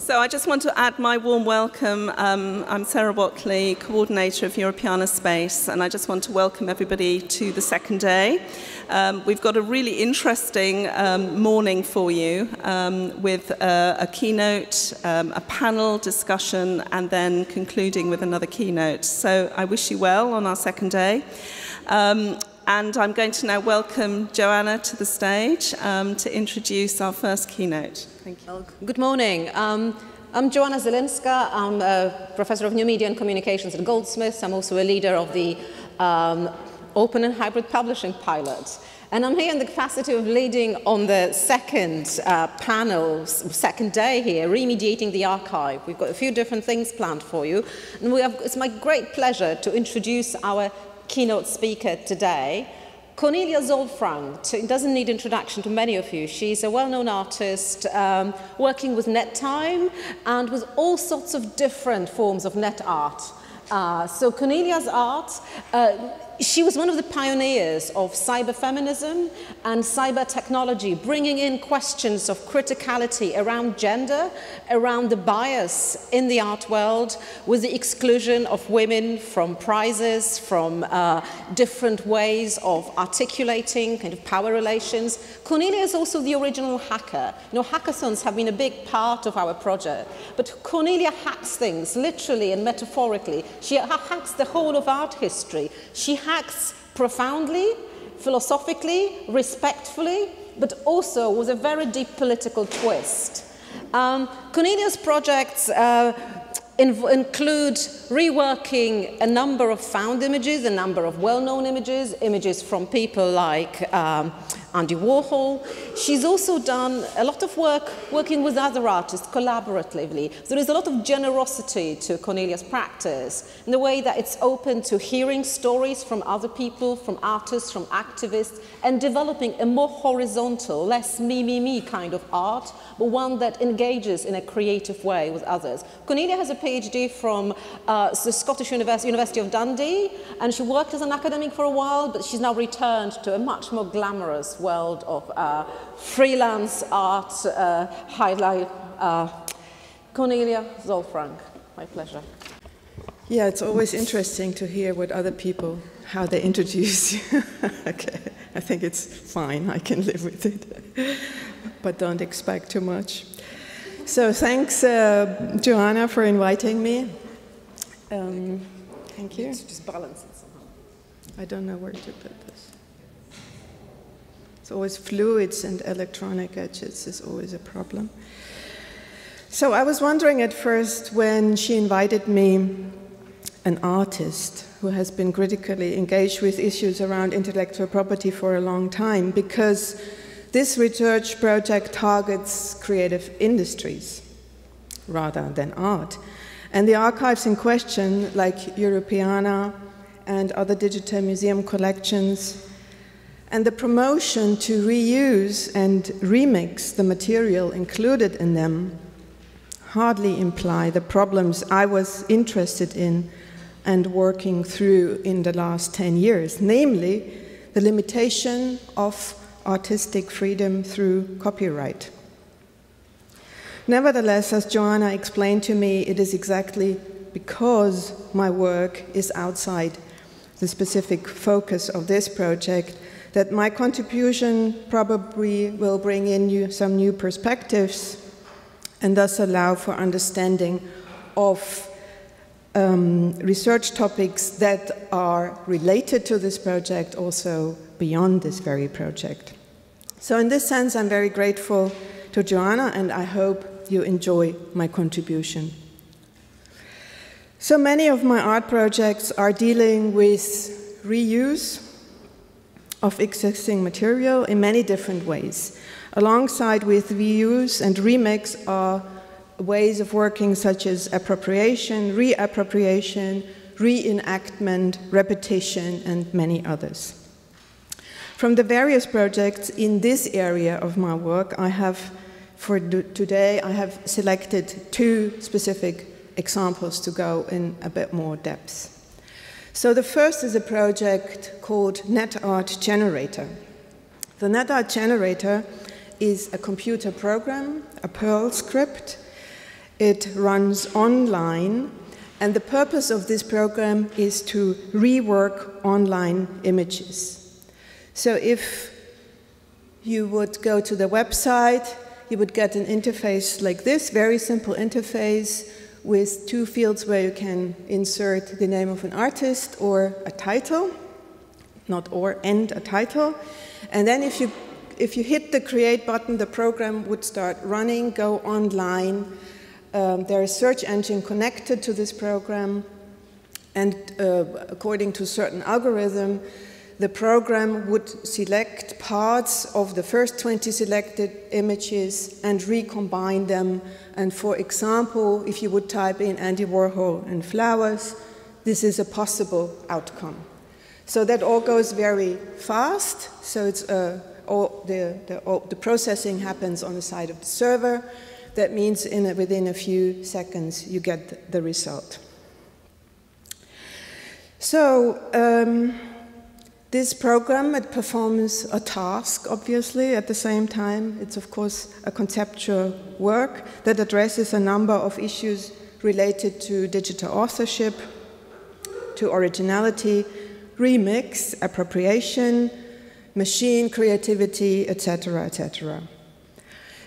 So I just want to add my warm welcome. I'm Sarah Watley, coordinator of Europeana Space, and I just want to welcome everybody to the second day. We've got a really interesting morning for you with a keynote, a panel discussion, and then concluding with another keynote. So I wish you well on our second day. And I'm going to now welcome Joanna to the stage to introduce our first keynote. Thank you. Well, good morning. I'm Joanna Zielinska. I'm a professor of new media and communications at Goldsmiths. I'm also a leader of the open and hybrid publishing pilot. And I'm here in the capacity of leading on the second panel, second day here, Remediating the Archive. We've got a few different things planned for you. And it's my great pleasure to introduce our keynote speaker today, Cornelia Zollfrank. It doesn't need introduction to many of you. She's a well-known artist working with net time and with all sorts of different forms of net art. So Cornelia's art, she was one of the pioneers of cyberfeminism and cyber technology, bringing in questions of criticality around gender, around the bias in the art world, with the exclusion of women from prizes, from different ways of articulating kind of power relations. Cornelia is also the original hacker. You know, hackathons have been a big part of our project, but Cornelia hacks things literally and metaphorically. She hacks the whole of art history. She hacks profoundly, philosophically, respectfully, but also with a very deep political twist. Cornelia's projects include reworking a number of found images, a number of well-known images, images from people like Andy Warhol. She's also done a lot of work working with other artists collaboratively. There is a lot of generosity to Cornelia's practice in the way that it's open to hearing stories from other people, from artists, from activists, and developing a more horizontal, less me kind of art, but one that engages in a creative way with others. Cornelia has a PhD from the Scottish University of Dundee, and she worked as an academic for a while, but she's now returned to a much more glamorous world of freelance art highlight. Cornelia Zollfrank, my pleasure. Yeah, it's always interesting to hear what other people, how they introduce you. Okay, I think it's fine, I can live with it, but don't expect too much. So thanks, Joanna, for inviting me. Thank you. Just balance it somehow. I don't know where to put this. It's always fluids and electronic edges is always a problem. So I was wondering at first when she invited me, an artist who has been critically engaged with issues around intellectual property for a long time, because this research project targets creative industries rather than art. And the archives in question, like Europeana and other digital museum collections, and the promotion to reuse and remix the material included in them, hardly imply the problems I was interested in and working through in the last 10 years, namely the limitation of artistic freedom through copyright. Nevertheless, as Joanna explained to me, it is exactly because my work is outside the specific focus of this project that my contribution probably will bring in some new perspectives and thus allow for understanding of research topics that are related to this project, also beyond this very project. So in this sense, I'm very grateful to Joanna, and I hope you enjoy my contribution. So many of my art projects are dealing with reuse of existing material in many different ways. Alongside with reuse and remix are ways of working such as appropriation, reappropriation, reenactment, repetition, and many others. From the various projects in this area of my work, for today, I have selected two specific examples to go in a bit more depth. So the first is a project called NetArt Generator. The NetArt Generator is a computer program, a Perl script. It runs online, and the purpose of this program is to rework online images. So if you would go to the website, you would get an interface like this, very simple interface with two fields where you can insert the name of an artist or a title, not or, and a title. And then if you hit the create button, the program would start running, go online. There is a search engine connected to this program, and according to a certain algorithm, the program would select parts of the first 20 selected images and recombine them. And for example, if you would type in Andy Warhol and flowers, this is a possible outcome. So that all goes very fast. So it's the processing happens on the side of the server. That means within a few seconds you get the result. So this program, it performs a task, obviously, at the same time. It's, of course, a conceptual work that addresses a number of issues related to digital authorship, to originality, remix, appropriation, machine creativity, etc., etc.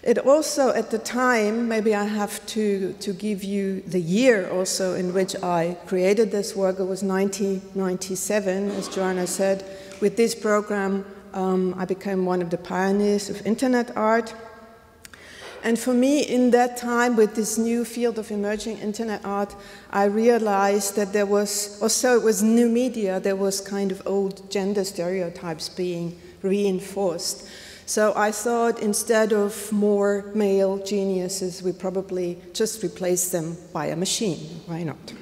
It also, at the time, maybe I have to give you the year also in which I created this work. It was 1997, as Joanna said. With this program, I became one of the pioneers of internet art. And for me, in that time, with this new field of emerging internet art, I realized that there was, also it was new media, there was kind of old gender stereotypes being reinforced. So I thought instead of more male geniuses, we probably just replace them by a machine. Why not?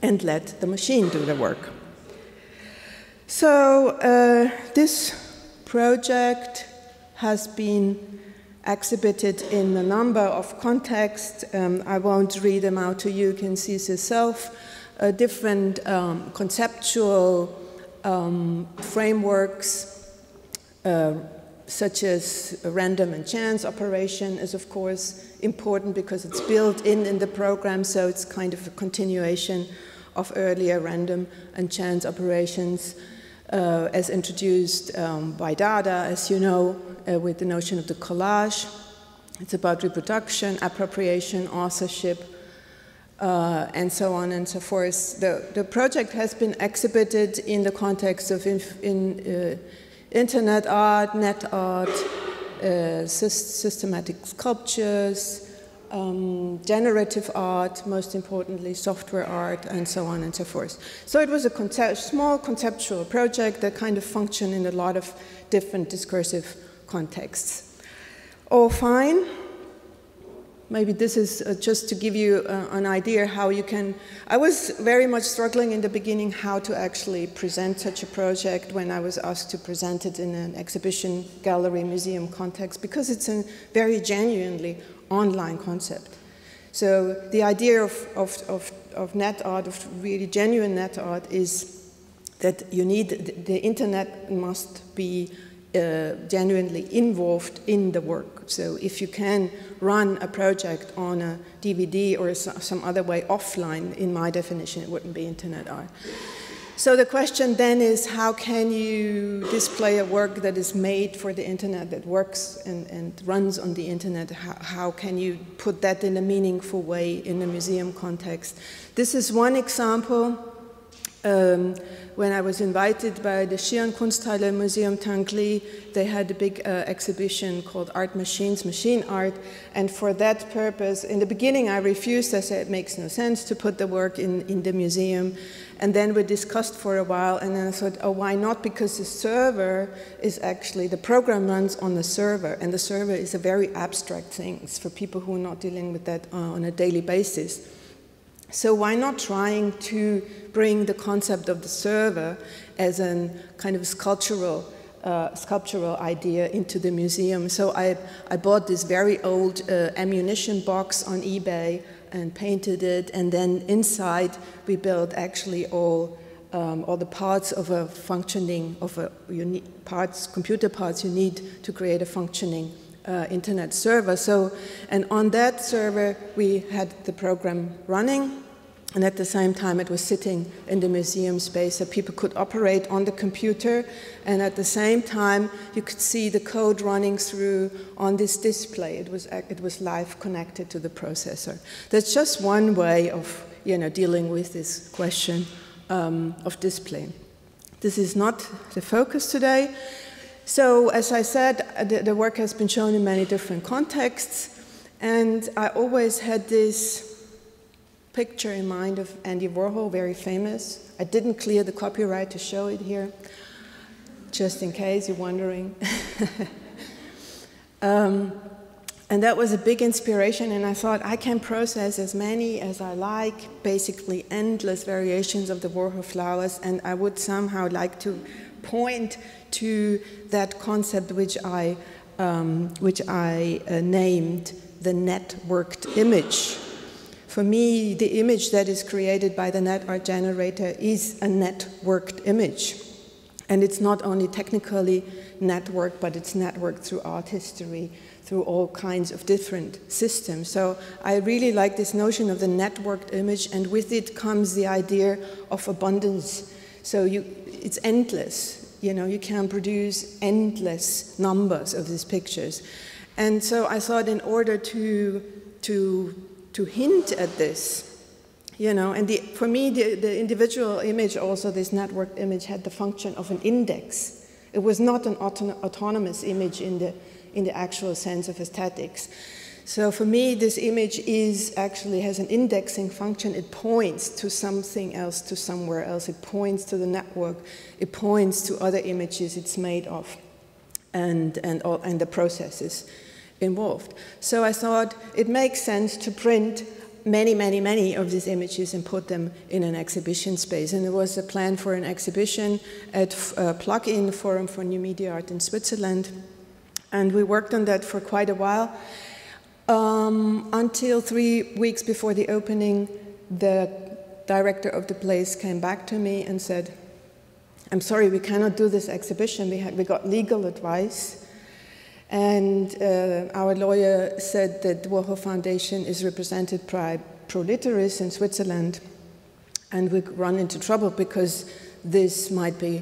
And let the machine do the work. So this project has been exhibited in a number of contexts. I won't read them out to you, you can see it yourself. Different conceptual frameworks, such as a random and chance operation is, of course, important because it's built in the program, so it's kind of a continuation of earlier random and chance operations as introduced by Dada, as you know, with the notion of the collage. It's about reproduction, appropriation, authorship, and so on and so forth. The project has been exhibited in the context of internet art, net art, systematic sculptures, generative art, most importantly, software art, and so on and so forth. So it was a small conceptual project that kind of functioned in a lot of different discursive contexts. All fine. Maybe this is just to give you an idea how you can... I was very much struggling in the beginning how to actually present such a project when I was asked to present it in an exhibition, gallery, museum context, because it's a very genuinely online concept. So the idea of net art, of really genuine net art, is that you need, the internet must be genuinely involved in the work. So if you can run a project on a DVD or some other way offline, in my definition, it wouldn't be internet art. So the question then is, how can you display a work that is made for the internet, that works and runs on the internet? How can you put that in a meaningful way in a museum context? This is one example. When I was invited by the Xi'an Kunsthalle Museum Tangli, they had a big exhibition called Art Machines, Machine Art, and for that purpose, in the beginning I refused. I said it makes no sense to put the work in the museum, and then we discussed for a while, and then I thought, oh, why not? Because the server is actually, the program runs on the server, and the server is a very abstract thing. It's for people who are not dealing with that on a daily basis. So why not trying to bring the concept of the server as a kind of sculptural idea into the museum? So I bought this very old ammunition box on eBay and painted it, and then inside we built actually all the parts of a functioning, computer parts you need to create a functioning internet server. So, and on that server, we had the program running. And at the same time, it was sitting in the museum space, so people could operate on the computer. And at the same time, you could see the code running through on this display. It was live connected to the processor. That's just one way of dealing with this question of display. This is not the focus today. So, as I said, the work has been shown in many different contexts. And I always had this picture in mind of Andy Warhol, very famous. I didn't clear the copyright to show it here, just in case you're wondering. And that was a big inspiration, and I thought I can process as many as I like, basically endless variations of the Warhol flowers, and I would somehow like to point to that concept which I named the networked image. For me, the image that is created by the net art generator is a networked image. And it's not only technically networked, but it's networked through art history, through all kinds of different systems. So I really like this notion of the networked image, and with it comes the idea of abundance. So it's endless. You can produce endless numbers of these pictures. And so I thought in order to hint at this, and for me, the individual image, also this networked image, had the function of an index. It was not an autonomous image in the actual sense of aesthetics. So for me, this image actually has an indexing function. It points to something else, to somewhere else. It points to the network. It points to other images it's made of, and the processes involved. So I thought it makes sense to print many, many, many of these images and put them in an exhibition space. And there was a plan for an exhibition at Plug-in Forum for New Media Art in Switzerland. And we worked on that for quite a while. Until 3 weeks before the opening, the director of the place came back to me and said, "I'm sorry, we cannot do this exhibition. We got legal advice. And our lawyer said that the Warhol Foundation is represented by Proliteris in Switzerland, and we run into trouble because this might be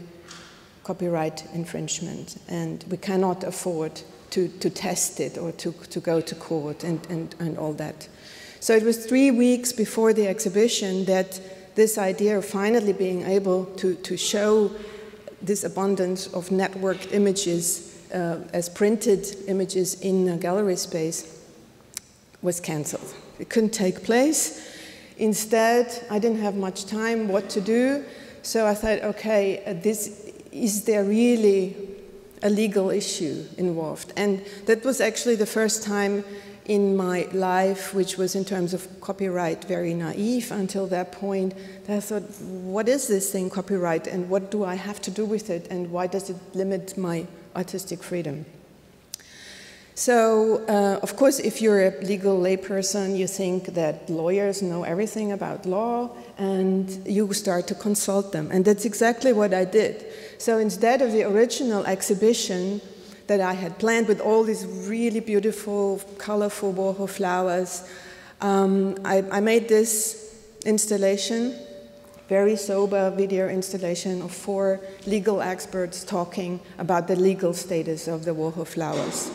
copyright infringement, and we cannot afford to test it or to go to court and all that." So it was 3 weeks before the exhibition that this idea of finally being able to show this abundance of networked images as printed images in a gallery space was cancelled. It couldn't take place. Instead, I didn't have much time what to do, so I thought, okay, is there really a legal issue involved? And that was actually the first time in my life, which was in terms of copyright very naive until that point, that I thought, what is this thing, copyright, and what do I have to do with it, and why does it limit my artistic freedom? So, of course, if you're a legal layperson, you think that lawyers know everything about law, and you start to consult them. And that's exactly what I did. So instead of the original exhibition that I had planned with all these really beautiful, colorful Warhol flowers, I made this installation, very sober video installation of 4 legal experts talking about the legal status of the Warhol flowers.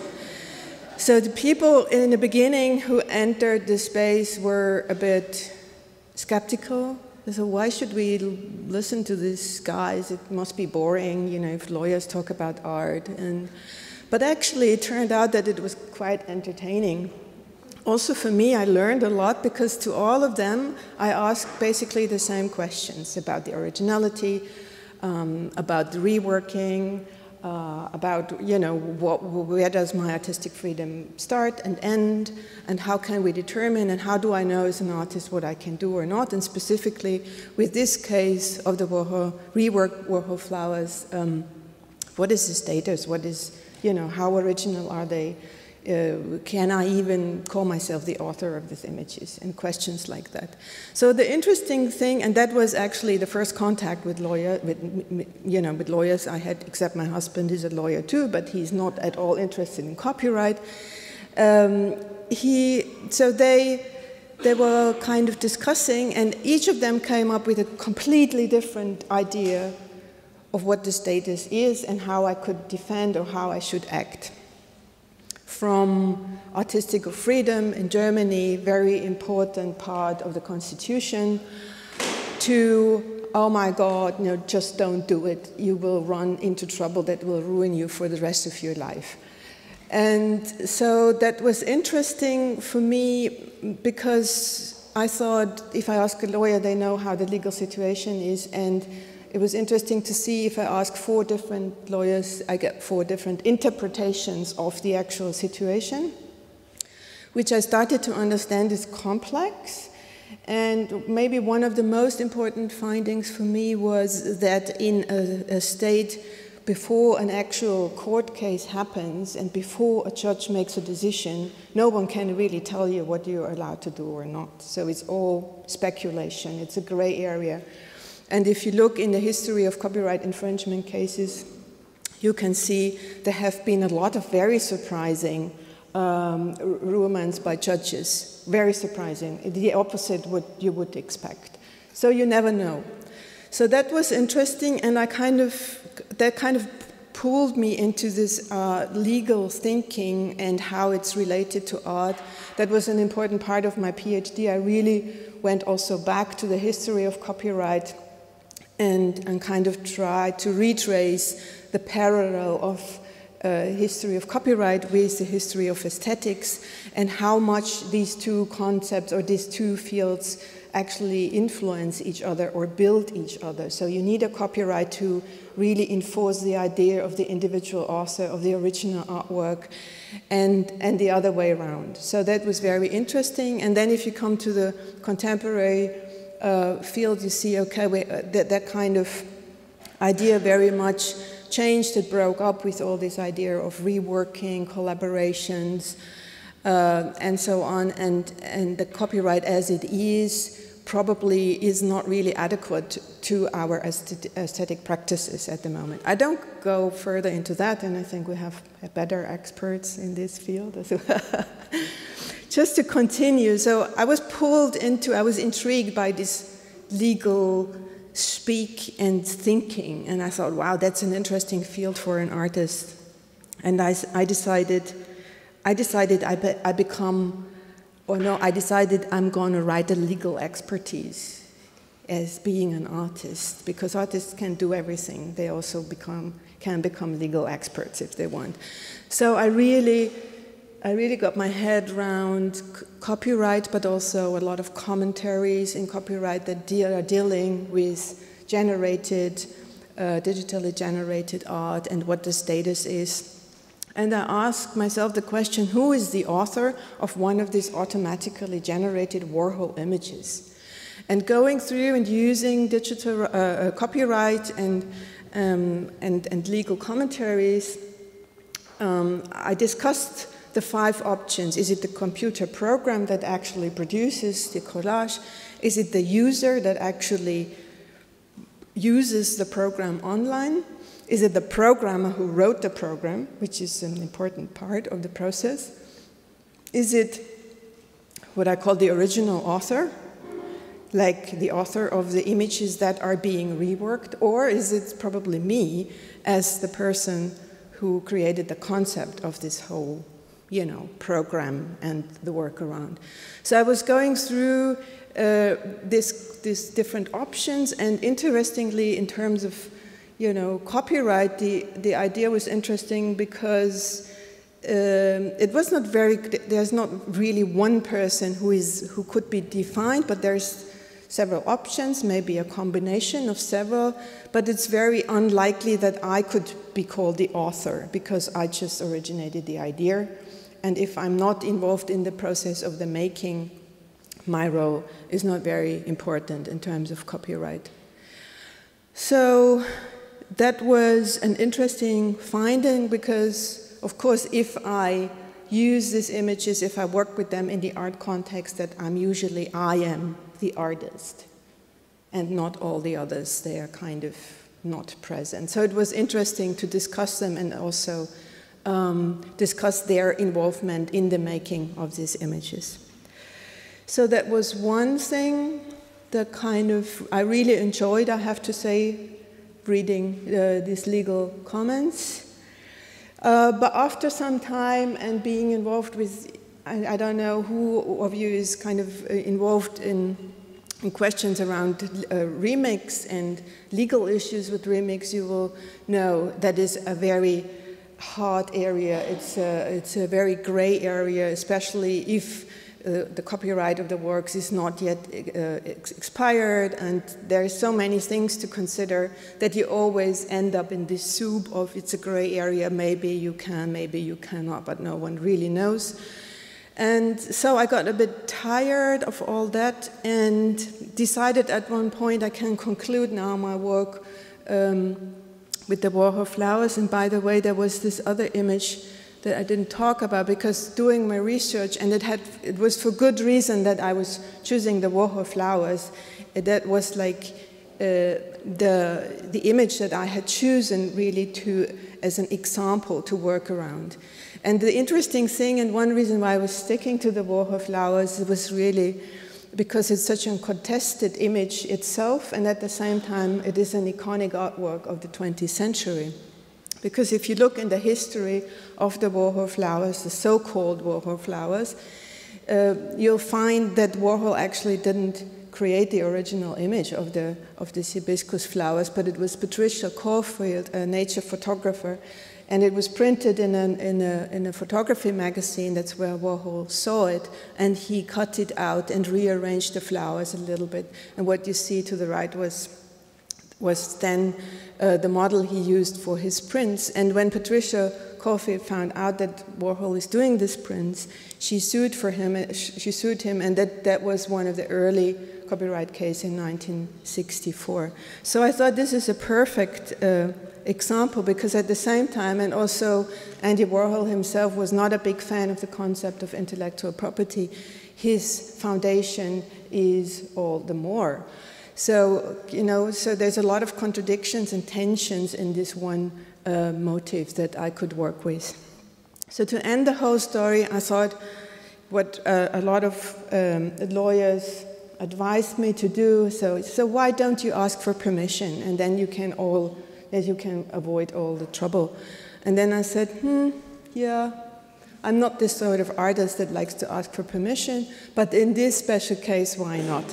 So the people in the beginning who entered the space were a bit skeptical. They said, why should we listen to these guys? It must be boring, if lawyers talk about art. But actually, it turned out that it was quite entertaining. Also for me, I learned a lot because to all of them, I asked basically the same questions about the originality, about the reworking, about, where does my artistic freedom start and end, and how can we determine, and how do I know as an artist what I can do or not, and specifically with this case of the reworked Warhol flowers, what is the status, what is, how original are they, Can I even call myself the author of these images, and questions like that. So the interesting thing, and that was actually the first contact with with lawyers I had, except my husband is a lawyer too, but he's not at all interested in copyright. So they were kind of discussing, and each of them came up with a completely different idea of what the status is and how I could defend or how I should act. From artistic freedom in Germany, very important part of the constitution, to, oh my God, no, just don't do it. You will run into trouble that will ruin you for the rest of your life. And so that was interesting for me, because I thought if I ask a lawyer, they know how the legal situation is, and it was interesting to see if I ask 4 different lawyers, I get 4 different interpretations of the actual situation, which I started to understand is complex. And maybe one of the most important findings for me was that in a state, before an actual court case happens and before a judge makes a decision, no one can really tell you what you're allowed to do or not. So it's all speculation. It's a gray area. And if you look in the history of copyright infringement cases, you can see there have been a lot of very surprising rulings by judges. Very surprising. The opposite what you would expect. So you never know. So that was interesting, and that kind of pulled me into this legal thinking and how it's related to art. That was an important part of my PhD. I really went also back to the history of copyright and kind of tried to retrace the parallel of history of copyright with the history of aesthetics, and how much these 2 concepts or these 2 fields actually influence each other or build each other. So you need a copyright to really enforce the idea of the individual author, of the original artwork, and the other way around. So that was very interesting. And then if you come to the contemporary field, you see, okay, that kind of idea very much changed. It broke up with all this idea of reworking, collaborations, and so on. And the copyright as it is probably is not really adequate to our aesthetic practices at the moment. I don't go further into that, and I think we have better experts in this field as well. Just to continue, so I was intrigued by this legal speak and thinking, and I thought, wow, that's an interesting field for an artist. And I decided I'm going to write a legal expertise as being an artist, because artists can do everything. They also can become legal experts if they want. So I really got my head around copyright, but also a lot of commentaries in copyright that are dealing with digitally generated art and what the status is. And I asked myself the question, who is the author of one of these automatically generated Warhol images? And going through and using digital copyright and legal commentaries, I discussed the 5 options. Is it the computer program that actually produces the collage? Is it the user that actually uses the program online? Is it the programmer who wrote the program, which is an important part of the process? Is it what I call the original author, like the author of the images that are being reworked? Or is it probably me as the person who created the concept of this whole program and the workaround? So I was going through these different options, and interestingly, in terms of copyright, the idea was interesting because it was not there's not really one person who could be defined, but there's several options, maybe a combination of several, but it's very unlikely that I could be called the author because I just originated the idea. And if I'm not involved in the process of the making, my role is not very important in terms of copyright. So that was an interesting finding because, of course, if I use these images if I work with them in the art context that I am the artist, and not all the others. They are kind of not present. So it was interesting to discuss them and also discuss their involvement in the making of these images. So that was one thing that I really enjoyed, I have to say, reading these legal comments. But after some time and being involved with, I don't know who of you is kind of involved in questions around remakes and legal issues with remakes, you will know that is a very hard area. It's a very gray area, especially if the copyright of the works is not yet expired, and there are so many things to consider that you always end up in this soup of it's a gray area, maybe you can, maybe you cannot, but no one really knows. And so I got a bit tired of all that and decided at one point I can conclude now my work with the Warhol flowers. And by the way, there was this other image that I didn't talk about, because doing my research, and it was for good reason that I was choosing the Warhol flowers. That was like the image that I had chosen really as an example to work around. And the interesting thing, and one reason why I was sticking to the Warhol flowers, was really because it's such a contested image itself, and at the same time it is an iconic artwork of the 20th century. Because if you look in the history of the Warhol flowers, the so-called Warhol flowers, you'll find that Warhol actually didn't create the original image of the hibiscus flowers, but it was Patricia Caulfield, a nature photographer, and it was printed in a photography magazine. That's where Warhol saw it, and he cut it out and rearranged the flowers a little bit. And what you see to the right was then the model he used for his prints. And when Patricia Caulfield found out that Warhol is doing these prints, she sued him, and that was one of the early copyright cases in 1964. So I thought this is a perfect example, because at the same time, and also Andy Warhol himself was not a big fan of the concept of intellectual property, his foundation is all the more. So, so there's a lot of contradictions and tensions in this one motif that I could work with. So to end the whole story, I thought what a lot of lawyers advised me to do, so why don't you ask for permission, and then you can avoid all the trouble. And then I said, yeah, I'm not this sort of artist that likes to ask for permission, but in this special case, why not?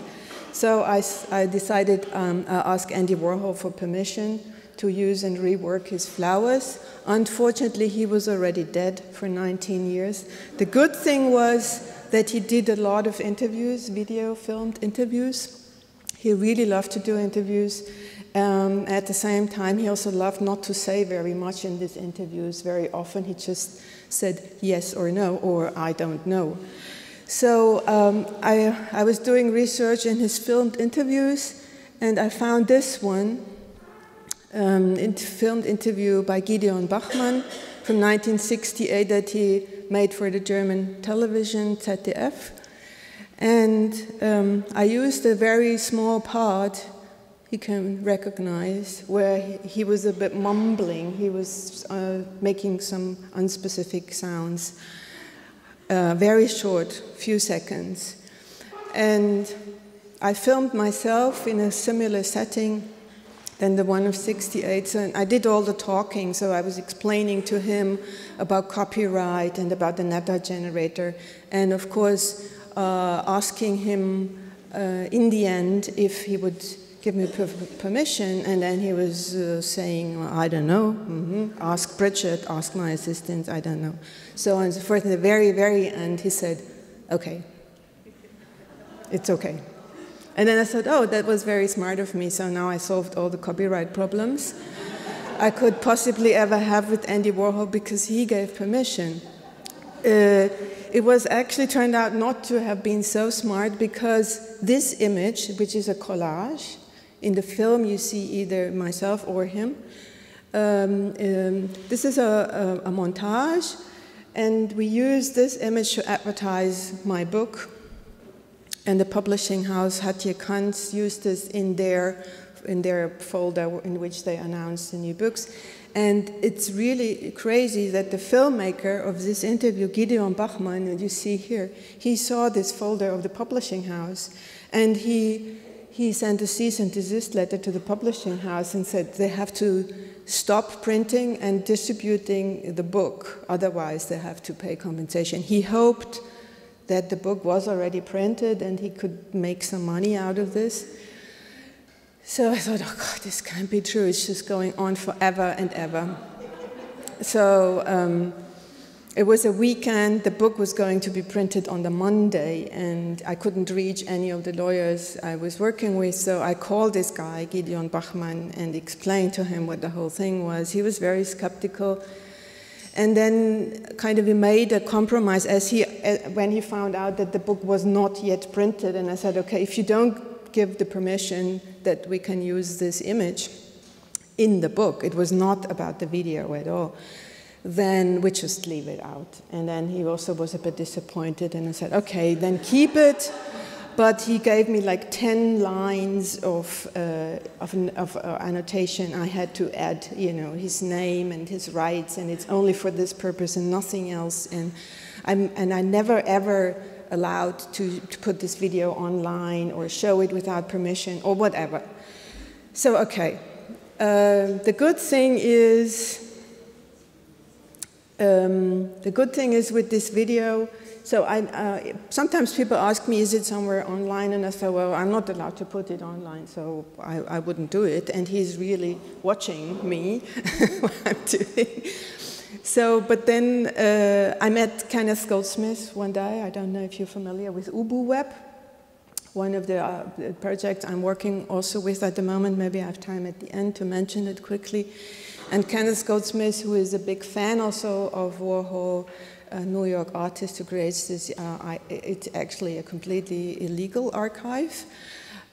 So I decided I'll ask Andy Warhol for permission to use and rework his flowers. Unfortunately, he was already dead for 19 years. The good thing was that he did a lot of interviews, video-filmed interviews. He really loved to do interviews. At the same time, he also loved not to say very much in these interviews. Very often, he just said yes or no, or I don't know. So I was doing research in his filmed interviews, and I found this one, filmed interview by Gideon Bachmann from 1968 that he made for the German television, ZDF. And I used a very small part you can recognize where he was a bit mumbling. He was making some unspecific sounds. Very short, few seconds. And I filmed myself in a similar setting than the one of 68. So I did all the talking, so I was explaining to him about copyright and about the Netta generator, and of course asking him in the end if he would give me permission, and then he was saying, well, I don't know, ask Bridget, ask my assistant, I don't know. So on and so forth. In the very, very end, he said, okay, it's okay. And then I thought, oh, that was very smart of me, so now I solved all the copyright problems I could possibly ever have with Andy Warhol, because he gave permission. It was actually turned out not to have been so smart, because this image, which is a collage, in the film you see either myself or him. This is a montage, And we used this image to advertise my book. And the publishing house, Hatje Kans, used this in their folder in which they announced the new books. And it's really crazy that the filmmaker of this interview, Gideon Bachmann, that you see here, he saw this folder of the publishing house, and he sent a cease and desist letter to the publishing house and said they have to stop printing and distributing the book, otherwise they have to pay compensation. He hoped that the book was already printed and he could make some money out of this. So I thought, oh God, this can't be true. It's just going on forever and ever. So it was a weekend. The book was going to be printed on the Monday, and I couldn't reach any of the lawyers I was working with. So I called this guy, Gideon Bachmann, and explained to him what the whole thing was. He was very skeptical. And then kind of we made a compromise when he found out that the book was not yet printed. And I said, okay, if you don't give the permission that we can use this image in the book, it was not about the video at all, then we just leave it out. And then he also was a bit disappointed, and I said, okay, then keep it. But he gave me like 10 lines of annotation. I had to add, you know, his name and his rights, and it's only for this purpose and nothing else. And I never ever allowed to put this video online or show it without permission or whatever. So okay, the good thing is with this video. So sometimes people ask me, is it somewhere online? And I say, well, I'm not allowed to put it online, so I wouldn't do it. And he's really watching me, what I'm doing. So, but then I met Kenneth Goldsmith one day. I don't know if you're familiar with UbuWeb, one of the projects I'm working also with at the moment. Maybe I have time at the end to mention it quickly. And Kenneth Goldsmith, who is a big fan also of Warhol, a New York artist who creates this, it's actually a completely illegal archive.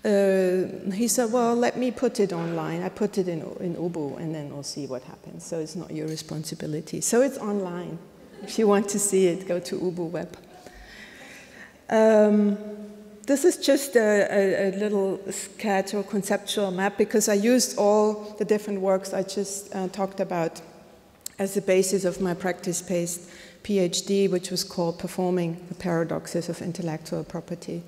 He said, well, let me put it online. I put it in Ubu, and then we'll see what happens. So it's not your responsibility. So it's online. If you want to see it, go to UbuWeb. This is just a little sketch or conceptual map, because I used all the different works I just talked about as the basis of my practice-based PhD, which was called Performing the Paradoxes of Intellectual Property.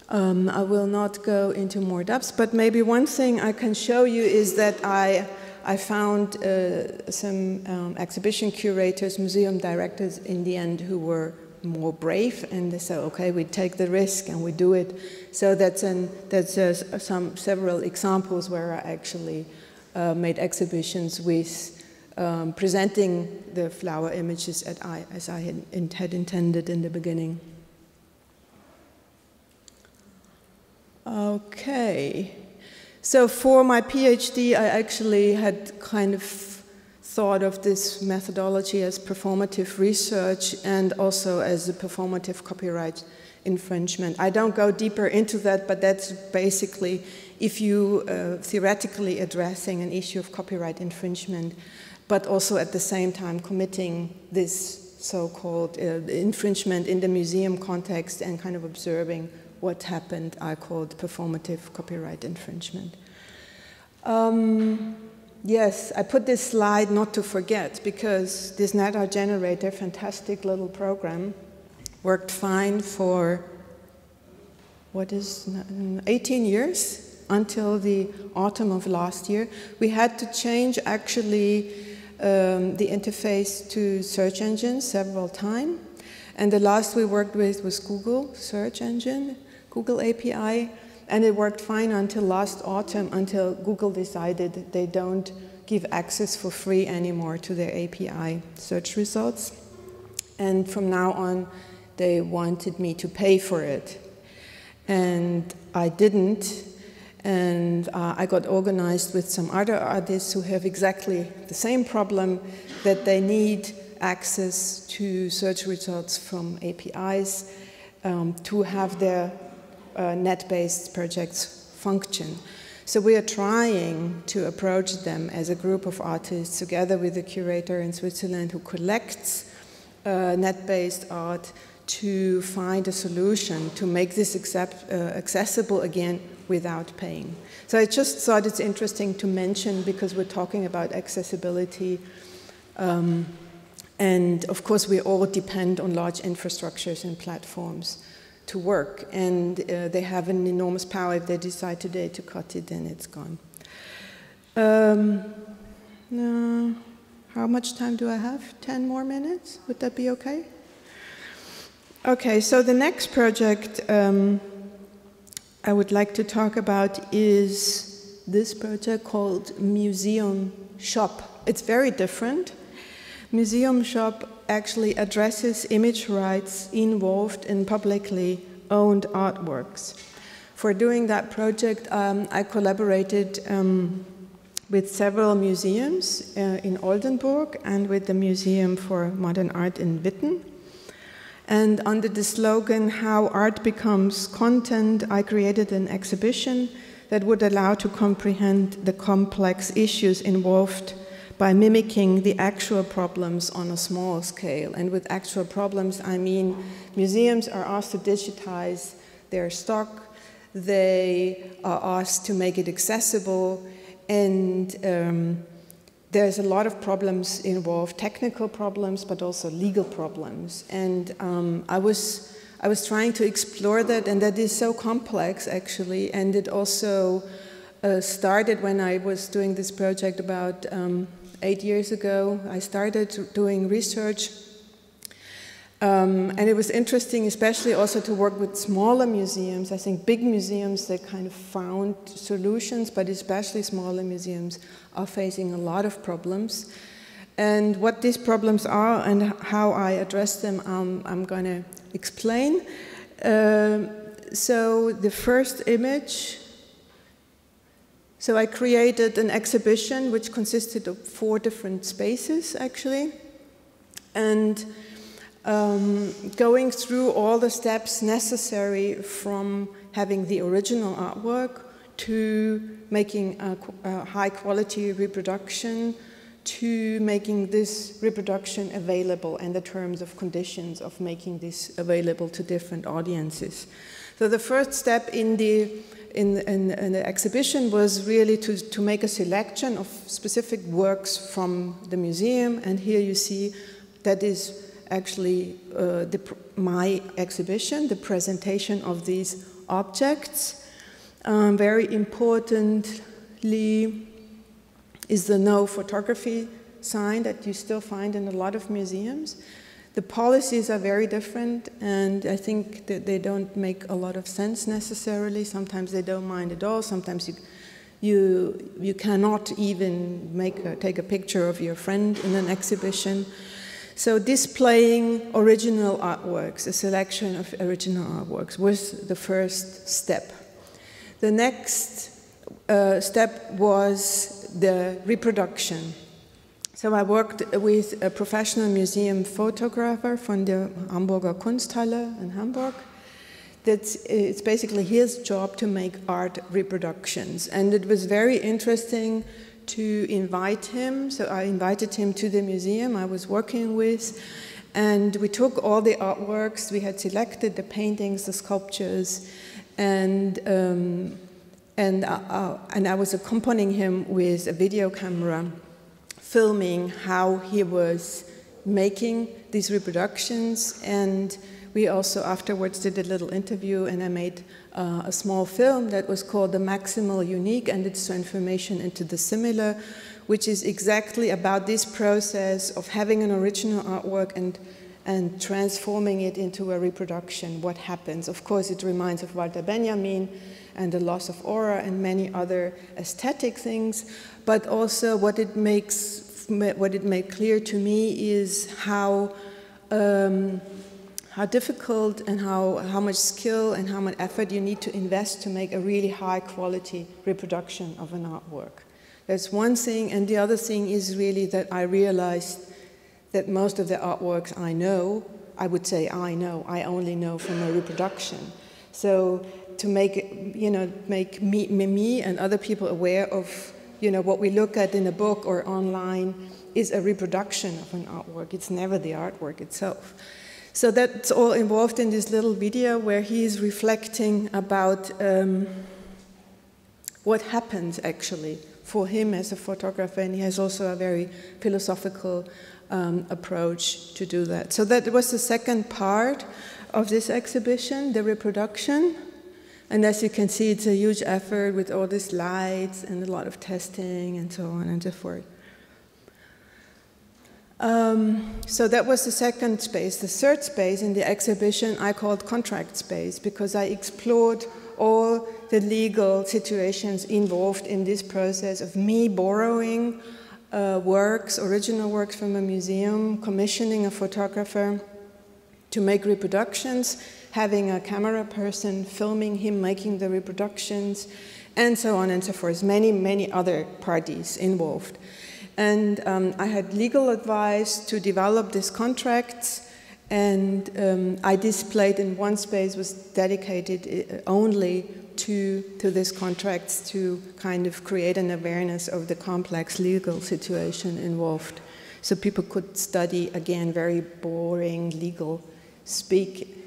I will not go into more depths, but maybe one thing I can show you is that I found some exhibition curators, museum directors in the end who were more brave, and they said, okay, we take the risk and we do it. So that's several examples where I actually made exhibitions with presenting the flower images as I had intended in the beginning. Okay, so for my PhD, I actually had kind of thought of this methodology as performative research and also as a performative copyright infringement. I don't go deeper into that, but that's basically if you theoretically addressing an issue of copyright infringement, but also at the same time committing this so-called infringement in the museum context and kind of observing what happened, I called performative copyright infringement. Yes, I put this slide not to forget, because this NetArt generator, fantastic little program, worked fine for, 18 years until the autumn of last year. We had to change actually the interface to search engines several times. And the last we worked with was Google search engine, Google API, and it worked fine until last autumn, until Google decided they don't give access for free anymore to their API search results. And from now on, they wanted me to pay for it. And I didn't, and I got organized with some other artists who have exactly the same problem, that they need access to search results from APIs to have their net-based projects function. So we are trying to approach them as a group of artists together with a curator in Switzerland who collects net-based art to find a solution to make this accessible again without paying. So I just thought it's interesting to mention, because we're talking about accessibility, and of course we all depend on large infrastrucures and platforms to work, and they have an enormous power. If they decide today to cut it, then it's gone. No. How much time do I have? 10 more minutes? Would that be okay? Okay, so the next project I would like to talk about is this project called Museum Shop. It's very different. Museum Shop actually addresses image rights involved in publicly owned artworks. For doing that project, I collaborated with several museums in Oldenburg and with the Museum for Modern Art in Witten. And under the slogan, How Art Becomes Content, I created an exhibition that would allow to comprehend the complex issues involved by mimicking the actual problems on a small scale. And with actual problems, I mean museums are asked to digitize their stock, they are asked to make it accessible, and there's a lot of problems involved, technical problems, but also legal problems. And I was trying to explore that, and that is so complex, actually. And it also started when I was doing this project about 8 years ago. I started doing research. And it was interesting, especially also to work with smaller museums. I think big museums, they kind of found solutions, but especially smaller museums are facing a lot of problems. And what these problems are and how I address them, I'm going to explain. So the first image, so I created an exhibition which consisted of 4 different spaces, actually. And going through all the steps necessary from having the original artwork to making a high-quality reproduction, to making this reproduction available and the terms of conditions of making this available to different audiences. So the first step in the exhibition was really to make a selection of specific works from the museum, and here you see that is actually my exhibition, the presentation of these objects. Very importantly is the no photography sign that you still find in a lot of museums. The policies are very different, and I think that they don't make a lot of sense necessarily. Sometimes they don't mind at all. Sometimes you cannot even take a picture of your friend in an exhibition. So displaying original artworks, a selection of original artworks, was the first step. The next step was the reproduction. So I worked with a professional museum photographer from the Hamburger Kunsthalle in Hamburg. It's basically his job to make art reproductions. And it was very interesting to invite him. So I invited him to the museum I was working with, and we took all the artworks. We had selected the paintings, the sculptures, and I was accompanying him with a video camera, filming how he was making these reproductions. And we also afterwards did a little interview, and I made a small film that was called The Maximal Unique and its Transformation into the Similar, which is exactly about this process of having an original artwork and transforming it into a reproduction. What happens? Of course, it reminds of Walter Benjamin and the loss of aura and many other aesthetic things, but also what it made clear to me is how difficult and how much skill and how much effort you need to invest to make a really high quality reproduction of an artwork. That's one thing, and the other thing is really that I realized that most of the artworks I know, I would say I only know from a reproduction. So to make me and other people aware of you know, what we look at in a book or online is a reproduction of an artwork. It's never the artwork itself. So that's all involved in this little video where he's reflecting about what happens actually for him as a photographer, and he has also a very philosophical approach to do that. So that was the second part of this exhibition, the reproduction. And as you can see, it's a huge effort with all these lights and a lot of testing and so on and so forth. So that was the second space. The third space in the exhibition I called contract space, because I explored all the legal situations involved in this process of me borrowing works, original works from a museum, commissioning a photographer to make reproductions, having a camera person filming him making the reproductions, and so on and so forth. Many, many other parties involved. And I had legal advice to develop these contracts, and I displayed in one space was dedicated only to these contracts to kind of create an awareness of the complex legal situation involved. So people could study, again, very boring legal speak.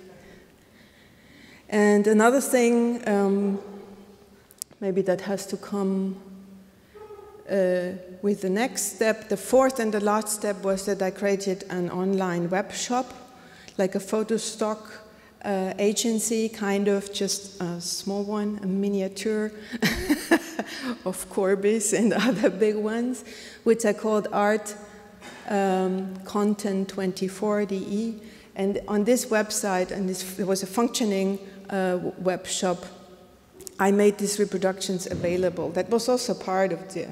And another thing, maybe that has to come with the next step, the fourth and the last step was that I created an online web shop, like a photo stock agency, kind of just a small one, a miniature of Corbis and other big ones, which I called Art Content 24DE. And on this website, and there was a functioning web shop, I made these reproductions available. That was also part of the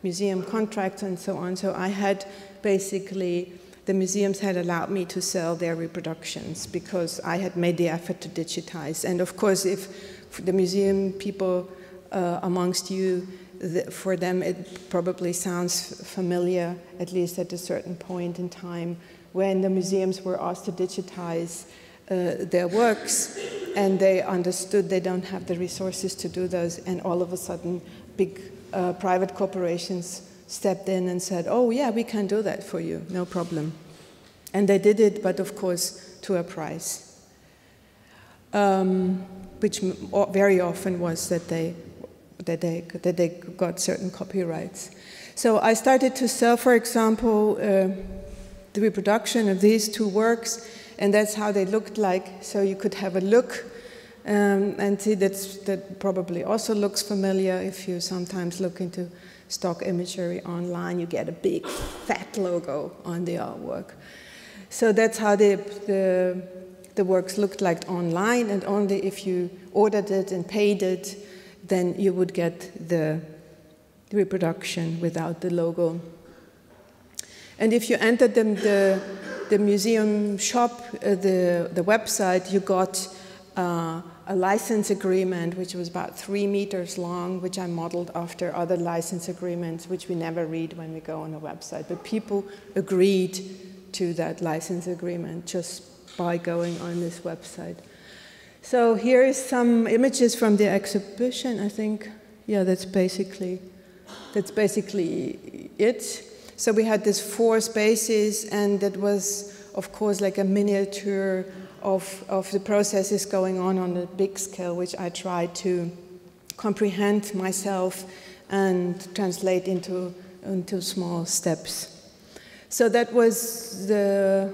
museum contract and so on. So I had basically, the museums had allowed me to sell their reproductions because I had made the effort to digitize. And of course, if the museum people amongst you, for them it probably sounds familiar, at least at a certain point in time, when the museums were asked to digitize their works, and they understood they don't have the resources to do those, and all of a sudden big private corporations stepped in and said, oh yeah, we can do that for you, no problem. And they did it, but of course to a price, which very often was that they got certain copyrights. So I started to sell, for example, the reproduction of these two works, and that's how they looked like. So you could have a look and see that probably also looks familiar if you sometimes look into stock imagery online. You get a big fat logo on the artwork. So that's how the works looked like online, and only if you ordered it and paid it, then you would get the reproduction without the logo. And if you entered the museum shop, the website, you got a license agreement, which was about 3 meters long, which I modeled after other license agreements, which we never read when we go on a website. But people agreed to that license agreement just by going on this website. So here is some images from the exhibition. I think, yeah, that's basically it. So we had these 4 spaces, and that was, of course, like a miniature of the processes going on a big scale, which I tried to comprehend myself and translate into small steps. So that was the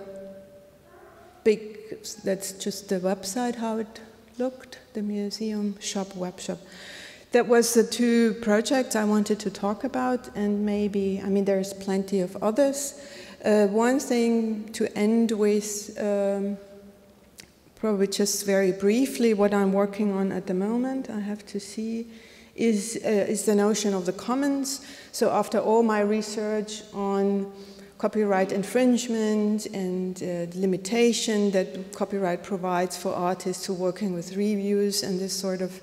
big, that's just the website, how it looked, the museum shop, web shop. That was the 2 projects I wanted to talk about, and maybe, I mean, there's plenty of others. One thing to end with, probably just very briefly, what I'm working on at the moment, I have to see, is the notion of the commons. So after all my research on copyright infringement and the limitation that copyright provides for artists who are working with reviews and this sort of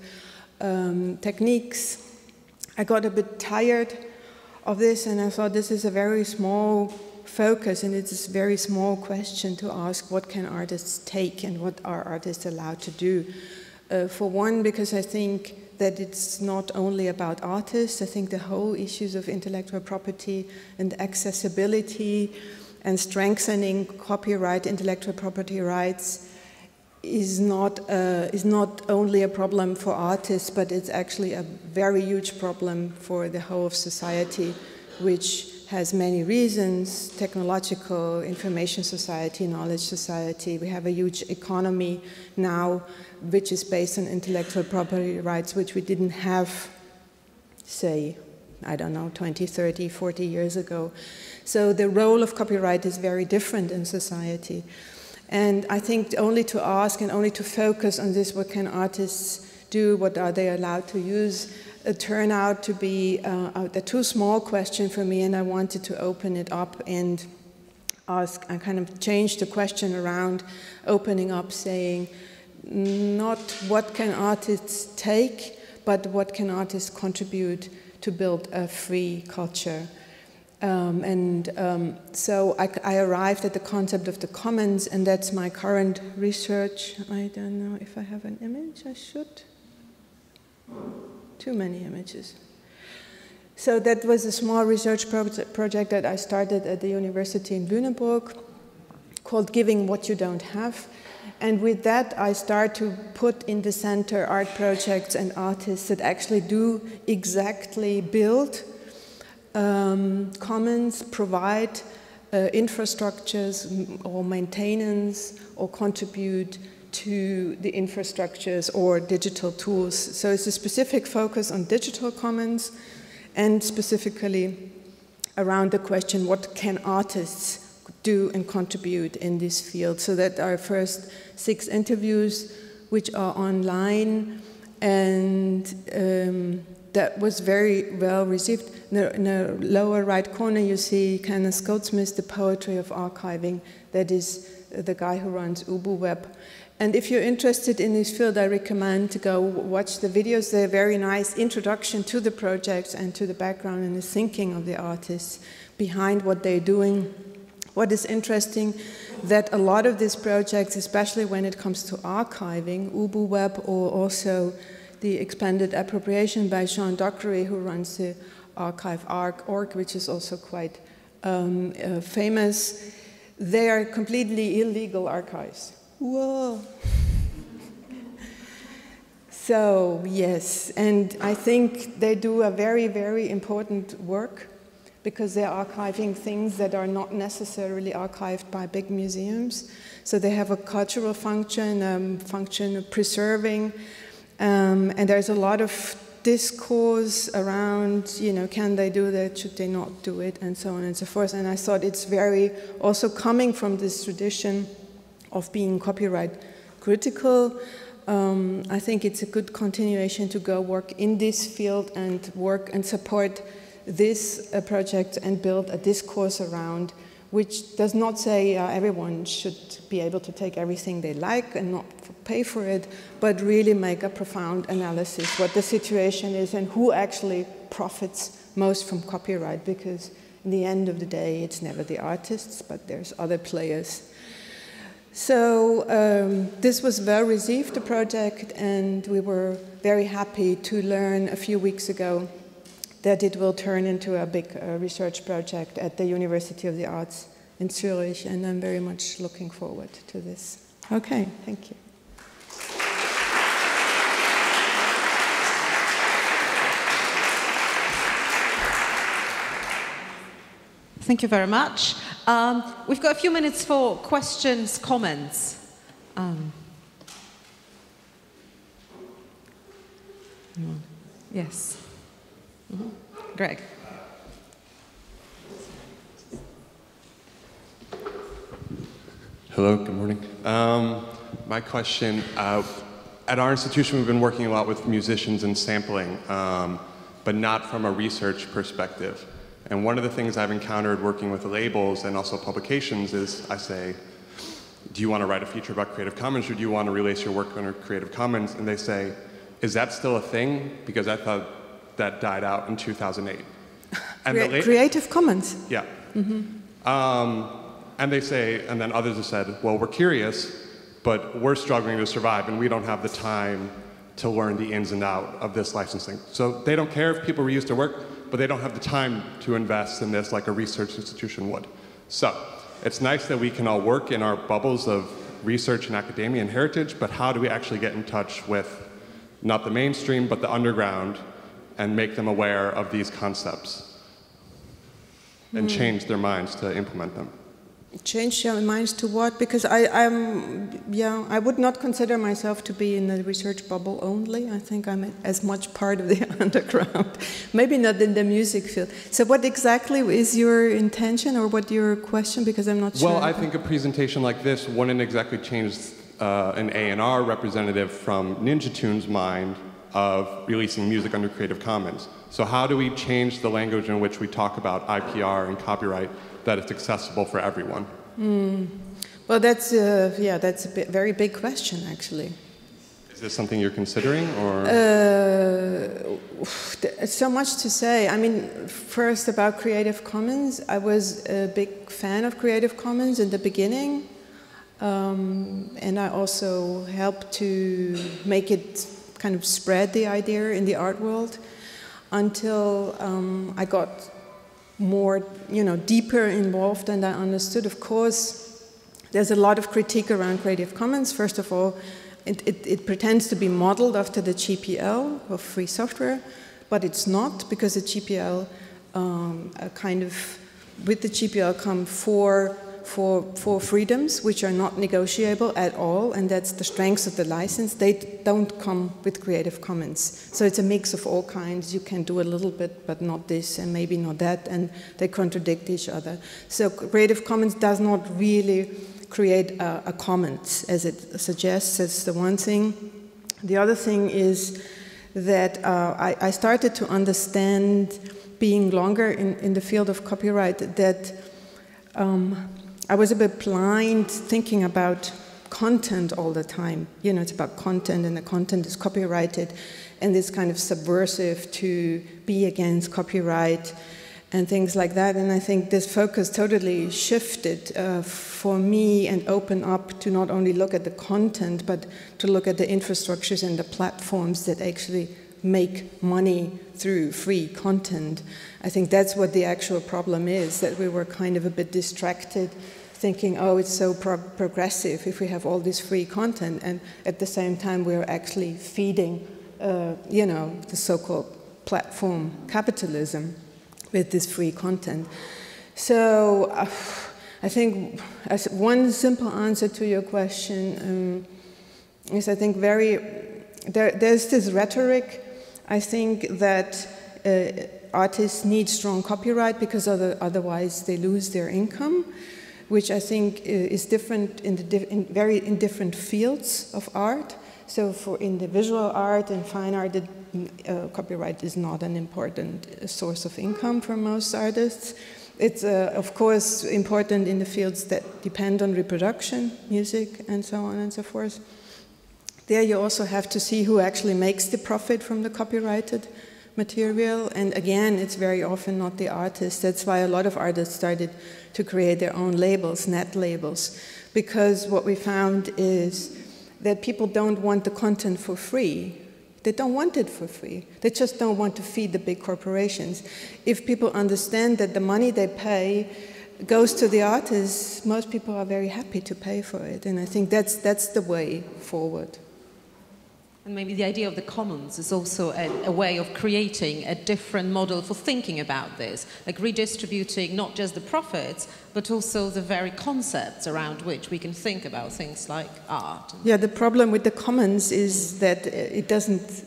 techniques, I got a bit tired of this, and I thought this is a very small focus, and it's a very small question to ask, what can artists take and what are artists allowed to do? For one, because I think that it's not only about artists. I think the whole issues of intellectual property and accessibility and strengthening copyright, intellectual property rights is not only a problem for artists, but it's actually a very huge problem for the whole of society, which has many reasons: technological, information society, knowledge society. We have a huge economy now which is based on intellectual property rights, which we didn't have, say, I don't know, 20, 30, 40 years ago. So the role of copyright is very different in society. And I think only to ask and only to focus on this, what can artists do, what are they allowed to use, turned out to be a too small question for me, and I wanted to open it up and ask, and kind of change the question around, opening up, saying, not what can artists take, but what can artists contribute to build a free culture. So I arrived at the concept of the commons, and that's my current research. I don't know if I have an image. I should. Too many images. So that was a small research project that I started at the university in Lüneburg called Giving What You Don't Have. And with that, I start to put in the center art projects and artists that actually do exactly build commons, provide infrastructures or maintenance or contribute to the infrastructures or digital tools. So it's a specific focus on digital commons and specifically around the question, what can artists do and contribute in this field? So that our first 6 interviews, which are online, and that was very well received. In the lower right corner, you see Kenneth Goldsmith, The Poetry of Archiving. That is the guy who runs UbuWeb. And if you're interested in this field, I recommend to go watch the videos. They're a very nice introduction to the projects and to the background and the thinking of the artists behind what they're doing. What is interesting, that a lot of these projects, especially when it comes to archiving, UbuWeb, or also the expanded appropriation by Sean Dockery, who runs the archive.org, which is also quite famous, they are completely illegal archives. Whoa. So, yes, and I think they do a very, very important work because they're archiving things that are not necessarily archived by big museums. So they have a cultural function, function of preserving, and there's a lot of discourse around, you know, can they do that, should they not do it, and so on and so forth. And I thought it's very, also coming from this tradition of being copyright critical, I think it's a good continuation to go work in this field and work and support this project and build a discourse around, which does not say everyone should be able to take everything they like and not pay for it, but really make a profound analysis what the situation is and who actually profits most from copyright, because in the end of the day it's never the artists, but there's other players. So this was well received, the project, and we were very happy to learn a few weeks ago that it will turn into a big research project at the University of the Arts in Zurich, and I'm very much looking forward to this. Okay, thank you. Thank you very much. We've got a few minutes for questions, comments. Yes. Greg. Hello, good morning. My question, at our institution we've been working a lot with musicians and sampling, but not from a research perspective. And one of the things I've encountered working with labels and also publications is I say, do you want to write a feature about Creative Commons, or do you want to release your work under Creative Commons? And they say, is that still a thing? Because I thought that died out in 2008. And Creative Commons? Yeah. Mm-hmm. And they say, and then others have said, well, we're curious, but we're struggling to survive and we don't have the time to learn the ins and outs of this licensing. So they don't care if people reuse their work, but they don't have the time to invest in this like a research institution would. So it's nice that we can all work in our bubbles of research and academia and heritage, but how do we actually get in touch with not the mainstream, but the underground, and make them aware of these concepts and change their minds to implement them? Change their minds to what? Because I would not consider myself to be in the research bubble only. I think I'm as much part of the underground, maybe not in the music field. So what exactly is your intention or what your question? Because I'm not sure. Well, I think a presentation like this wouldn't exactly change an A&R representative from Ninja Tune's mind of releasing music under Creative Commons. So how do we change the language in which we talk about IPR and copyright that it's accessible for everyone? Well, that's a very big question, actually. Is this something you're considering, or? So much to say. I mean, first about Creative Commons, I was a big fan of Creative Commons in the beginning, and I also helped to make it kind of spread the idea in the art world until I got more, deeper involved, and I understood, of course, there's a lot of critique around Creative Commons. First of all, it pretends to be modeled after the GPL of free software, but it's not, because the GPL with the GPL come four freedoms which are not negotiable at all, and that's the strengths of the license. They don't come with Creative Commons. So it's a mix of all kinds. You can do a little bit, but not this, and maybe not that, and they contradict each other. So Creative Commons does not really create a commons, as it suggests. That's the one thing. The other thing is that I started to understand, being longer in the field of copyright, that I was a bit blind thinking about content all the time. It's about content, and the content is copyrighted, and it's kind of subversive to be against copyright and things like that. And I think this focus totally shifted for me and opened up to not only look at the content, but to look at the infrastructures and the platforms that actually make money through free content. I think that's what the actual problem is, that we were kind of a bit distracted, thinking, oh, it's so progressive if we have all this free content, and at the same time we're actually feeding, the so-called platform capitalism with this free content. So I think as one simple answer to your question is, I think there's this rhetoric. I think that artists need strong copyright because otherwise they lose their income, which I think is different in different fields of art. So in the visual art and fine art, copyright is not an important source of income for most artists. It's, of course, important in the fields that depend on reproduction, music, and so on and so forth. There you also have to see who actually makes the profit from the copyrighted material. And again, it's very often not the artist. That's why a lot of artists started to create their own labels, net labels. Because what we found is that people don't want the content for free. They don't want it for free. They just don't want to feed the big corporations. If people understand that the money they pay goes to the artists, most people are very happy to pay for it. And I think that's the way forward. And maybe the idea of the commons is also a way of creating a different model for thinking about this, like redistributing not just the profits, but also the very concepts around which we can think about things like art. Yeah, the problem with the commons is that it doesn't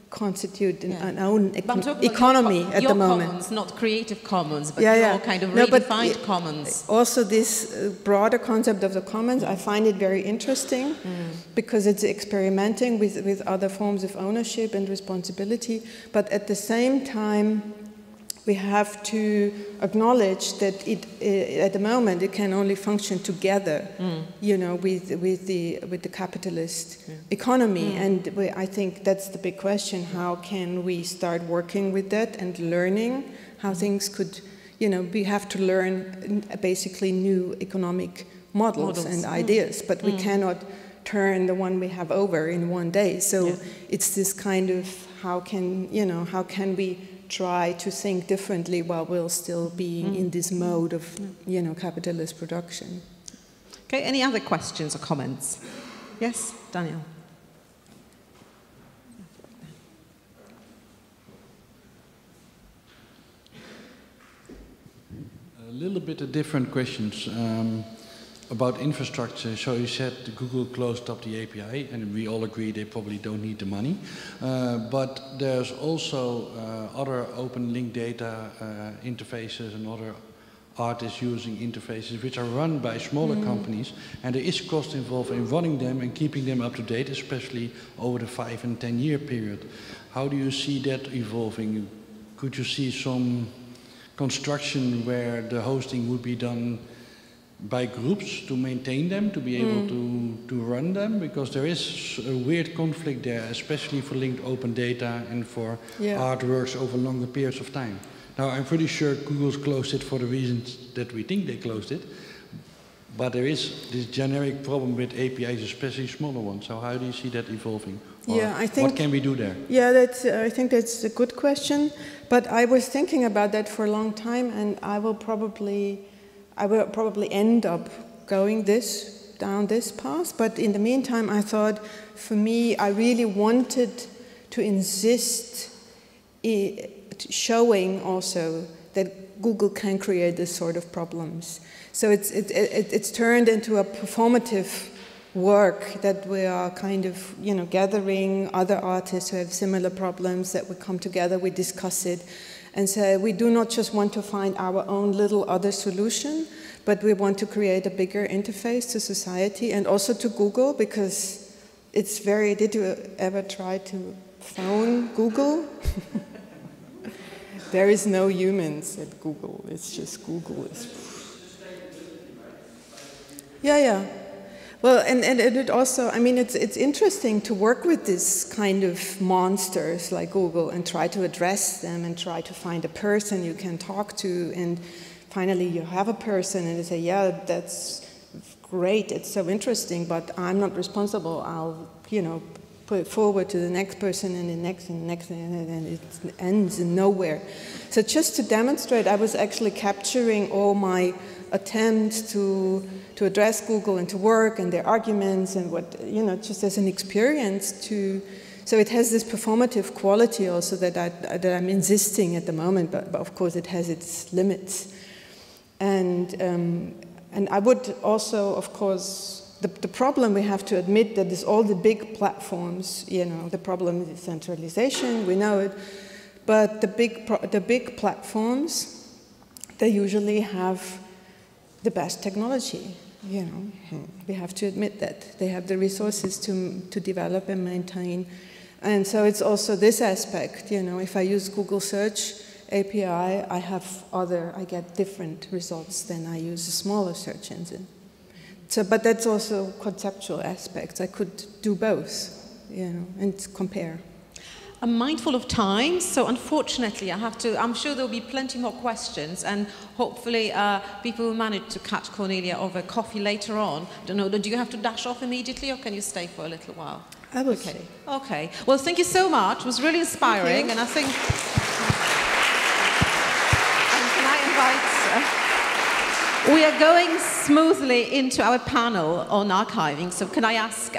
constitute an own economy at the moment. Commons, not Creative Commons, but your kind of redefined commons. Also, this broader concept of the commons, I find it very interesting because it's experimenting with other forms of ownership and responsibility. But at the same time, we have to acknowledge that at the moment it can only function together, with the capitalist economy. And I think that's the big question: how can we start working with that and learning how things could, we have to learn basically new economic models and ideas, but we cannot turn the one we have over in one day. So it's this kind of how can we try to think differently while we'll still being in this mode of capitalist production. Okay, any other questions or comments? Yes, Daniel. A little bit of different questions about infrastructure. So you said Google closed up the API, and we all agree they probably don't need the money. But there's also other open link data interfaces and other artists using interfaces which are run by smaller companies, and there is cost involved in running them and keeping them up to date, especially over the 5 and 10 year period. How do you see that evolving? Could you see some construction where the hosting would be done by groups to maintain them, to be able to run them? Because there is a weird conflict there, especially for linked open data and for artworks over longer periods of time. Now, I'm pretty sure Google's closed it for the reasons that we think they closed it, but there is this generic problem with APIs, especially smaller ones. So how do you see that evolving? Or I think, what can we do there? Yeah, I think that's a good question. But I was thinking about that for a long time, and I will probably end up going down this path. But in the meantime, I thought, for me, I really wanted to insist showing also that Google can create this sort of problems. So it's turned into a performative work that we are kind of gathering other artists who have similar problems, that we come together, we discuss it, and so we do not just want to find our own little other solution, but we want to create a bigger interface to society and also to Google, because it's very. Did you ever try to phone Google? There is no humans at Google. It's just Google. Yeah. Well, and it also, I mean, it's interesting to work with this kind of monsters like Google and try to address them and try to find a person you can talk to, and finally you have a person and you say, yeah, that's great, it's so interesting, but I'm not responsible. I'll, put it forward to the next person and the next and the next, and it ends in nowhere. So just to demonstrate, I was actually capturing all my attempts to address Google and to work and their arguments and what, just as an experience to, so it has this performative quality also that I'm insisting at the moment, but of course it has its limits. And I would also, of course, the problem we have to admit that is all the big platforms, the problem is centralization, we know it, but the big platforms, they usually have the best technology, We have to admit that. They have the resources to develop and maintain. And so it's also this aspect, if I use Google Search API, I get different results than I use a smaller search engine. So, but that's also conceptual aspects. I could do both, and compare. I'm mindful of time, so unfortunately I'm sure there'll be plenty more questions, and hopefully people will manage to catch Cornelia over coffee later on. I don't know, do you have to dash off immediately, or can you stay for a little while? I will stay. Okay. Well, thank you so much. It was really inspiring, and I think... And can I invite... We are going smoothly into our panel on archiving, so can I ask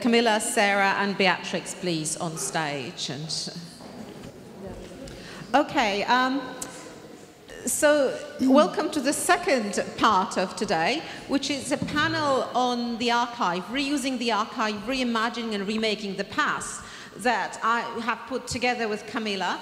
Camilla, Sarah and Beatrix please on stage. Okay, so welcome to the second part of today, which is a panel on the archive, reusing the archive, reimagining and remaking the past, that I have put together with Camilla.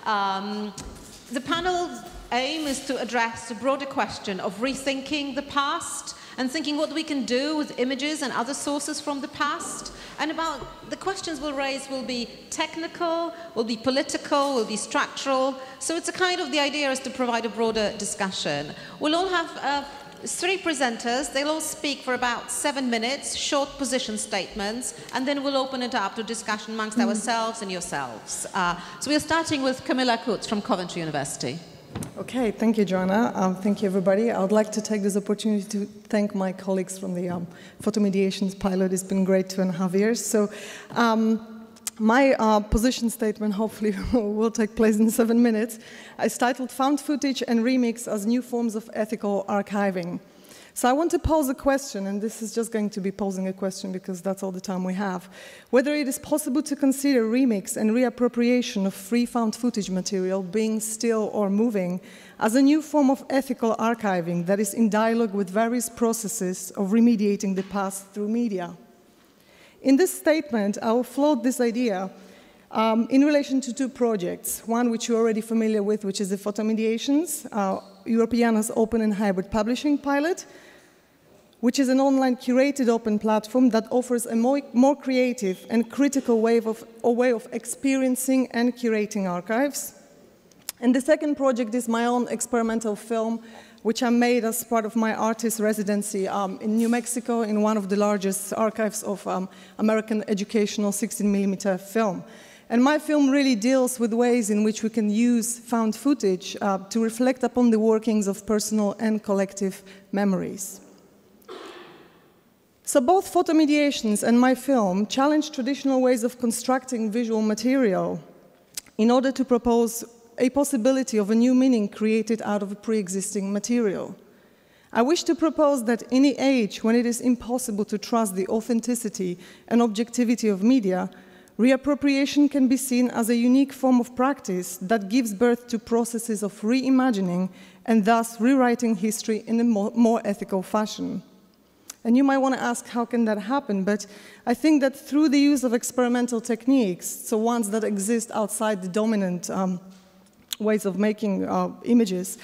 The panel's aim is to address the broader question of rethinking the past and thinking what we can do with images and other sources from the past. And about the questions we'll raise will be technical, will be political, will be structural. So it's a kind of, the idea is to provide a broader discussion. We'll all have 3 presenters. They'll all speak for about 7 minutes, short position statements, and then we'll open it up to discussion amongst ourselves and yourselves. So we're starting with Camilla Kutz from Coventry University. Okay, thank you, Joanna. Thank you, everybody. I would like to take this opportunity to thank my colleagues from the photomediations pilot. It's been great 2.5 years. So my position statement hopefully will take place in 7 minutes. It's titled Found Footage and Remix as New Forms of Ethical Archiving. So I want to pose a question, and this is just going to be posing a question because that's all the time we have, whether it is possible to consider remix and reappropriation of free found footage material, being still or moving, as a new form of ethical archiving that is in dialogue with various processes of remediating the past through media. In this statement, I will float this idea in relation to 2 projects, one which you're already familiar with, which is the photomediations, Europeana's open and hybrid publishing pilot, which is an online curated open platform that offers a more creative and critical way of experiencing and curating archives. And the second project is my own experimental film, which I made as part of my artist residency in New Mexico in one of the largest archives of American educational 16mm film. And my film really deals with ways in which we can use found footage to reflect upon the workings of personal and collective memories. So both photomediations and my film challenge traditional ways of constructing visual material in order to propose a possibility of a new meaning created out of a pre-existing material. I wish to propose that in an age when it is impossible to trust the authenticity and objectivity of media, reappropriation can be seen as a unique form of practice that gives birth to processes of reimagining and thus rewriting history in a more ethical fashion. And you might want to ask, how can that happen? But I think that through the use of experimental techniques, so ones that exist outside the dominant ways of making images,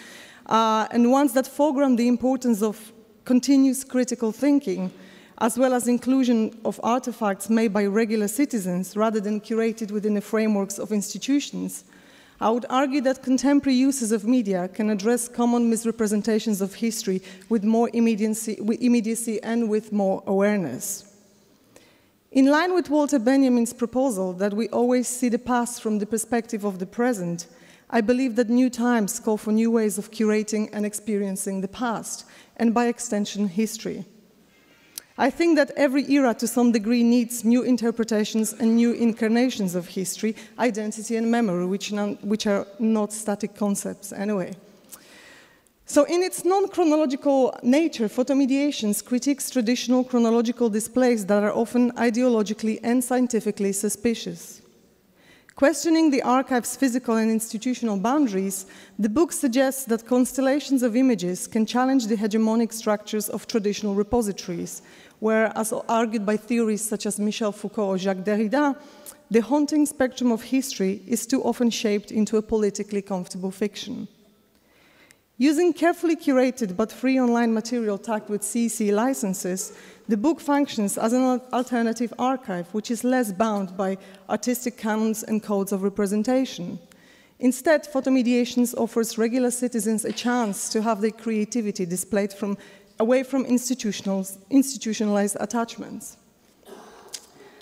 and ones that foreground the importance of continuous critical thinking, as well as inclusion of artifacts made by regular citizens rather than curated within the frameworks of institutions, I would argue that contemporary uses of media can address common misrepresentations of history with more immediacy and with more awareness. In line with Walter Benjamin's proposal that we always see the past from the perspective of the present, I believe that new times call for new ways of curating and experiencing the past, and by extension, history. I think that every era, to some degree, needs new interpretations and new incarnations of history, identity, and memory, which are not static concepts anyway. So in its non-chronological nature, photomediations critiques traditional chronological displays that are often ideologically and scientifically suspicious. Questioning the archive's physical and institutional boundaries, the book suggests that constellations of images can challenge the hegemonic structures of traditional repositories, where, as argued by theorists such as Michel Foucault or Jacques Derrida, the haunting spectrum of history is too often shaped into a politically comfortable fiction. Using carefully curated but free online material tagged with CC licenses, the book functions as an alternative archive, which is less bound by artistic canons and codes of representation. Instead, photomediations offers regular citizens a chance to have their creativity displayed away from institutionalized attachments.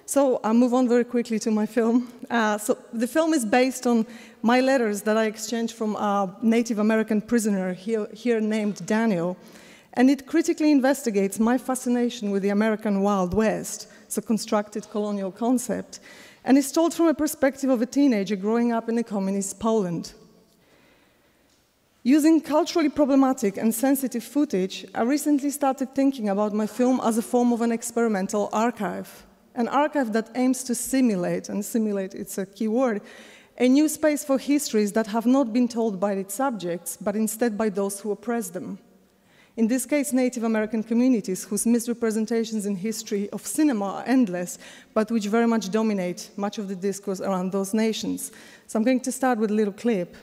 So I'll move on very quickly to my film. So the film is based on my letters that I exchanged from a Native American prisoner here named Daniel, and it critically investigates my fascination with the American Wild West, so constructed colonial concept, and is told from a perspective of a teenager growing up in a communist Poland. Using culturally problematic and sensitive footage, I recently started thinking about my film as a form of an experimental archive. An archive that aims to simulate, and simulate it's a key word, a new space for histories that have not been told by its subjects, but instead by those who oppress them. In this case, Native American communities whose misrepresentations in history of cinema are endless, but which very much dominate much of the discourse around those nations. So I'm going to start with a little clip.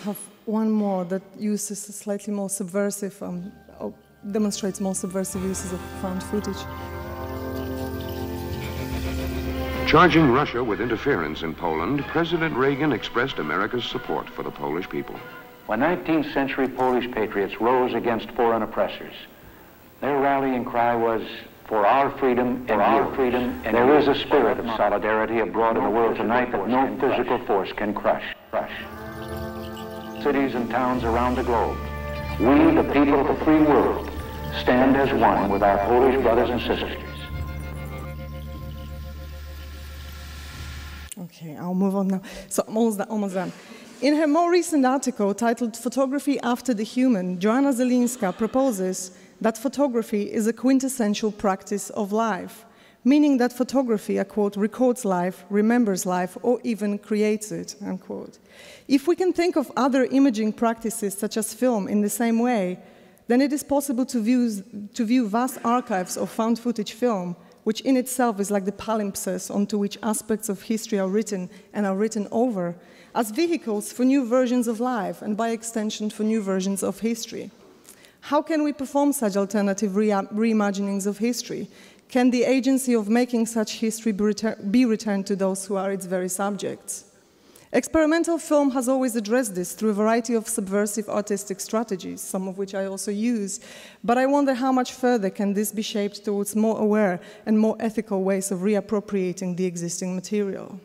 have one more that uses a slightly more subversive, demonstrates more subversive uses of found footage. Charging Russia with interference in Poland, President Reagan expressed America's support for the Polish people. When 19th century Polish patriots rose against foreign oppressors, their rallying cry was, "For our freedom and your freedom." And there is a spirit of solidarity abroad in the world tonight that no physical force can crush. Cities and towns around the globe, we, the people of the free world, stand as one with our Polish brothers and sisters. Okay, I'll move on now. So almost done. In her more recent article titled "Photography After the Human," Joanna Zielinska proposes that photography is a quintessential practice of life, meaning that photography, I quote, records life, remembers life, or even creates it, unquote. If we can think of other imaging practices such as film in the same way, then it is possible to view vast archives of found footage film, which in itself is like the palimpsest onto which aspects of history are written and are written over, as vehicles for new versions of life and by extension for new versions of history. How can we perform such alternative reimaginings of history? Can the agency of making such history be returned to those who are its very subjects? Experimental film has always addressed this through a variety of subversive artistic strategies, some of which I also use, but I wonder how much further can this be shaped towards more aware and more ethical ways of reappropriating the existing material.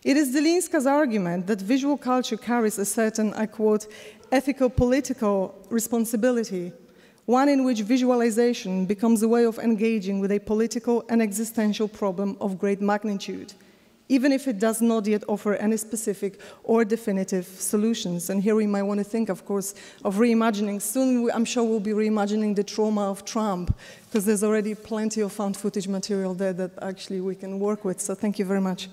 It is Zielinska's argument that visual culture carries a certain, I quote, ethical political responsibility, one in which visualization becomes a way of engaging with a political and existential problem of great magnitude, even if it does not yet offer any specific or definitive solutions. And here we might want to think, of course, of reimagining. Soon, I'm sure we'll be reimagining the trauma of Trump, because there's already plenty of found footage material there that actually we can work with. So thank you very much.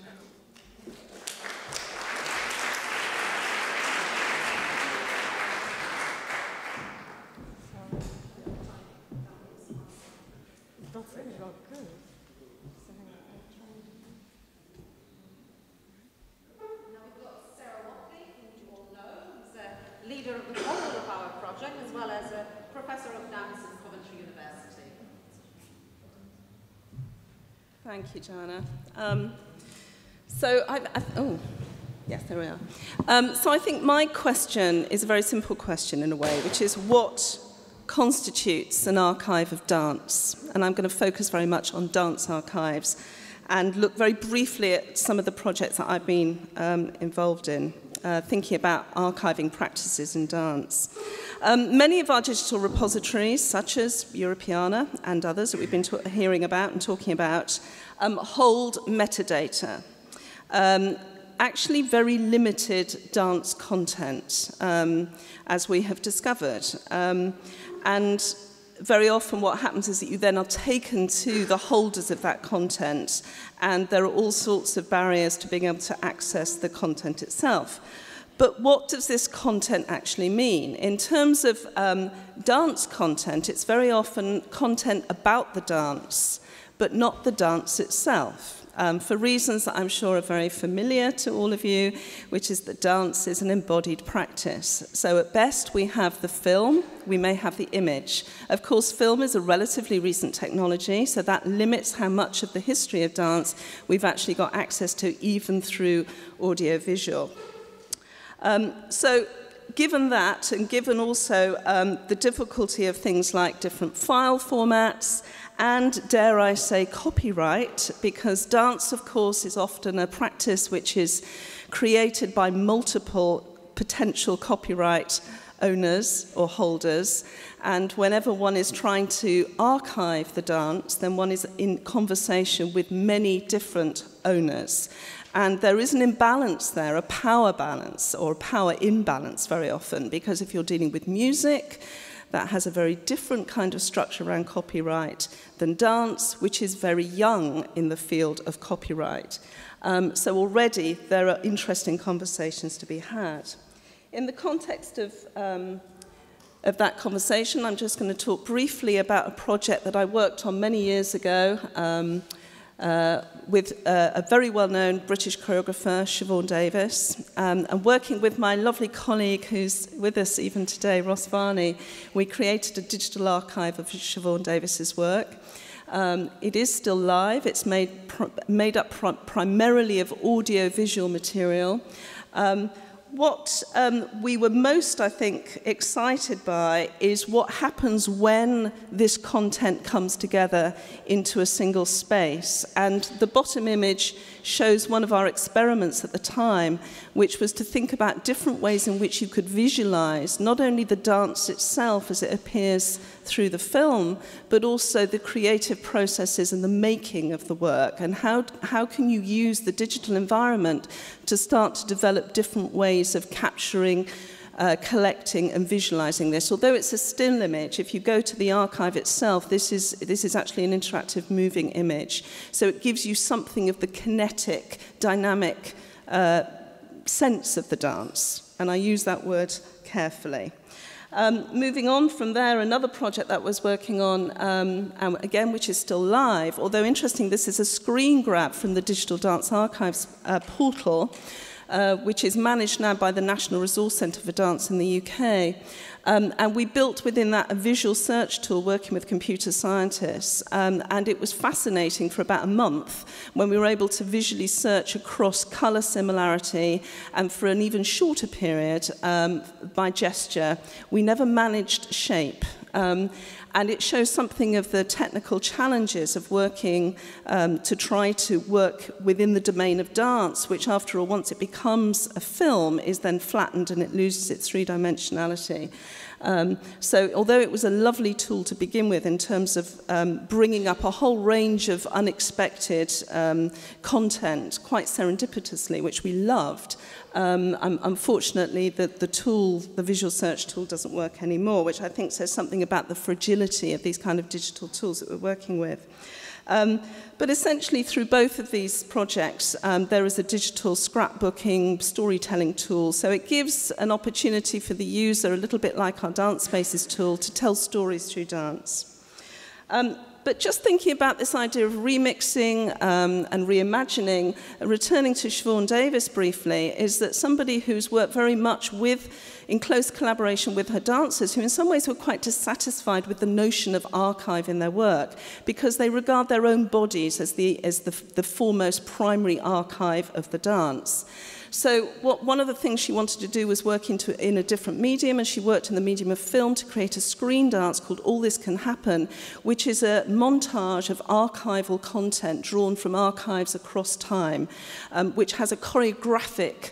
Leader of the Polar Power Project, as well as a professor of dance at Coventry University. Thank you, Joanna. Yes, there we are. So I think my question is a very simple question in a way, which is what constitutes an archive of dance? And I'm going to focus very much on dance archives and look very briefly at some of the projects that I've been involved in. Thinking about archiving practices in dance. Many of our digital repositories, such as Europeana and others that we've been hearing about and talking about, hold metadata. Actually very limited dance content, as we have discovered. And very often what happens is that you then are taken to the holders of that content, and there are all sorts of barriers to being able to access the content itself. But what does this content actually mean? In terms of dance content, it's very often content about the dance, but not the dance itself. For reasons that I'm sure are very familiar to all of you, which is that dance is an embodied practice. So at best, we have the film, we may have the image. Of course, film is a relatively recent technology, so that limits how much of the history of dance we've actually got access to, even through audiovisual. So given that, and given also the difficulty of things like different file formats, and, dare I say, copyright, because dance, of course, is often a practice which is created by multiple potential copyright owners or holders, and whenever one is trying to archive the dance, then one is in conversation with many different owners. And there is an imbalance there, a power balance, or a power imbalance very often, because if you're dealing with music, that has a very different kind of structure around copyright than dance, which is very young in the field of copyright. So already there are interesting conversations to be had. In the context of that conversation, I'm just going to talk briefly about a project that I worked on many years ago, with a very well-known British choreographer, Siobhan Davis, and working with my lovely colleague who's with us even today, Ross Varney, we created a digital archive of Siobhan Davis's work. It is still live. It's made up primarily of audio-visual material. What we were most, I think, excited by is what happens when this content comes together into a single space. And the bottom image shows one of our experiments at the time, which was to think about different ways in which you could visualize not only the dance itself as it appears through the film, but also the creative processes and the making of the work, and how can you use the digital environment to start to develop different ways of capturing, collecting and visualizing this. Although it's a still image, if you go to the archive itself, this is actually an interactive moving image. So it gives you something of the kinetic, dynamic sense of the dance. And I use that word carefully. Moving on from there, another project that I was working on, again, which is still live, although interesting, this is a screen grab from the Digital Dance Archives portal, which is managed now by the National Resource Centre for Dance in the UK. And we built within that a visual search tool working with computer scientists. And it was fascinating for about a month when we were able to visually search across colour similarity, and for an even shorter period by gesture. We never managed shape. And it shows something of the technical challenges of working to try to work within the domain of dance, which after all, once it becomes a film, is then flattened and it loses its three-dimensionality. So although it was a lovely tool to begin with in terms of bringing up a whole range of unexpected content, quite serendipitously, which we loved, unfortunately, the tool, the visual search tool, doesn't work anymore, which I think says something about the fragility of these kind of digital tools that we're working with. But essentially, through both of these projects, there is a digital scrapbooking, storytelling tool. So it gives an opportunity for the user, a little bit like our Dance Spaces tool, to tell stories through dance. But just thinking about this idea of remixing and reimagining, returning to Siobhan Davis briefly, is that somebody who's worked very much in close collaboration with her dancers, who in some ways were quite dissatisfied with the notion of archive in their work, because they regard their own bodies as the foremost primary archive of the dance. So one of the things she wanted to do was work in a different medium, and she worked in the medium of film to create a screen dance called All This Can Happen, which is a montage of archival content drawn from archives across time, which has a choreographic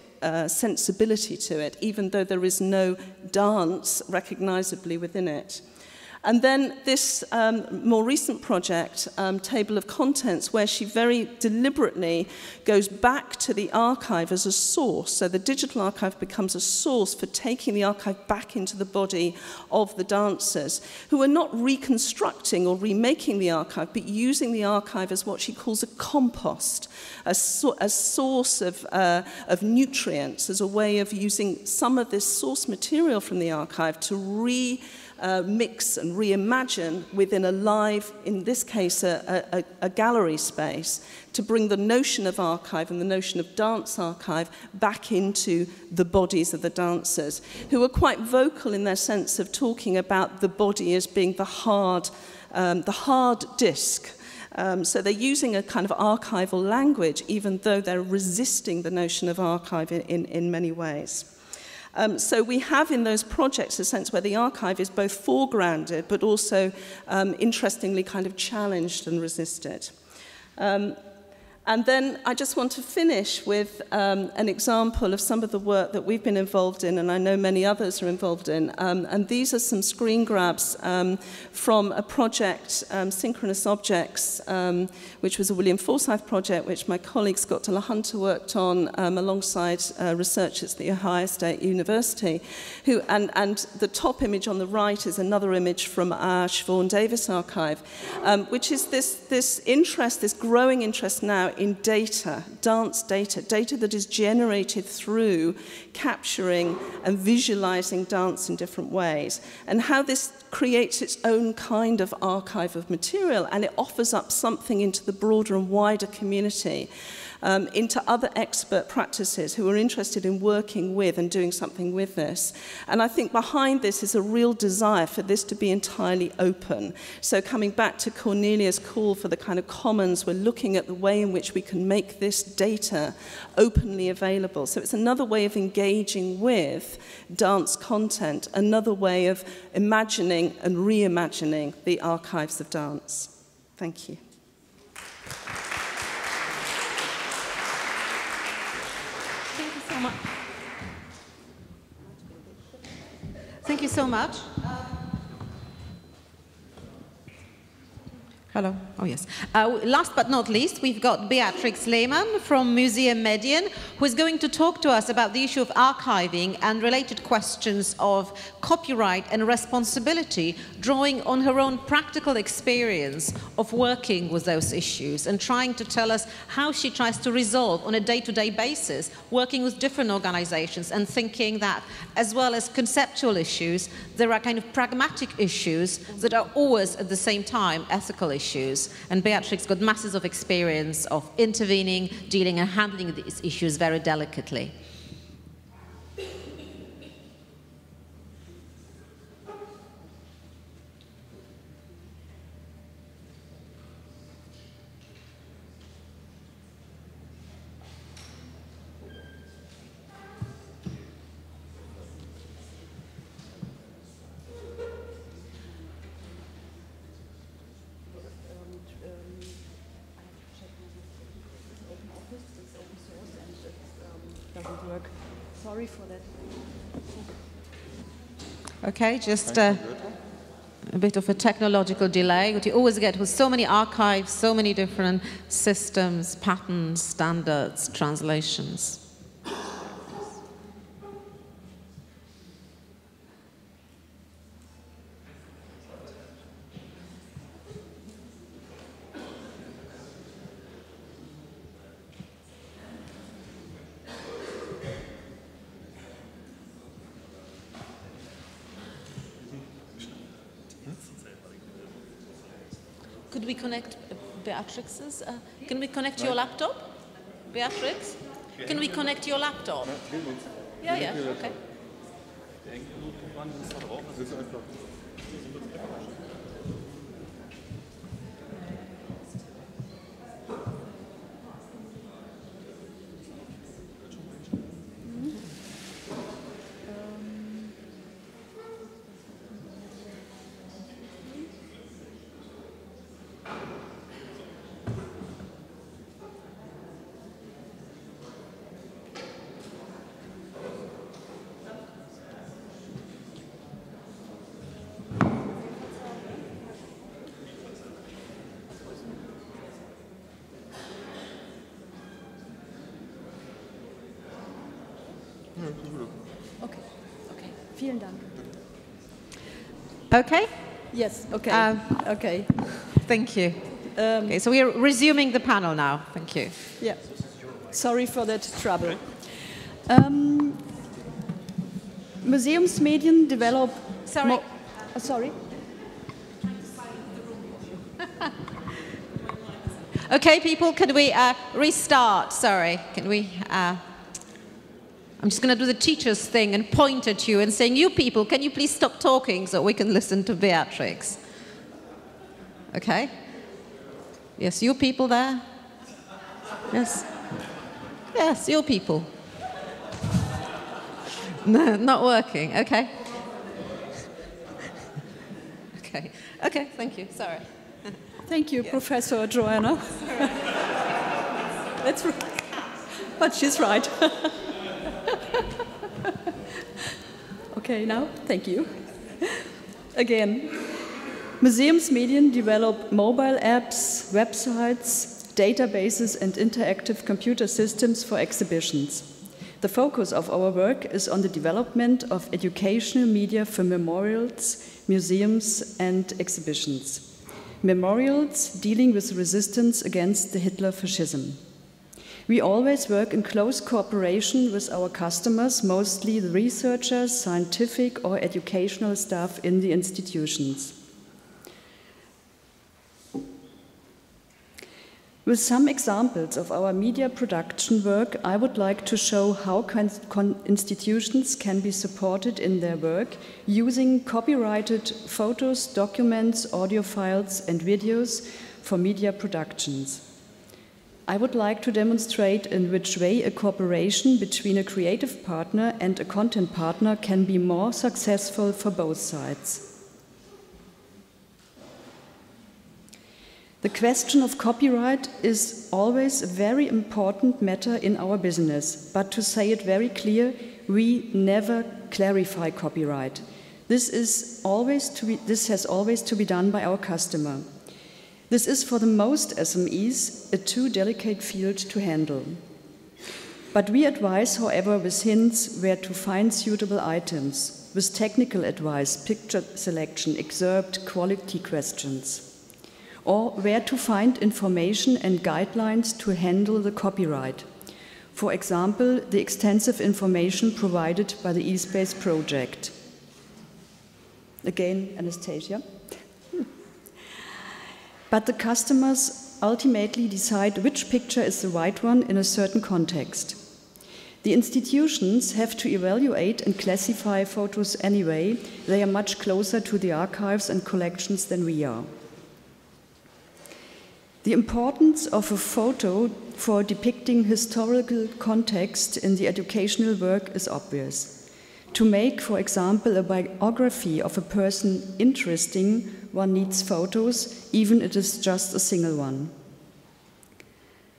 sensibility to it, even though there is no dance recognizably within it. And then this more recent project, Table of Contents, where she very deliberately goes back to the archive as a source. So the digital archive becomes a source for taking the archive back into the body of the dancers, who are not reconstructing or remaking the archive, but using the archive as what she calls a compost, a source of nutrients, as a way of using some of this source material from the archive to mix and reimagine within a live, in this case, a gallery space, to bring the notion of archive and the notion of dance archive back into the bodies of the dancers, who are quite vocal in their sense of talking about the body as being the hard disc. So they're using a kind of archival language, even though they're resisting the notion of archive in many ways. So we have in those projects a sense where the archive is both foregrounded, but also, interestingly, kind of challenged and resisted. And then I just want to finish with an example of some of the work that we've been involved in, and I know many others are involved in. And these are some screen grabs from a project, Synchronous Objects, which was a William Forsythe project, which my colleague Scott de la Hunter worked on alongside researchers at The Ohio State University. And the top image on the right is another image from our Siobhan Davis archive, which is this interest, this growing interest now about in data, dance data, data that is generated through capturing and visualizing dance in different ways, and how this creates its own kind of archive of material, and it offers up something into the broader and wider community, into other expert practices who are interested in working with and doing something with this. And I think behind this is a real desire for this to be entirely open. So coming back to Cornelia's call for the kind of commons, we're looking at the way in which we can make this data openly available. So it's another way of engaging with dance content, another way of imagining and reimagining the archives of dance. Thank you. Thank you so much. Hello. Oh, yes. Last but not least, we've got Beatrix Lehmann from Museum Median, who is going to talk to us about the issue of archiving and related questions of copyright and responsibility, drawing on her own practical experience of working with those issues and trying to tell us how she tries to resolve on a day-to-day basis, working with different organizations and thinking that, as well as conceptual issues, there are kind of pragmatic issues that are always at the same time ethical issues. And Beatrix got masses of experience of intervening, dealing and handling these issues very delicately. Sorry for that. Okay, just a bit of a technological delay, what you always get with so many archives, so many different systems, patterns, standards, translations. Could we connect Beatrix's? Can we connect your laptop? Beatrix? Can we connect your laptop? Yeah, yeah, okay. Okay, okay. Vielen Dank. Okay? Yes, okay. Okay. Thank you. Okay, so we are resuming the panel now. Thank you. Yeah. Sorry for that trouble. Museumsmedien develop... Sorry. Sorry. Okay, people, can we restart? Sorry, can we... I'm just going to do the teacher's thing and point at you and saying, you people, can you please stop talking so we can listen to Beatrix? Okay? Yes, you people there? Yes? Yes, you people. No, not working. Okay. Okay. Okay, thank you. Sorry. Thank you, Professor Joanna. That's right. But she's right. Okay, now, thank you. Again, Museumsmedien develop mobile apps, websites, databases, and interactive computer systems for exhibitions. The focus of our work is on the development of educational media for memorials, museums, and exhibitions. memorials dealing with resistance against the Hitler fascism. We always work in close cooperation with our customers, mostly the researchers, scientific or educational staff in the institutions. With some examples of our media production work, I would like to show how institutions can be supported in their work using copyrighted photos, documents, audio files, and videos for media productions. I would like to demonstrate in which way a cooperation between a creative partner and a content partner can be more successful for both sides. The question of copyright is always a very important matter in our business, but to say it very clear, we never clarify copyright. This has always to be done by our customer. This is for the most SMEs a too delicate field to handle. But we advise, however, with hints where to find suitable items, with technical advice, picture selection, excerpt, quality questions, or where to find information and guidelines to handle the copyright. For example, the extensive information provided by the eSpace project. Again, Anastasia. But the customers ultimately decide which picture is the right one in a certain context. The institutions have to evaluate and classify photos anyway. They are much closer to the archives and collections than we are. The importance of a photo for depicting historical context in the educational work is obvious. To make, for example, a biography of a person interesting, one needs photos, even if it is just a single one.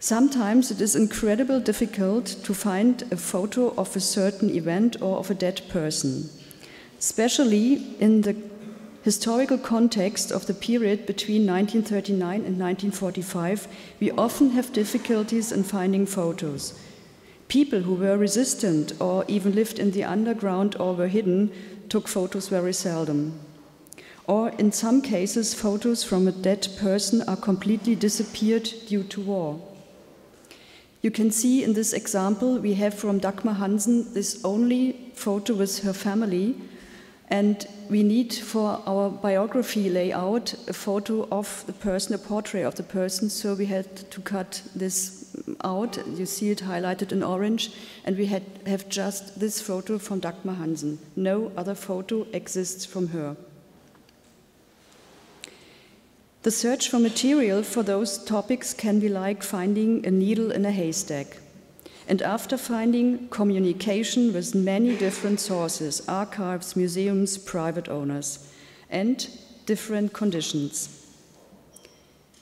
Sometimes it is incredibly difficult to find a photo of a certain event or of a dead person, especially in the historical context of the period between 1939 and 1945, we often have difficulties in finding photos. People who were resistant or even lived in the underground or were hidden took photos very seldom. Or in some cases, photos from a dead person are completely disappeared due to war. You can see in this example we have from Dagmar Hansen this only photo with her family. And we need for our biography layout a photo of the person, a portrait of the person, so we had to cut this out. You see it highlighted in orange, and we have just this photo from Dagmar Hansen. No other photo exists from her. The search for material for those topics can be like finding a needle in a haystack. And after finding communication with many different sources, archives, museums, private owners, and different conditions.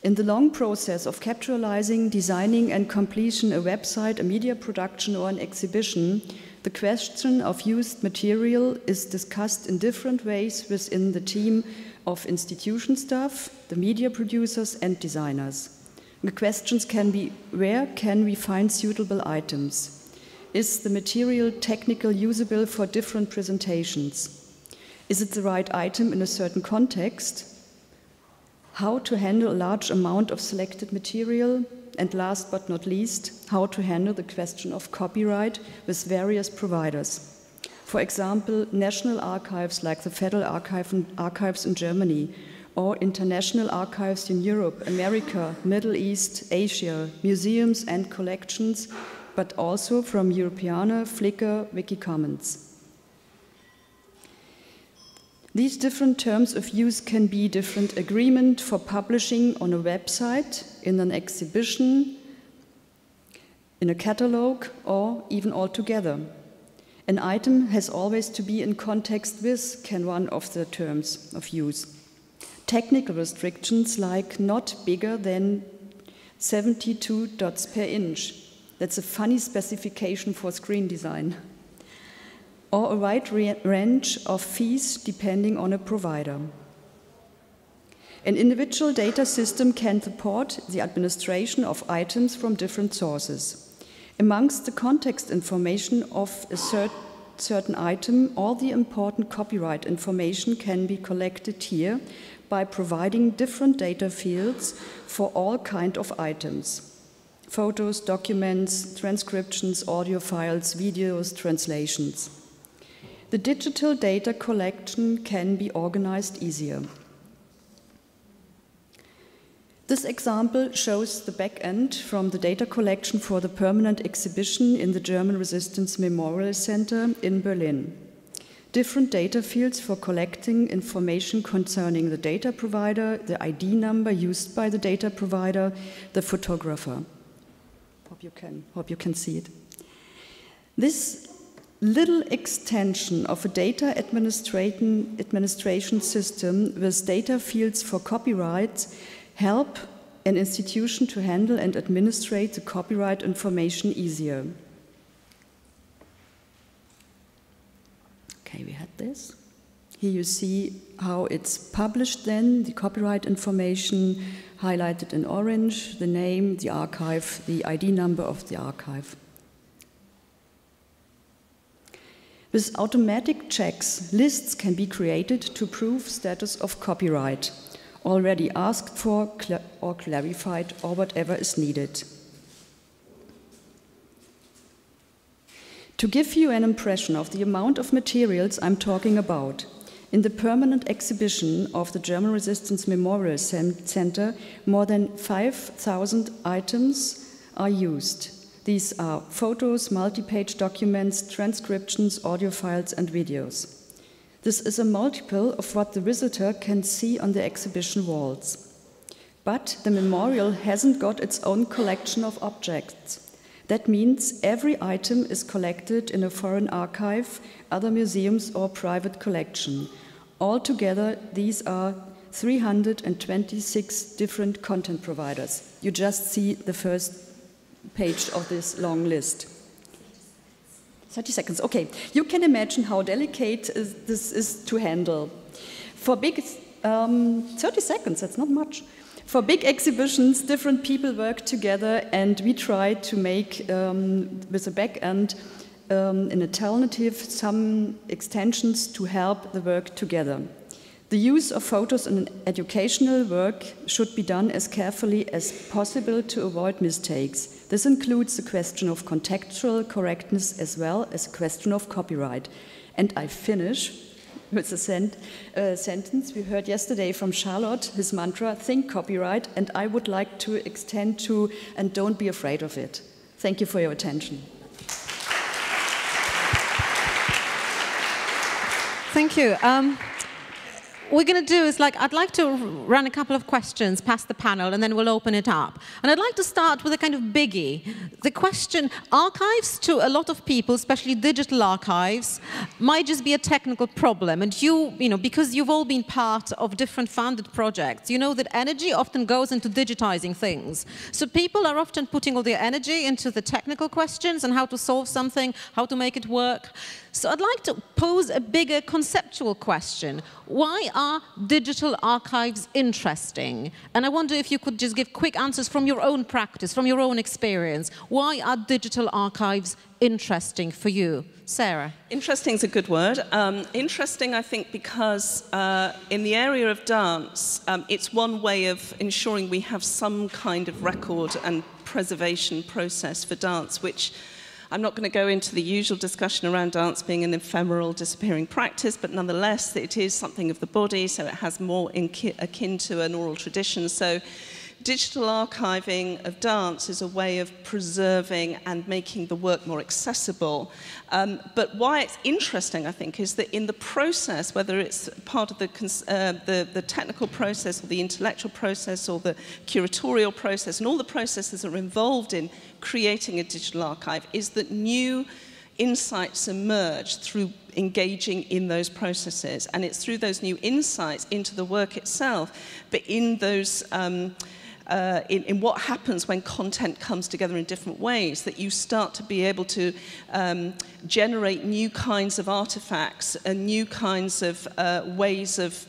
In the long process of capitalizing, designing, and completion a website, a media production, or an exhibition, the question of used material is discussed in different ways within the team of institution staff, the media producers, and designers. The questions can be, where can we find suitable items? Is the material technically usable for different presentations? Is it the right item in a certain context? How to handle a large amount of selected material? And last but not least, how to handle the question of copyright with various providers. For example, national archives like the Federal Archives in Germany, or international archives in Europe, America, Middle East, Asia, museums and collections, but also from Europeana, Flickr, Wikicommons. These different terms of use can be different agreement for publishing on a website, in an exhibition, in a catalog, or even altogether. An item has always to be in context with can one of the terms of use. Technical restrictions like not bigger than 72 dots per inch. That's a funny specification for screen design. Or a wide range of fees depending on a provider. An individual data system can support the administration of items from different sources. Amongst the context information of a certain item, all the important copyright information can be collected here, by providing different data fields for all kinds of items. Photos, documents, transcriptions, audio files, videos, translations. The digital data collection can be organized easier. This example shows the back end from the data collection for the permanent exhibition in the German Resistance Memorial Center in Berlin. Different data fields for collecting information concerning the data provider, the ID number used by the data provider, the photographer. Hope you can see it. This little extension of a data administration system with data fields for copyrights help an institution to handle and administrate the copyright information easier. Okay, we had this. Here you see how it's published then, the copyright information highlighted in orange, the name, the archive, the ID number of the archive. With automatic checks, lists can be created to prove status of copyright, already asked for or clarified, or whatever is needed. To give you an impression of the amount of materials I'm talking about, in the permanent exhibition of the German Resistance Memorial Center, more than 5,000 items are used. These are photos, multi-page documents, transcriptions, audio files, and videos. This is a multiple of what the visitor can see on the exhibition walls. But the memorial hasn't got its own collection of objects. That means every item is collected in a foreign archive, other museums, or private collection. Altogether, these are 326 different content providers. You just see the first page of this long list. 30 seconds, okay. You can imagine how delicate this is to handle. For big, 30 seconds, that's not much. For big exhibitions, different people work together, and we try to make, with the back end, an alternative, some extensions to help the work together. The use of photos in educational work should be done as carefully as possible to avoid mistakes. This includes the question of contextual correctness as well as the question of copyright. And I finish with a sentence we heard yesterday from Charlotte, his mantra, think copyright, and I would like to extend to, and don't be afraid of it. Thank you for your attention. Thank you. What we're going to do is, I'd like to run a couple of questions past the panel, and then we'll open it up. And I'd like to start with a kind of biggie. The question, archives to a lot of people, especially digital archives, might just be a technical problem. And you know, because you've all been part of different funded projects, you know that energy often goes into digitizing things. So people are often putting all their energy into the technical questions and how to solve something, how to make it work. So I'd like to pose a bigger conceptual question. Why are digital archives interesting? And I wonder if you could just give quick answers from your own practice, from your own experience. Why are digital archives interesting for you? Sarah? Interesting is a good word. Interesting, I think, because in the area of dance, it's one way of ensuring we have some kind of record and preservation process for dance, which I'm not going to go into the usual discussion around dance being an ephemeral, disappearing practice, but nonetheless, it is something of the body, so it has more akin to an oral tradition. So digital archiving of dance is a way of preserving and making the work more accessible. But why it's interesting, I think, is that in the process, whether it's part of the technical process or the intellectual process or the curatorial process and all the processes that are involved in creating a digital archive, is that new insights emerge through engaging in those processes. And it's through those new insights into the work itself, but in those in what happens when content comes together in different ways, that you start to be able to generate new kinds of artifacts and new kinds of ways of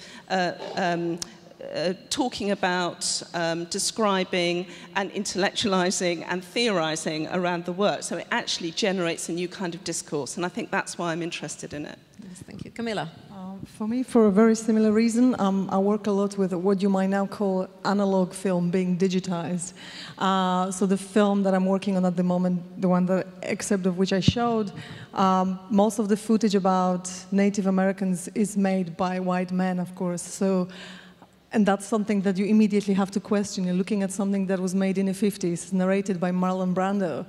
talking about, describing and intellectualizing and theorizing around the work. So it actually generates a new kind of discourse, and I think that's why I'm interested in it. Yes, thank you. Camilla? For me, for a very similar reason, I work a lot with what you might now call analog film being digitized. So the film that I'm working on at the moment, the one that excerpt of which I showed, most of the footage about Native Americans is made by white men, of course. So, and that's something that you immediately have to question. You're looking at something that was made in the 50s, narrated by Marlon Brando,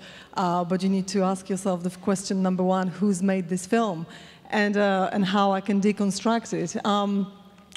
but you need to ask yourself the question number one: who's made this film? And how I can deconstruct it,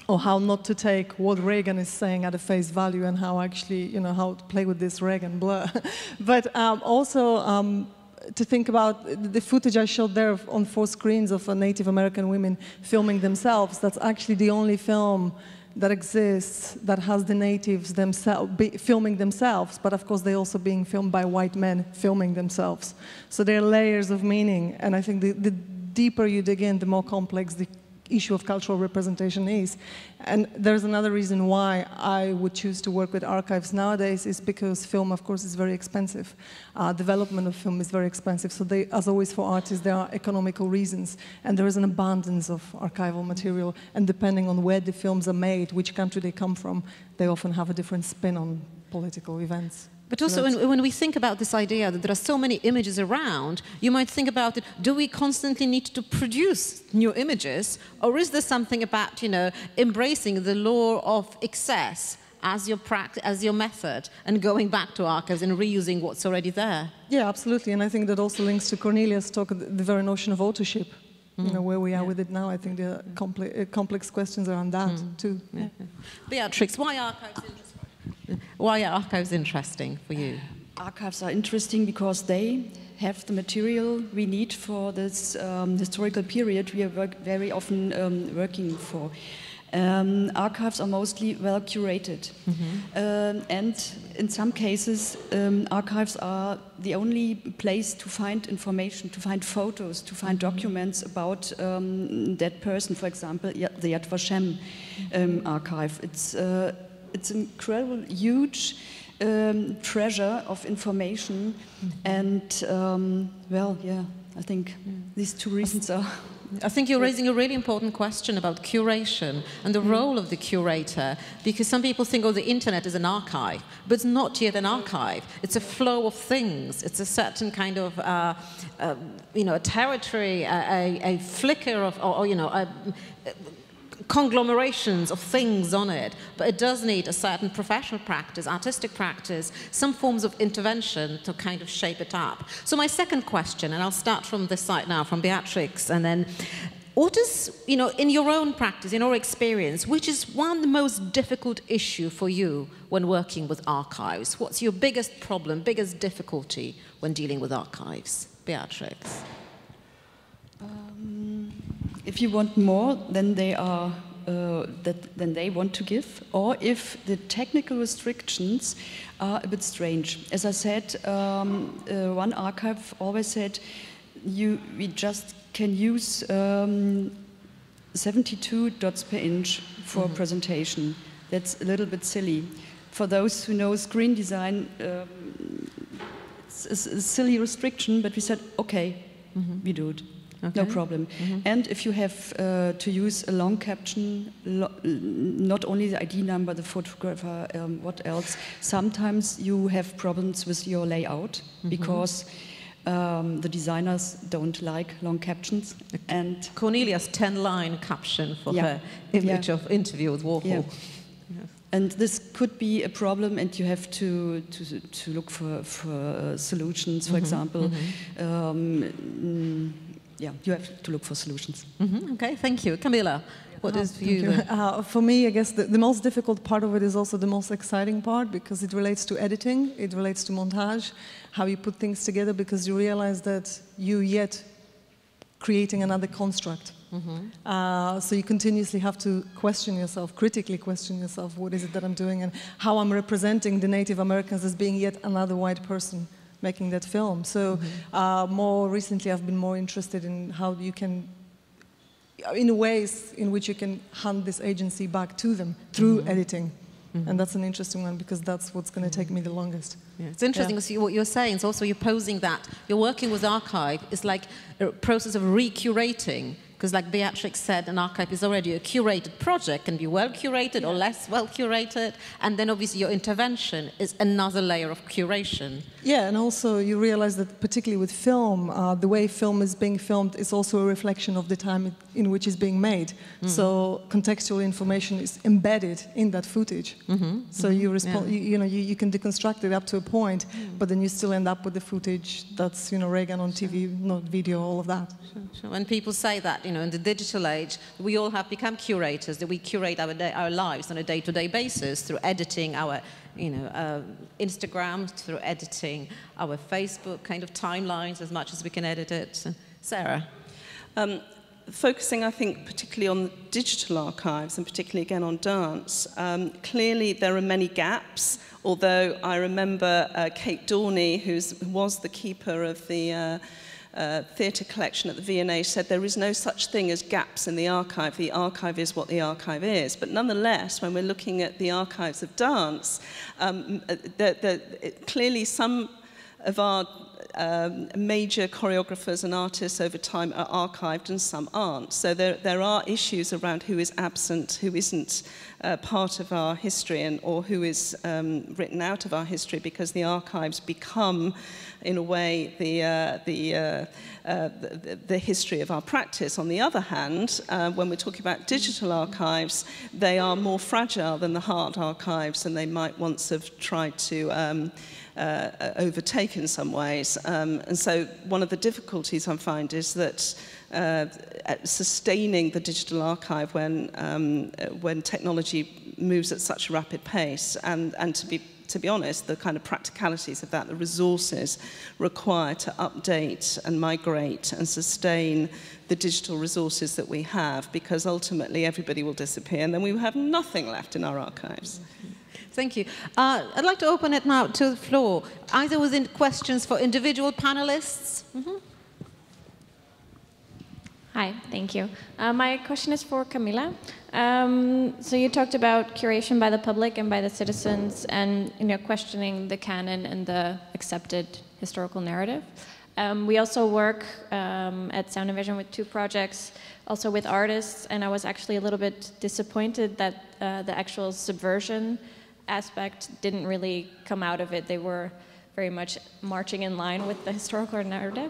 or how not to take what Reagan is saying at a face value, and how actually, you know, how to play with this Reagan blur. But also to think about the footage I showed there on 4 screens of Native American women filming themselves. That's actually the only film that exists that has the natives themselves filming themselves, but of course they're also being filmed by white men filming themselves. So there are layers of meaning, and I think the deeper you dig in, the more complex the issue of cultural representation is. And there's another reason why I would choose to work with archives nowadays, is because film, of course, is very expensive. Development of film is very expensive. So they, as always for artists, there are economical reasons, and there is an abundance of archival material. And depending on where the films are made, which country they come from, they often have a different spin on political events. But also, when we think about this idea that there are so many images around, you might think about it, do we constantly need to produce new images? Or is there something about, you know, embracing the law of excess as your method, and going back to archives and reusing what's already there? Yeah, absolutely. And I think that also links to Cornelia's talk, the very notion of authorship. You know, where we are with it now. I think there are complex questions around that, too. Yeah. Beatrix, why are archives interesting? Why are archives interesting for you? Archives are interesting because they have the material we need for this historical period we are very often working for. Archives are mostly well curated, and in some cases archives are the only place to find information, to find photos, to find documents about that person. For example, the Yad Vashem archive. It's incredible, huge treasure of information, and well, yeah, I think these 2 reasons are. I think you're raising a really important question about curation and the role of the curator, because some people think, oh, the internet is an archive, but it's not yet an archive. It's a flow of things. It's a certain kind of, you know, a territory, a flicker of, or you know, conglomerations of things on it, but it does need a certain professional practice, artistic practice, some forms of intervention to kind of shape it up. So my second question, and I'll start from this side now, from Beatrix, and then what is, you know, in your own practice, in your experience, which is the most difficult issue for you when working with archives? What's your biggest problem, biggest difficulty when dealing with archives? Beatrix. If you want more than they are, than they want to give, or if the technical restrictions are a bit strange. As I said, one archive always said, we just can use 72 dots per inch for presentation. That's a little bit silly. For those who know screen design, it's a silly restriction, but we said, okay, we do it. Okay. No problem. And if you have to use a long caption, not only the ID number, the photographer, what else, sometimes you have problems with your layout because the designers don't like long captions. And Cornelia's 10-line caption for her image of interview with Warhol. Yeah. And this could be a problem, and you have to look for solutions, for example. Yeah, you have to look for solutions. Okay, thank you. Camilla, what is for you? For me, I guess the most difficult part of it is also the most exciting part, because it relates to editing, it relates to montage, how you put things together, because you realize that you yet creating another construct. So you continuously have to question yourself, critically question yourself, what is it that I'm doing, and how I'm representing the Native Americans as being yet another white person making that film. So more recently I've been more interested in how you can, in ways in which you can hand this agency back to them through editing. And that's an interesting one, because that's what's going to take me the longest. Yeah. It's interesting to see what you're saying. It's also you're posing that you're working with archive. It's like a process of recurating Because like Beatrix said, an archive is already a curated project, can be well curated or less well curated, and then obviously your intervention is another layer of curation. Yeah, and also you realize that particularly with film, the way film is being filmed is also a reflection of the time in which it's being made. So contextual information is embedded in that footage. So you respond, you can deconstruct it up to a point, but then you still end up with the footage that's, Reagan on TV, not video, all of that. Sure. When people say that, in the digital age, we all have become curators, that we curate our lives on a day-to-day basis through editing our, Instagram, through editing our Facebook kind of timelines as much as we can edit it. So, Sarah? Focusing, I think, particularly on the digital archives and particularly again on dance, clearly there are many gaps, although I remember Kate Dorney, who was the keeper of the theatre collection at the V&A, said there is no such thing as gaps in the archive. The archive is what the archive is. But nonetheless, when we're looking at the archives of dance, clearly some of our major choreographers and artists over time are archived and some aren't. So there are issues around who is absent, who isn't part of our history, or who is written out of our history, because the archives become, in a way, the history of our practice. On the other hand, when we're talking about digital archives, they are more fragile than the hard archives, and they might once have tried to overtake in some ways. And so one of the difficulties I find is that sustaining the digital archive when technology moves at such a rapid pace, and to be honest, the kind of practicalities of that, the resources required to update and migrate and sustain the digital resources that we have, because ultimately everybody will disappear and then we will have nothing left in our archives. Thank you. I'd like to open it now to the floor, either within questions for individual panelists. Hi, thank you. My question is for Camila. So you talked about curation by the public and by the citizens, and questioning the canon and the accepted historical narrative. We also work at Sound and Vision with 2 projects, also with artists, and I was actually a little bit disappointed that the actual subversion aspect didn't really come out of it. They were very much marching in line with the historical narrative.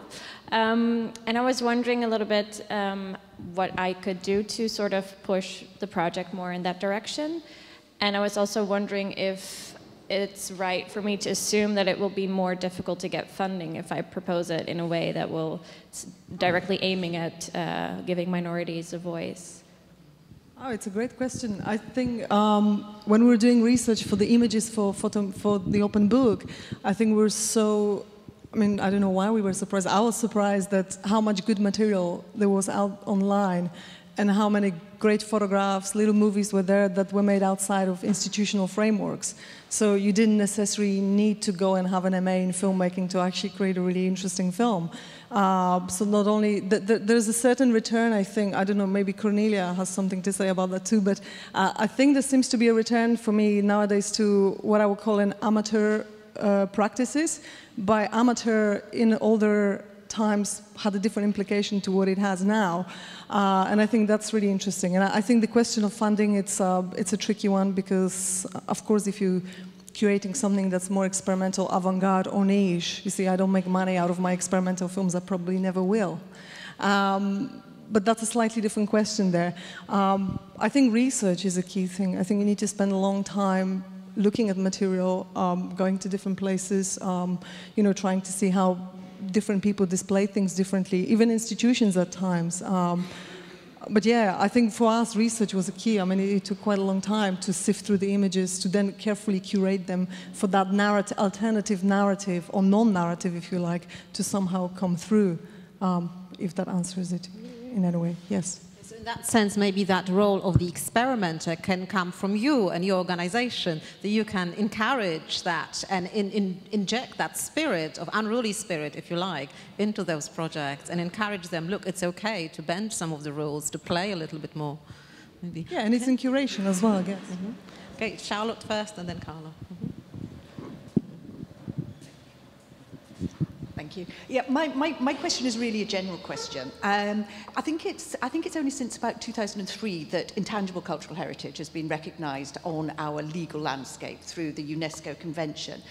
And I was wondering a little bit what I could do to sort of push the project more in that direction. And I was also wondering if it's right for me to assume that it will be more difficult to get funding if I propose it in a way that will directly aiming at giving minorities a voice. Oh, it's a great question. I think when we were doing research for the images for the open book, I think we're so, I don't know why we were surprised. I was surprised that how much good material there was out online, and how many great photographs, little movies were there that were made outside of institutional frameworks. So you didn't necessarily need to go and have an MA in filmmaking to actually create a really interesting film. So not only, there's a certain return, I think, I don't know, maybe Cornelia has something to say about that too, but I think there seems to be a return for me nowadays to what I would call an amateur practices. By amateur in older times had a different implication to what it has now. And I think that's really interesting. And I think the question of funding, it's a tricky one, because, of course, if you're curating something that's more experimental, avant-garde, or niche, you see, I don't make money out of my experimental films, I probably never will. But that's a slightly different question there. I think research is a key thing. I think you need to spend a long time looking at material, going to different places, trying to see how different people display things differently, even institutions at times. But yeah, I think for us, research was a key. It took quite a long time to sift through the images, to then carefully curate them for that narrative, alternative narrative, or non-narrative, if you like, to somehow come through, if that answers it in any way. Yes. So in that sense, maybe that role of the experimenter can come from you and your organization, that you can encourage that and inject that spirit, of unruly spirit, if you like, into those projects, and encourage them, look, it's okay to bend some of the rules, to play a little bit more. Maybe. Yeah, and it's in curation as well, I guess. Okay, Charlotte first, and then Carla. Thank Thank you. Yeah, my question is really a general question. I think it's only since about 2003 that intangible cultural heritage has been recognised on our legal landscape through the UNESCO Convention.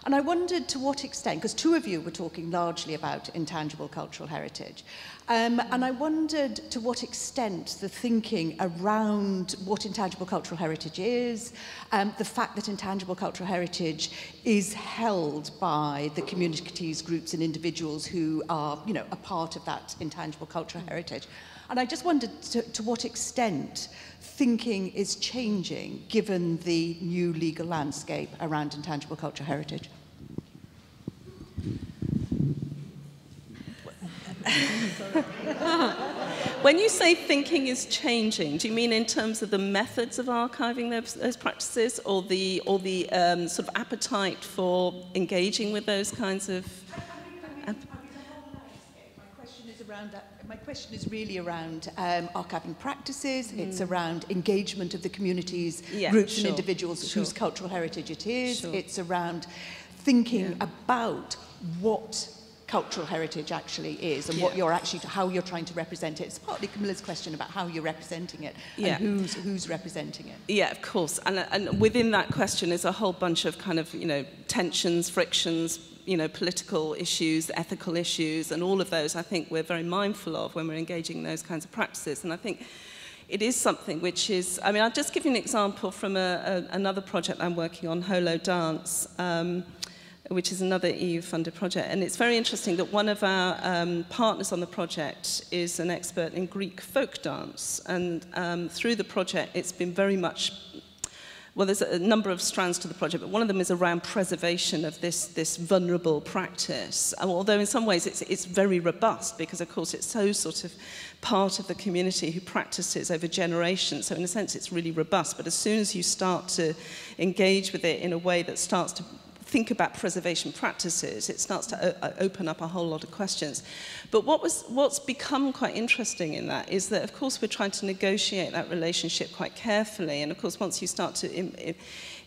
And I wondered to what extent, because two of you were talking largely about intangible cultural heritage, and I wondered to what extent the thinking around what intangible cultural heritage is, the fact that intangible cultural heritage is held by the communities, groups and individuals who are, you know, a part of that intangible cultural heritage. And I just wondered to what extent thinking is changing given the new legal landscape around intangible cultural heritage. When you say thinking is changing, do you mean in terms of the methods of archiving those practices, or the sort of appetite for engaging with those kinds of? My question is really around archiving practices. It's around engagement of the communities, groups and individuals whose cultural heritage it is. It's around thinking about what cultural heritage actually is and what you're actually, how you're trying to represent it. It's partly Camilla's question about how you're representing it and who's representing it. Yeah, of course. And within that question is a whole bunch of kind of, you know, tensions, frictions, you know, political issues, ethical issues, and all of those I think we're very mindful of when we're engaging in those kinds of practices. And I think it is something which is, I mean, I'll just give you an example from another project I'm working on, Holo Dance, which is another EU-funded project. And it's very interesting that one of our partners on the project is an expert in Greek folk dance. And through the project, it's been very much, well, there's a number of strands to the project, but one of them is around preservation of this vulnerable practice. Although in some ways it's very robust, because of course it's so sort of part of the community who practices over generations. So in a sense it's really robust, but as soon as you start to engage with it in a way that starts to think about preservation practices, it starts to open up a whole lot of questions. But what's become quite interesting in that is that, of course, we're trying to negotiate that relationship quite carefully. And, of course, once you start to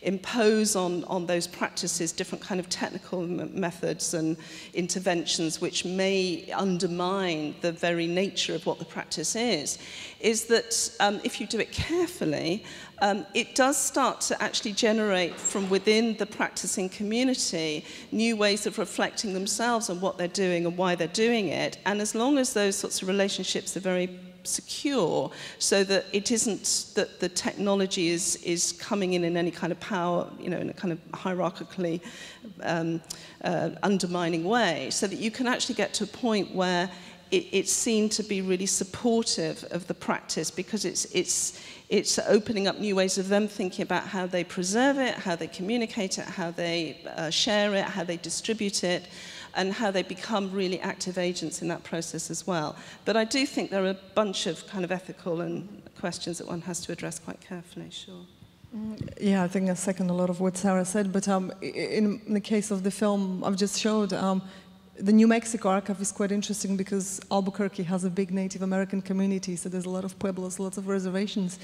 impose on those practices different kind of technical methods and interventions which may undermine the very nature of what the practice is that if you do it carefully, it does start to actually generate from within the practicing community new ways of reflecting themselves on what they're doing and why they're doing it. And as long as those sorts of relationships are very secure, so that it isn't that the technology is coming in any kind of power, you know, in a kind of hierarchically undermining way, so that you can actually get to a point where it's seen to be really supportive of the practice, because it's opening up new ways of them thinking about how they preserve it, how they communicate it, how they share it, how they distribute it, and how they become really active agents in that process as well. But I do think there are a bunch of kind of ethical and questions that one has to address quite carefully, sure. Yeah, I think I second a lot of what Sarah said, but in the case of the film I've just showed, the New Mexico archive is quite interesting because Albuquerque has a big Native American community, so there's a lot of pueblos, lots of reservations.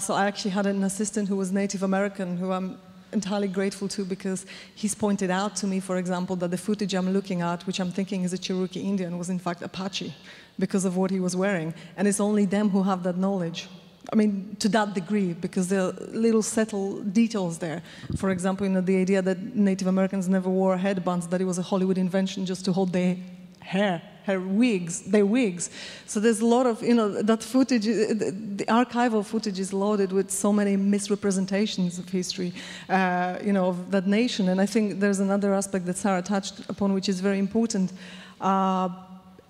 So I actually had an assistant who was Native American, who I'm entirely grateful to, because he's pointed out to me, for example, that the footage I'm looking at, which I'm thinking is a Cherokee Indian, was in fact Apache because of what he was wearing. And it's only them who have that knowledge. I mean, to that degree, because there are little subtle details there. For example, you know, the idea that Native Americans never wore headbands, that it was a Hollywood invention just to hold their hair, their wigs. So there's a lot of, you know, that footage, the archival footage is loaded with so many misrepresentations of history, you know, of that nation. And I think there's another aspect that Sarah touched upon, which is very important.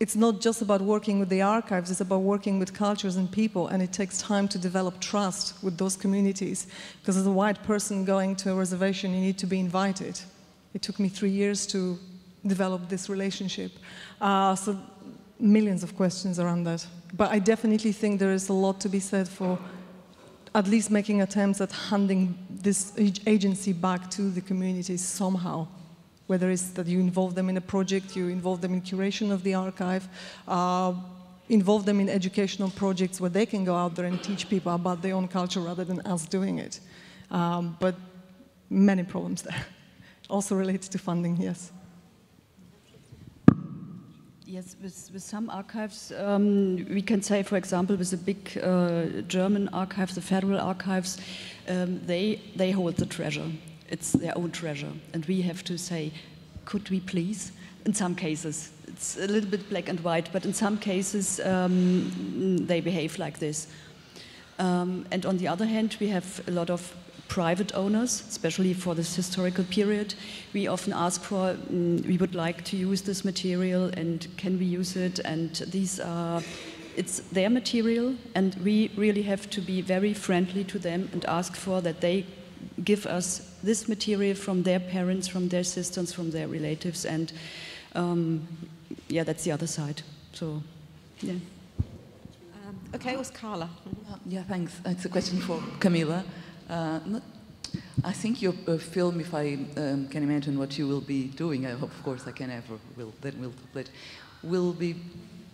It's not just about working with the archives, it's about working with cultures and people, and it takes time to develop trust with those communities. Because as a white person going to a reservation, you need to be invited. It took me 3 years to develop this relationship. So millions of questions around that. But I definitely think there is a lot to be said for at least making attempts at handing this agency back to the communities somehow. Whether it's that you involve them in a project, you involve them in curation of the archive, involve them in educational projects where they can go out there and teach people about their own culture rather than us doing it. But many problems there. Also related to funding, yes. Yes, with some archives, we can say, for example, with the big German archives, the Federal Archives, they hold the treasure. It's their own treasure. And we have to say, could we please? In some cases, it's a little bit black and white, but in some cases, they behave like this. And on the other hand, we have a lot of private owners, especially for this historical period. We often ask for, we would like to use this material, and can we use it? And these are, it's their material, and we really have to be very friendly to them and ask for that they give us this material from their parents, from their sisters, from their relatives, and yeah, that's the other side. So, yeah. Okay, it was Carla. Yeah, thanks. It's a question for Camilla. I think your film, if I can imagine what you will be doing, of course I can ever will be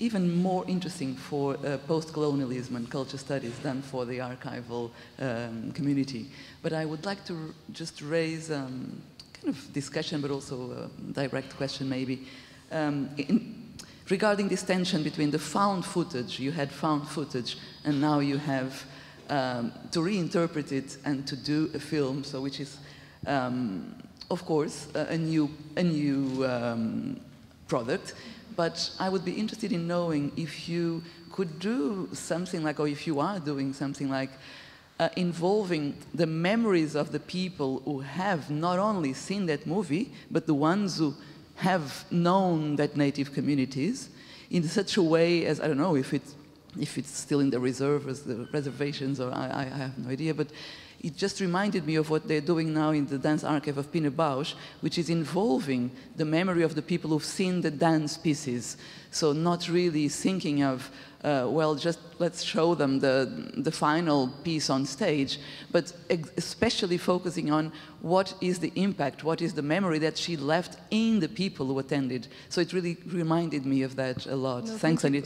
even more interesting for post-colonialism and culture studies than for the archival community. But I would like to just raise kind of discussion, but also a direct question maybe, regarding this tension between the found footage, you had found footage, and now you have to reinterpret it and to do a film, so which is, of course, a new product. But I would be interested in knowing if you could do something like, or if you are doing something like, involving the memories of the people who have not only seen that movie, but the ones who have known that native communities in such a way as, I don't know if it's still in the reservations, or I have no idea, but it just reminded me of what they're doing now in the dance archive of Pina Bausch, which is involving the memory of the people who've seen the dance pieces. So not really thinking of, well, just let's show them the final piece on stage, but especially focusing on what is the impact, what is the memory that she left in the people who attended. So it really reminded me of that a lot. No, thanks, and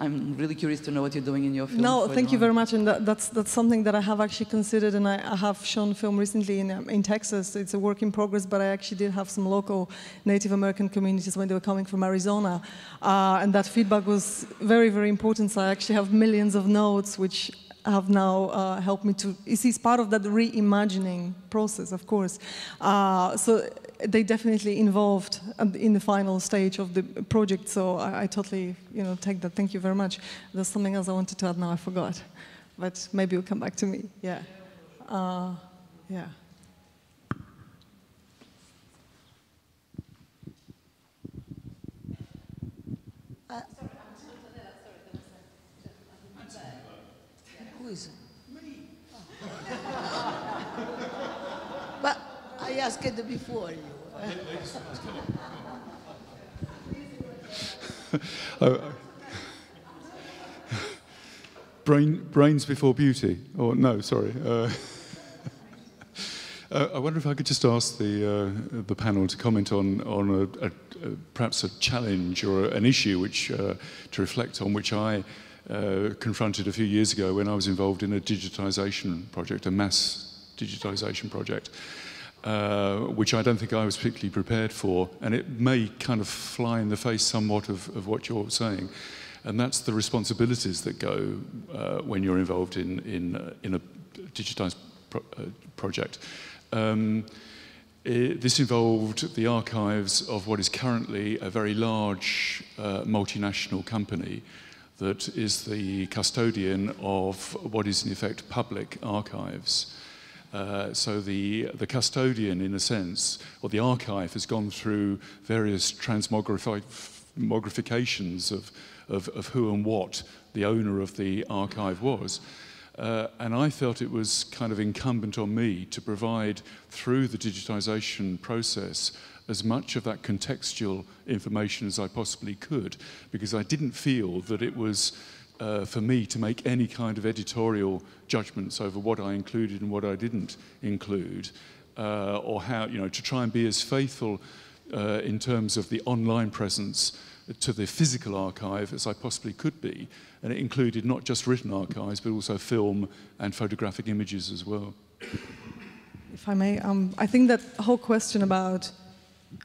I'm really curious to know what you're doing in your film. No, thank you very much, and that's something that I have actually considered, and I have shown film recently in Texas. It's a work in progress, but I actually did have some local Native American communities when they were coming from Arizona, and that feedback was very, very important. So I actually have millions of notes which have now helped me to, it's part of that reimagining process, of course. So they definitely involved in the final stage of the project, so I totally, take that. Thank you very much. There's something else I wanted to add now, I forgot. But maybe it'll come back to me, yeah. Yeah. Who is it? Me. But I asked it before you. Brains before beauty, or no, sorry. I wonder if I could just ask the panel to comment on perhaps a challenge or an issue which to reflect on, which I confronted a few years ago when I was involved in a digitization project, a mass digitization project, which I don't think I was particularly prepared for, and it may kind of fly in the face somewhat of what you're saying, and that's the responsibilities that go when you're involved in a digitized project. This involved the archives of what is currently a very large multinational company that is the custodian of what is in effect public archives. So the custodian, in a sense, or the archive, has gone through various transmogrifications of who and what the owner of the archive was. And I felt it was kind of incumbent on me to provide, through the digitization process, as much of that contextual information as I possibly could, because I didn't feel that it was for me to make any kind of editorial judgments over what I included and what I didn't include, or how, to try and be as faithful in terms of the online presence to the physical archive as I possibly could be. And it included not just written archives, but also film and photographic images as well. If I may, I think that whole question about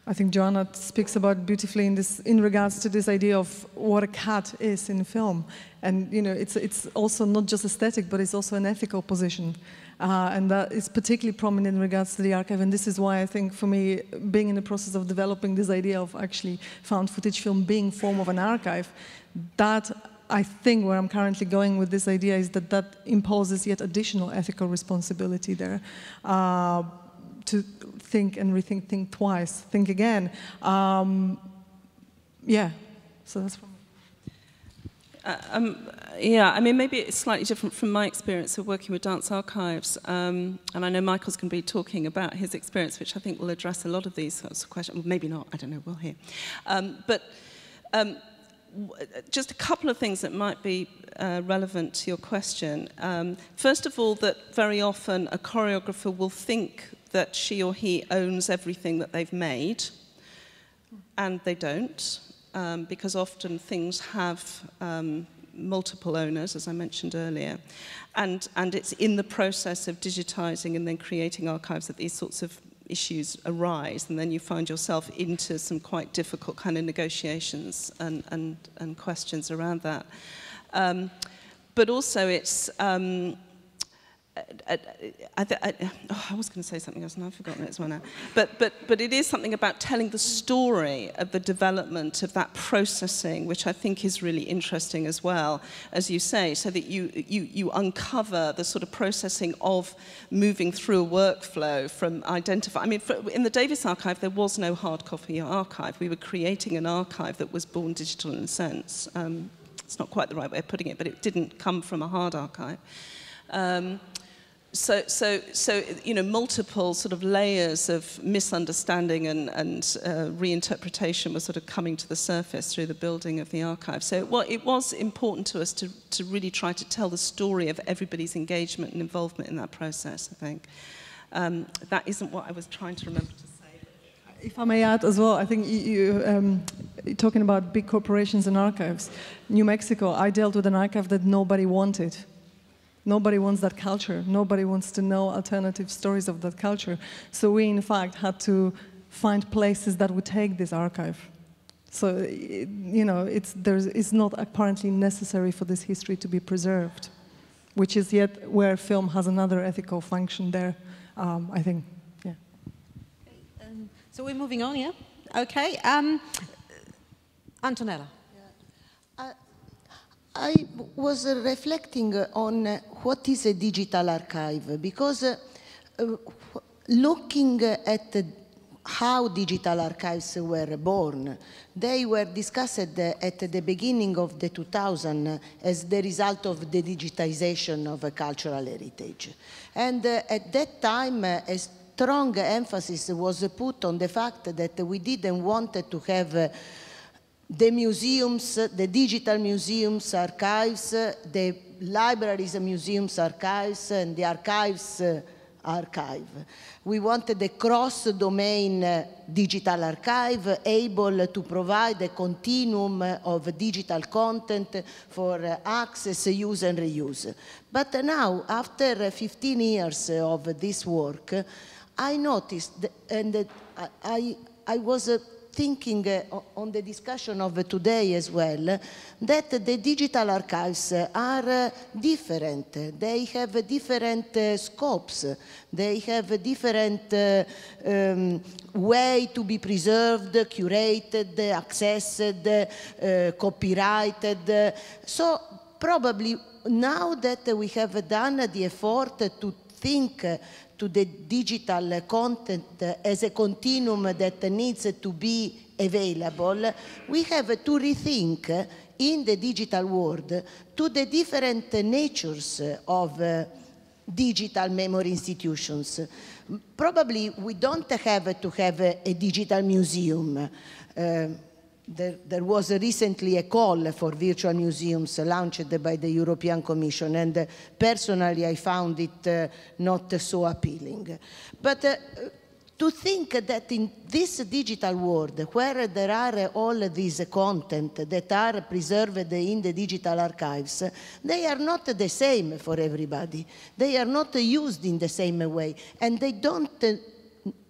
I think Joanna speaks about beautifully in regards to this idea of what a cat is in film. And you know, it's also not just aesthetic, but it's also an ethical position. And that is particularly prominent in regards to the archive. And this is why I think, for me, being in the process of developing this idea of actually found footage film being form of an archive, that I think where I'm currently going with this idea is that that imposes yet additional ethical responsibility there. To think and rethink, think twice, think again. Yeah, so that's from me. Yeah, I mean, maybe it's slightly different from my experience of working with dance archives. And I know Michael's going to be talking about his experience, which I think will address a lot of these sorts of questions. Well, maybe not, I don't know, we'll hear. Just a couple of things that might be relevant to your question. First of all, that very often a choreographer will think that she or he owns everything that they've made, and they don't, because often things have multiple owners, as I mentioned earlier, and it's in the process of digitizing and then creating archives that these sorts of issues arise, and then you find yourself into some quite difficult kind of negotiations and questions around that. But also it's, I was going to say something else and I've forgotten it as well now. But it is something about telling the story of the development of that processing, which I think is really interesting as well, as you say, so that you uncover the sort of processing of moving through a workflow from identify. I mean, in the Davis archive, there was no hard copy archive. We were creating an archive that was born digital in a sense. It's not quite the right way of putting it, but it didn't come from a hard archive. So you know, multiple sort of layers of misunderstanding and reinterpretation were sort of coming to the surface through the building of the archive. So it was important to us to really try to tell the story of everybody's engagement and involvement in that process, I think. That isn't what I was trying to remember to say. If I may add as well, I think you're talking about big corporations and archives. New Mexico, I dealt with an archive that nobody wanted. Nobody wants that culture. Nobody wants to know alternative stories of that culture. So we, in fact, had to find places that would take this archive. So, you know, it's not apparently necessary for this history to be preserved, which is yet where film has another ethical function there, I think. Yeah. So we're moving on, yeah? Okay. Antonella. I was reflecting on what is a digital archive, because looking at how digital archives were born, they were discussed at the beginning of the 2000s as the result of the digitization of cultural heritage. And at that time, a strong emphasis was put on the fact that we didn't want to have the museums, the digital museums archives, the libraries and museums archives, and the archives archive. We wanted a cross-domain digital archive able to provide a continuum of digital content for access, use and reuse. But now, after 15 years of this work, I noticed, and I was thinking on the discussion of today as well, that the digital archives are different. They have different scopes. They have different way to be preserved, curated, accessed, copyrighted. So probably now that we have done the effort to think to the digital content as a continuum that needs to be available, we have to rethink in the digital world to the different natures of digital memory institutions. Probably we don't have to have a digital museum. There was recently a call for virtual museums launched by the European Commission, and personally I found it not so appealing. But to think that in this digital world, where there are all these content that are preserved in the digital archives, they are not the same for everybody. They are not used in the same way, and they don't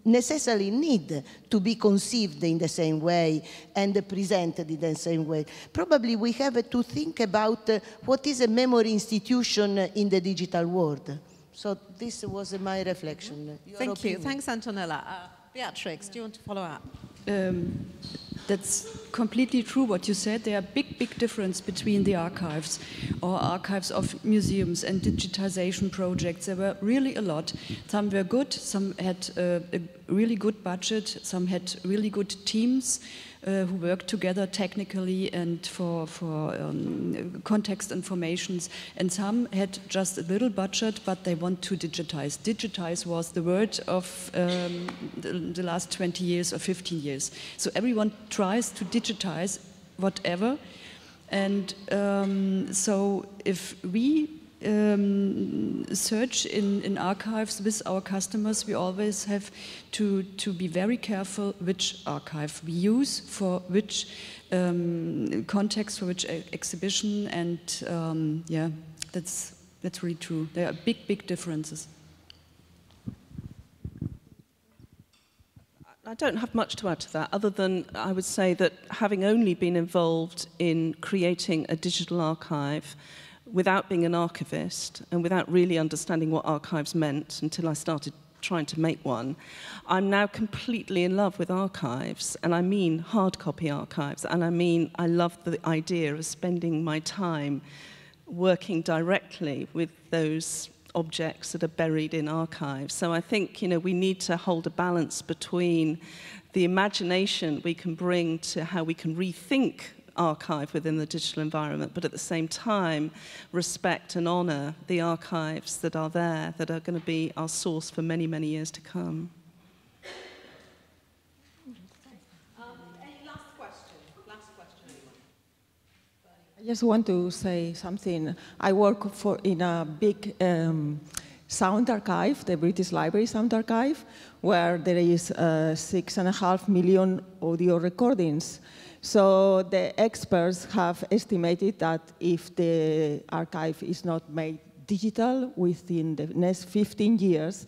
necessarily need to be conceived in the same way and presented in the same way. Probably we have to think about what is a memory institution in the digital world. So this was my reflection. Thank you. Thanks, Antonella. Beatrix, do you want to follow up? That's completely true what you said. There are big difference between the archives or archives of museums and digitization projects. There were really a lot. Some were good, some had a really good budget, some had really good teams who worked together technically and for context informations, and some had just a little budget, but they want to digitize. Digitize was the word of the last 20 years or 15 years. So everyone tries to digitize whatever, and so if we search in archives with our customers, we always have to be very careful which archive we use for which context, for which exhibition, and yeah, that's really true. There are big differences. I don't have much to add to that, other than I would say that having only been involved in creating a digital archive without being an archivist and without really understanding what archives meant until I started trying to make one, I'm now completely in love with archives, and I mean hard copy archives, and I love the idea of spending my time working directly with those objects that are buried in archives. So I think, we need to hold a balance between the imagination we can bring to how we can rethink archive within the digital environment, but at the same time respect and honour the archives that are there, that are going to be our source for many years to come. Any last question? I just want to say something. I work in a big sound archive, the British Library Sound Archive, where there is 6.5 million audio recordings. So the experts have estimated that if the archive is not made digital within the next 15 years,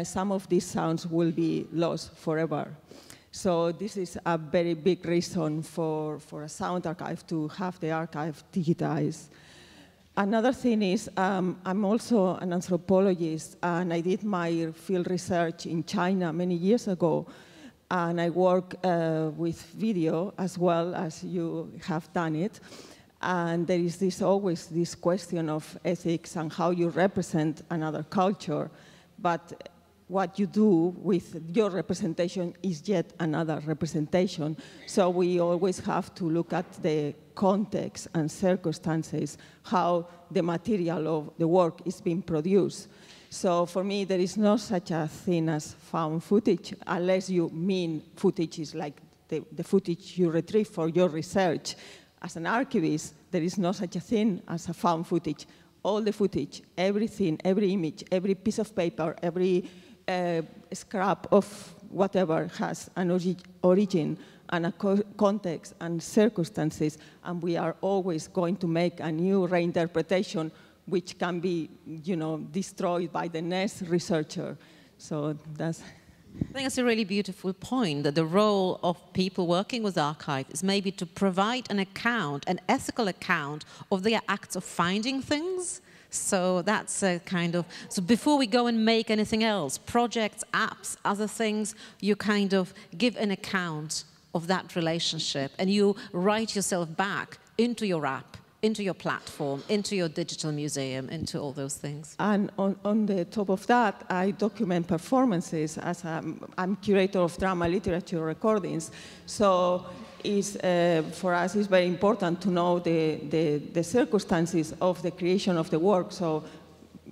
some of these sounds will be lost forever. So this is a very big reason for a sound archive to have the archive digitized. Another thing is, I'm also an anthropologist, and I did my field research in China many years ago. And I work with video as well as you have done it. And there is always this question of ethics and how you represent another culture. But what you do with your representation is yet another representation. So we always have to look at the context and circumstances, how the material of the work is being produced. So for me, there is no such a thing as found footage, unless you mean footage is like the footage you retrieve for your research. As an archivist, there is no such a thing as a found footage. All the footage, everything, every image, every piece of paper, every scrap of whatever has an origin and a context and circumstances, and we are always going to make a new reinterpretation which can be, destroyed by the next researcher. So that's... I think that's a really beautiful point, that the role of people working with archive is maybe to provide an account, an ethical account of their acts of finding things. So that's a kind of, so before we go and make anything else, projects, apps, other things, you kind of give an account of that relationship, and you write yourself back into your app, into your platform, into your digital museum, into all those things. And on the top of that, I document performances as I'm curator of drama literature recordings. So for us, it's very important to know the circumstances of the creation of the work. So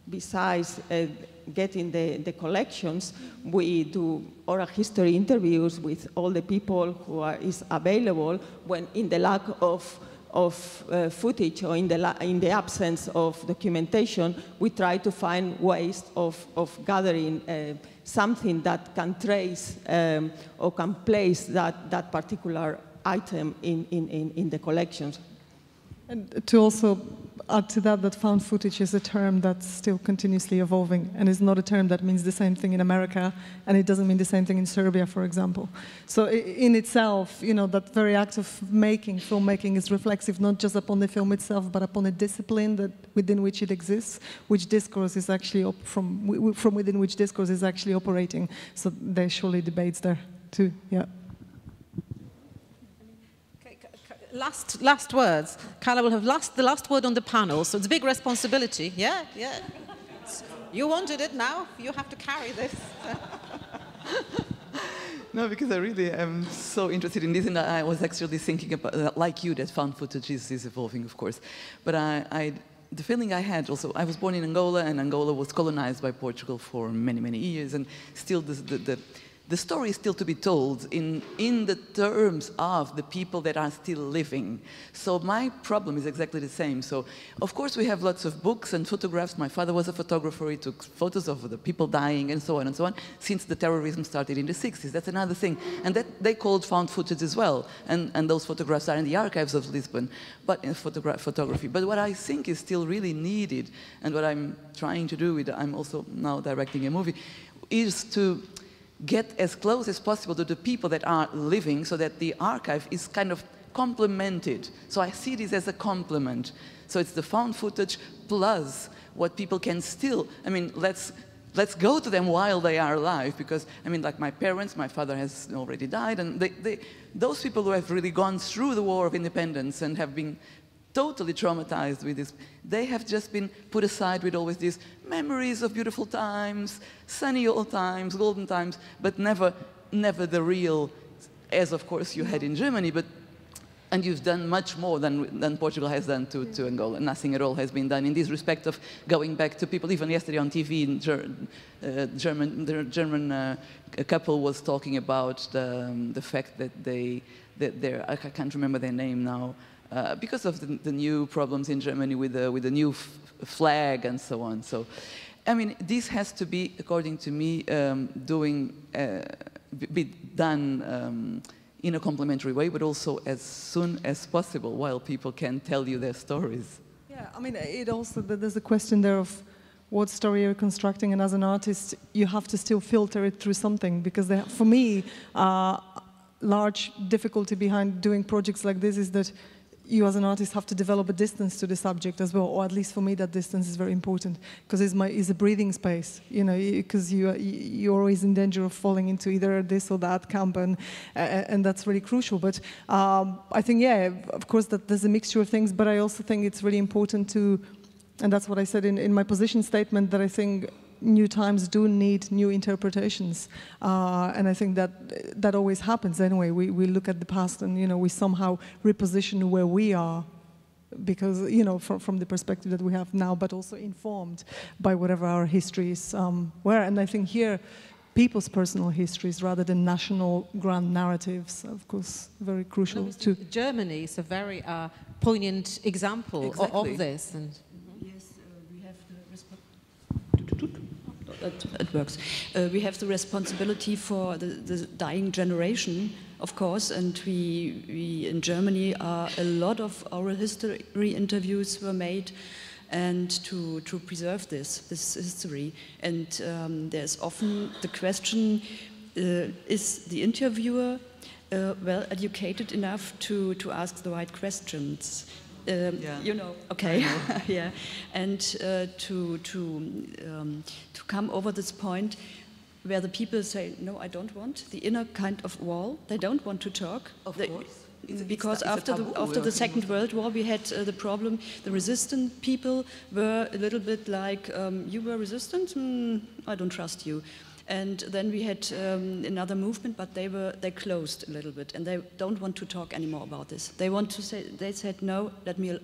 besides getting the collections, we do oral history interviews with all the people who is available when in the lack of footage or in the absence of documentation, we try to find ways of gathering something that can trace or can place that particular item in the collections. And to also add to that found footage is a term that's still continuously evolving, and is not a term that means the same thing in America, and it doesn't mean the same thing in Serbia, for example. So in itself, you know, that very act of filmmaking is reflexive not just upon the film itself, but upon a discipline that within which it exists, which discourse is actually from within which discourse is actually operating. So there's surely debates there too. Yeah. Last words. Carla will have the last word on the panel, so it's a big responsibility. Yeah, yeah. You wanted it, now you have to carry this. No, because I really am so interested in this, and I was actually thinking about, like you, that found footage is evolving, of course. But the feeling I had also, I was born in Angola, and Angola was colonized by Portugal for many, many years, and still the story is still to be told in the terms of the people that are still living. So my problem is exactly the same. So, of course, we have lots of books and photographs. My father was a photographer. He took photos of the people dying and so on, since the terrorism started in the 60s. That's another thing. And that they called found footage as well. And those photographs are in the archives of Lisbon, but in photography. But what I think is still really needed, and what I'm trying to do I'm also now directing a movie, is to get as close as possible to the people that are living, so that the archive is kind of complemented. So I see this as a complement. So it's the found footage plus what people can still, I mean, let's go to them while they are alive, because, I mean, like my parents, my father has already died, and those people who have really gone through the War of Independence and have been totally traumatized with this, they have just been put aside with always these memories of beautiful times, sunny old times, golden times, but never the real, as of course you had in Germany, and you've done much more than Portugal has done to Angola. Nothing at all has been done in this respect of going back to people. Even yesterday on TV, the German couple was talking about the fact that I can't remember their name now, because of the new problems in Germany with the new flag and so on. So, I mean, this has to be, according to me, be done in a complementary way, but also as soon as possible, while people can tell you their stories. Yeah, I mean, it also, there's a question there of what story you're constructing, and as an artist, you have to still filter it through something, because for me, large difficulty behind doing projects like this is that you as an artist have to develop a distance to the subject as well, or at least for me that distance is very important, because it's a breathing space, you know, because you're always in danger of falling into either this or that camp, and that's really crucial. But I think, yeah, of course that there's a mixture of things, but I also think it's really important to, and that's what I said in my position statement, that I think new times do need new interpretations, and I think that always happens anyway. We look at the past, and, you know, we somehow reposition where we are, because, you know, from the perspective that we have now, but also informed by whatever our histories were. And I think here, people's personal histories rather than national grand narratives, of course, very crucial too. Germany is a very poignant example of this. And it works. We have the responsibility for the dying generation, of course, and we in Germany a lot of oral history interviews were made, and to preserve this history. And there's often the question, is the interviewer well educated enough to ask the right questions? Yeah. You know, okay, yeah, and to come over this point where the people say, no, I don't want the inner kind of wall. They don't want to talk. Of course. Because after the Second World War, we had the problem. The resistant people were a little bit like, you were resistant? I don't trust you. And then we had another movement, but they closed a little bit, and they don't want to talk anymore about this. They want to say, they said, no, let me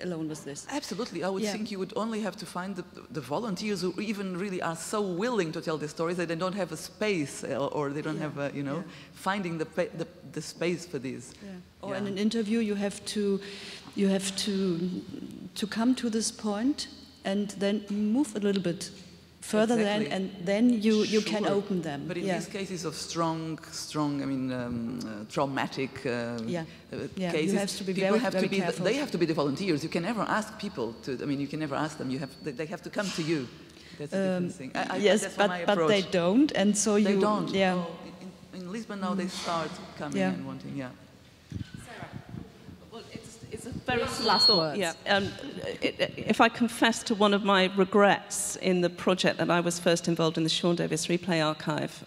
alone with this. Absolutely, I would think you would only have to find the volunteers who even really are so willing to tell their stories that they don't have a space, or they don't have a, you know, finding the space for this. Yeah. Or in an interview, you have to come to this point and then move a little bit further Exactly. than, and then you Sure. can open them. But in these cases of strong, I mean, traumatic cases, you have to be people very, very careful. they have to be the volunteers. You can never ask people to. I mean, you can never ask them. They have to come to you. That's a different thing. Yes, that's my but approach. they don't, and so They you don't. Yeah. Oh, in Lisbon now they start coming and wanting. Yeah. It's a very last thought. words. Yeah. If I confess to one of my regrets in the project that I was first involved in, the Sean Davis Replay Archive,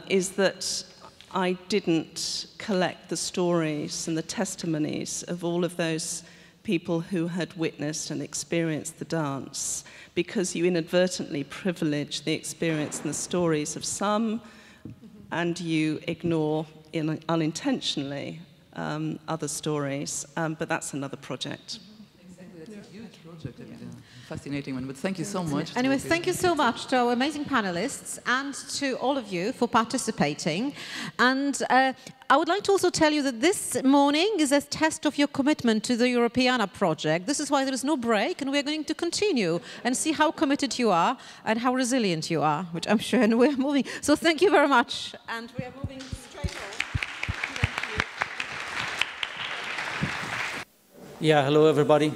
is that I didn't collect the stories and the testimonies of all of those people who had witnessed and experienced the dance, because you inadvertently privilege the experience and the stories of some, and you ignore unintentionally other stories, but that's another project. Exactly, that's a huge project. I mean, fascinating one, but thank you so much. Anyway, thank you so much to our amazing panelists and to all of you for participating. And I would like to also tell you that this morning is a test of your commitment to the Europeana project. This is why there is no break, and we're going to continue and see how committed you are and how resilient you are, which I'm sure, and we're moving. So thank you very much. And we are moving straight on. Yeah, hello everybody.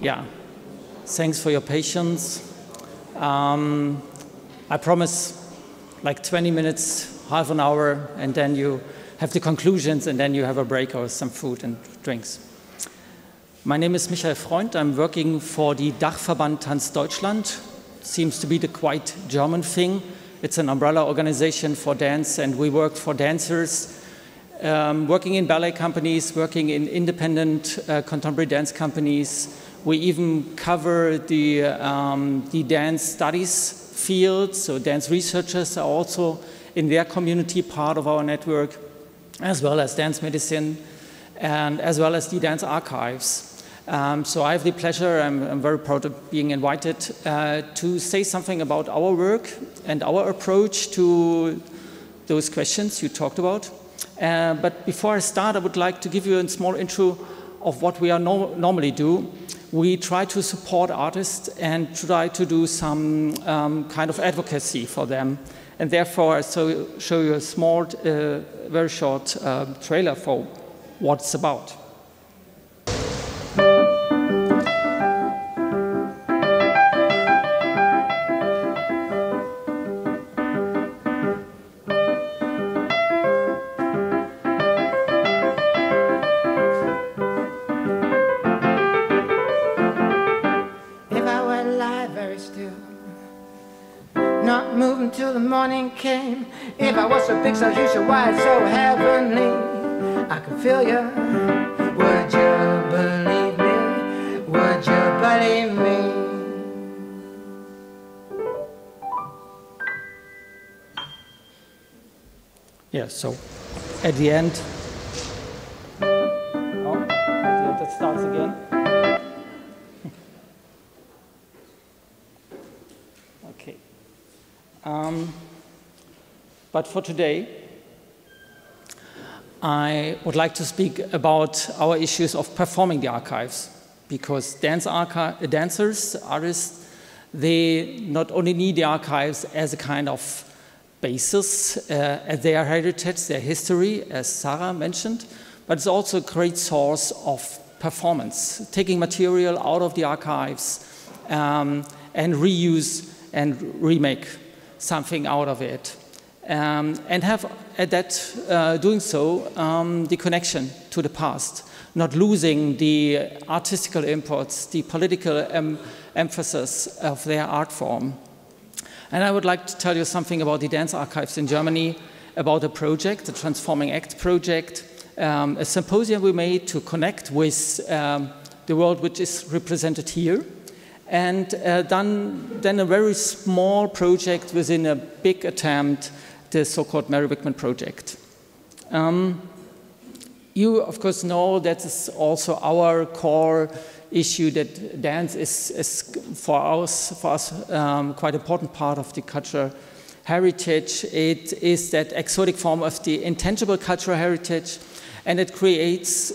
Yeah, thanks for your patience. I promise like 20 minutes, half an hour, and then you have the conclusions, and then you have a break or some food and drinks. My name is Michael Freund. I'm working for the Dachverband Tanz Deutschland. Seems to be the quite German thing. It's an umbrella organization for dance, and we work for dancers, working in ballet companies, working in independent contemporary dance companies. We even cover the dance studies field, so dance researchers are also in their community part of our network, as well as dance medicine, and as well as the dance archives. So I have the pleasure, I'm very proud of being invited to say something about our work and our approach to those questions you talked about. But before I start, I would like to give you a small intro of what we normally do. We try to support artists and try to do some kind of advocacy for them. And therefore, I show you a small, very short trailer for what it's about. Till the morning came. If I was so big, so huge, so wide, so heavenly, I could feel you. Would you believe me? Would you believe me? Yeah, so at the end, that starts again. Okay. But for today, I would like to speak about our issues of performing the archives, because dancers, artists, they not only need the archives as a kind of basis, as their heritage, their history, as Sarah mentioned, but it's also a great source of performance, taking material out of the archives and reuse and remake something out of it, and have at that doing so the connection to the past, not losing the artistical imports, the political emphasis of their art form. And I would like to tell you something about the dance archives in Germany, about a project, the Transforming Act project, a symposium we made to connect with the world which is represented here. And then a very small project within a big attempt, the so-called Mary Wickman project. You, of course, know that is also our core issue, that dance is for us quite important part of the cultural heritage. It is that exotic form of the intangible cultural heritage, and it creates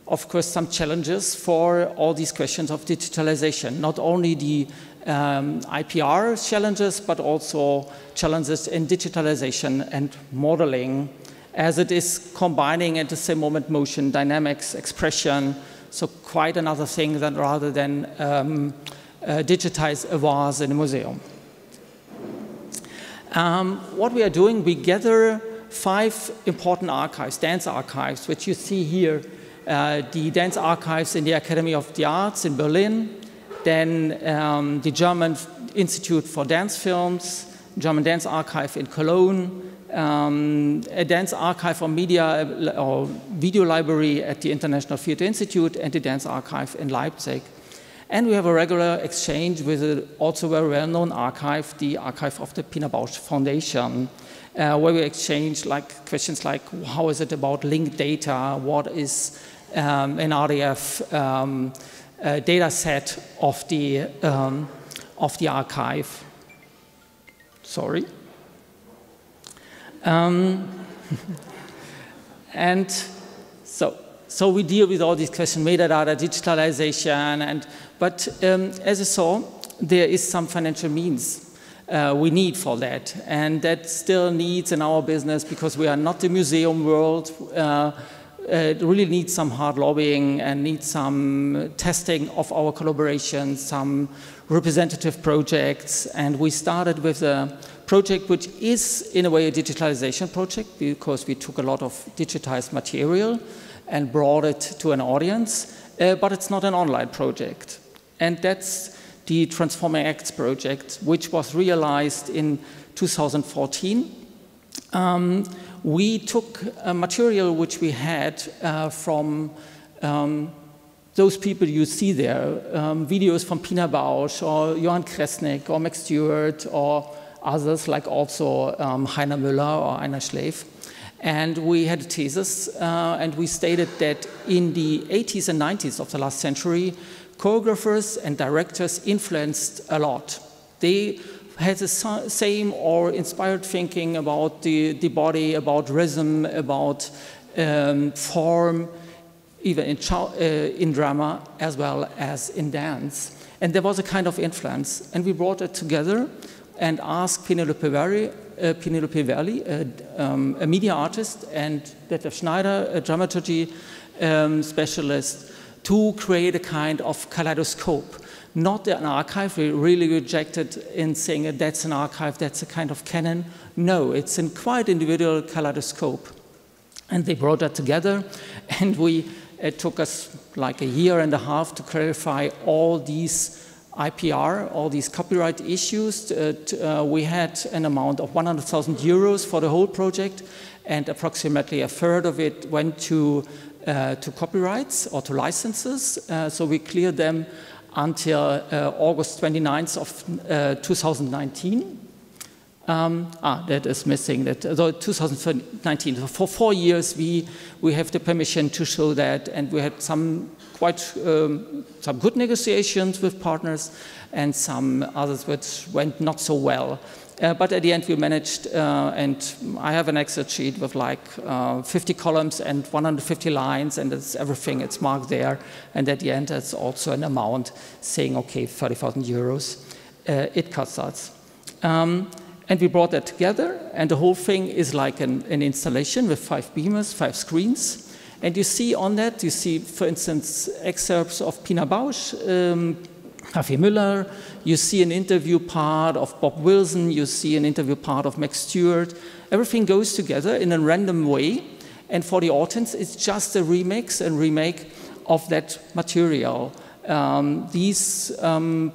of course, some challenges for all these questions of digitalization. Not only the IPR challenges, but also challenges in digitalization and modeling, as it is combining at the same moment motion, dynamics, expression, so quite another thing than rather than digitize a vase in a museum. What we are doing, we gather 5 important archives, dance archives, which you see here. The dance archives in the Academy of the Arts in Berlin, then the German Institute for Dance Films, German Dance Archive in Cologne, a dance archive or media or video library at the International Theatre Institute, and the dance archive in Leipzig. And we have a regular exchange with an also very well-known archive, the archive of the Pina Bausch Foundation, where we exchange questions like, how is it about linked data? What is an RDF data set of the archive? Sorry. And so we deal with all these questions, metadata, digitalization, but as you saw, there is some financial means we need for that, and that still needs in our business, because we are not the museum world. It really needs some hard lobbying and needs some testing of our collaboration, some representative projects, and we started with a project which is in a way a digitalization project, because we took a lot of digitized material and brought it to an audience, but it's not an online project. And that's the Transforming Acts project, which was realized in 2014. We took material which we had from those people you see there, videos from Pina Bausch or Johann Kresnik or Max Stewart or others, like also Heiner Müller or Einer Schläf. And we had a thesis, and we stated that in the 80s and 90s of the last century, choreographers and directors influenced a lot. They had the same or inspired thinking about the body, about rhythm, about form, even in drama as well as in dance. And there was a kind of influence. And we brought it together and asked Penelope Verli, a media artist, and Detlef Schneider, a dramaturgy specialist, to create a kind of kaleidoscope. Not an archive, we really rejected in saying that that's an archive, that's a kind of canon. No, it's a quite individual kaleidoscope. And they brought that together, and it took us like a year and a half to clarify all these IPR, all these copyright issues. We had an amount of 100,000 euros for the whole project, and approximately a third of it went to copyrights or to licenses. So we cleared them until August 29th of 2019. That is missing. So 2019. So for 4 years, we have the permission to show that, and we had some good negotiations with partners, and some others which went not so well. But at the end, we managed, and I have an Excel sheet with like 50 columns and 150 lines, and it's everything, it's marked there. And at the end, it's also an amount saying, okay, 30,000 euros it costs us. And we brought that together, and the whole thing is like an installation with 5 beamers, 5 screens. And you see on that, you see, for instance, excerpts of Pina Bausch, Javier Müller, you see an interview part of Bob Wilson, you see an interview part of Max Stewart. Everything goes together in a random way, and for the audience, it's just a remix and remake of that material. These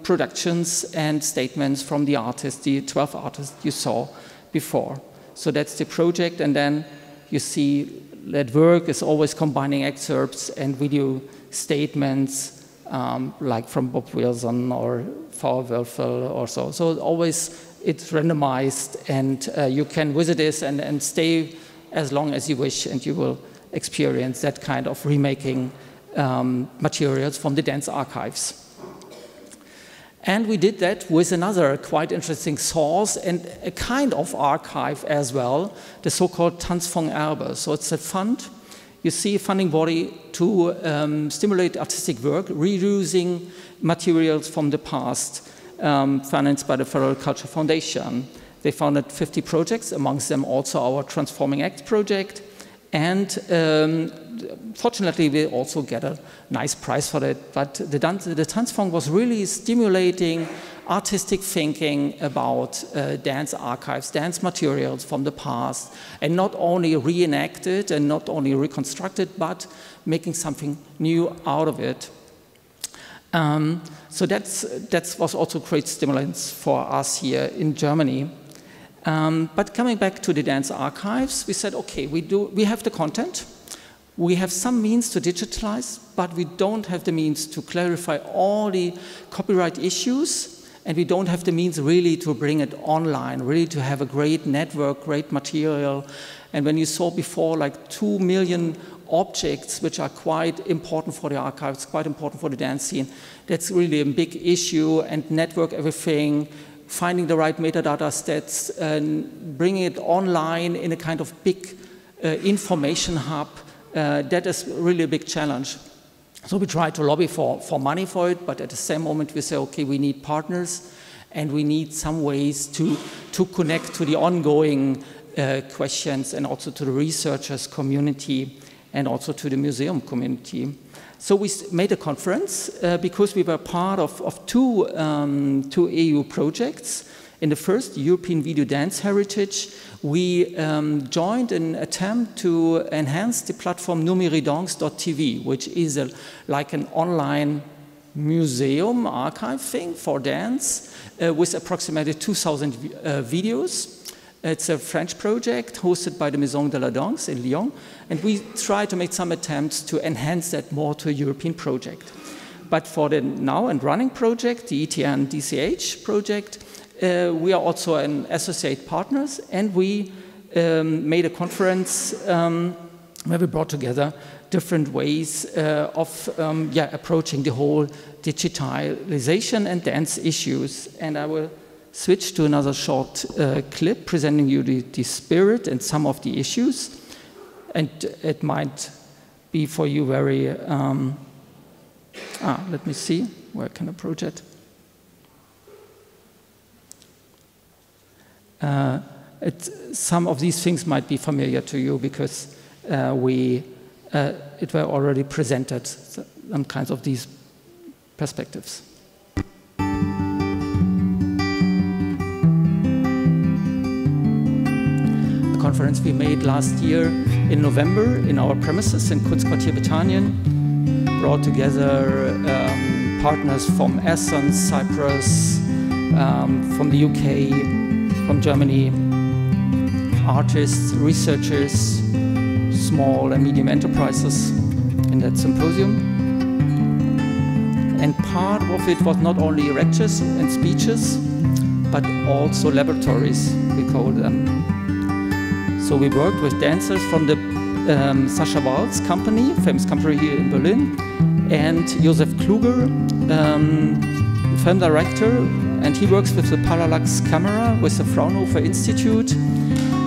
productions and statements from the artists, the 12 artists you saw before. So that's the project, and then you see that work is always combining excerpts and video statements, like from Bob Wilson or Fauwölfel or so. So always it's randomized, and you can visit this and stay as long as you wish, and you will experience that kind of remaking materials from the dance archives. And we did that with another quite interesting source and a kind of archive as well, the so-called Tanz vom Erbe. So it's a fund. you see a funding body to stimulate artistic work, reusing materials from the past, financed by the Federal Culture Foundation. They funded 50 projects, amongst them also our Transforming Acts project. And fortunately, we also get a nice prize for that. But the Transform was really stimulating artistic thinking about dance archives, dance materials from the past, and not only reenacted and not only reconstructed, but making something new out of it. So that was also great stimulants for us here in Germany. But coming back to the dance archives, we said, okay, we have the content, we have some means to digitalize, but we don't have the means to clarify all the copyright issues, and we don't have the means really to bring it online, really to have a great network, great material. And when you saw before like 2 million objects, which are quite important for the archives, quite important for the dance scene, that's really a big issue, and network everything, finding the right metadata sets, and bringing it online in a kind of big information hub, that is really a big challenge. So we try to lobby for money for it, but at the same moment we say, okay, we need partners, and we need some ways to connect to the ongoing questions, and also to the researchers community, and also to the museum community. So we made a conference because we were part of two EU projects. In the first, European Video Dance Heritage, we joined an attempt to enhance the platform numeridance.tv, which is like an online museum archive thing for dance with approximately 2,000 videos. It's a French project hosted by the Maison de la Danse in Lyon, and we try to make some attempts to enhance that more to a European project. But for the now and running project, the ETN DCH project, we are also an associate partners, and we made a conference where we brought together different ways of approaching the whole digitalization and dance issues. And I will switch to another short clip presenting you the spirit and some of the issues. And it might be for you very, let me see, where can I approach it? Some of these things might be familiar to you because it were already presented, some kinds of these perspectives. Conference we made last year in November in our premises in Kunstquartier Bethanien, brought together partners from Athens, Cyprus, from the UK, from Germany, artists, researchers, small and medium enterprises in that symposium. And part of it was not only lectures and speeches, but also laboratories, we call them. So we worked with dancers from the Sascha Waltz company, famous company here in Berlin, and Josef Kluger, film director, and he works with the Parallax camera with the Fraunhofer Institute,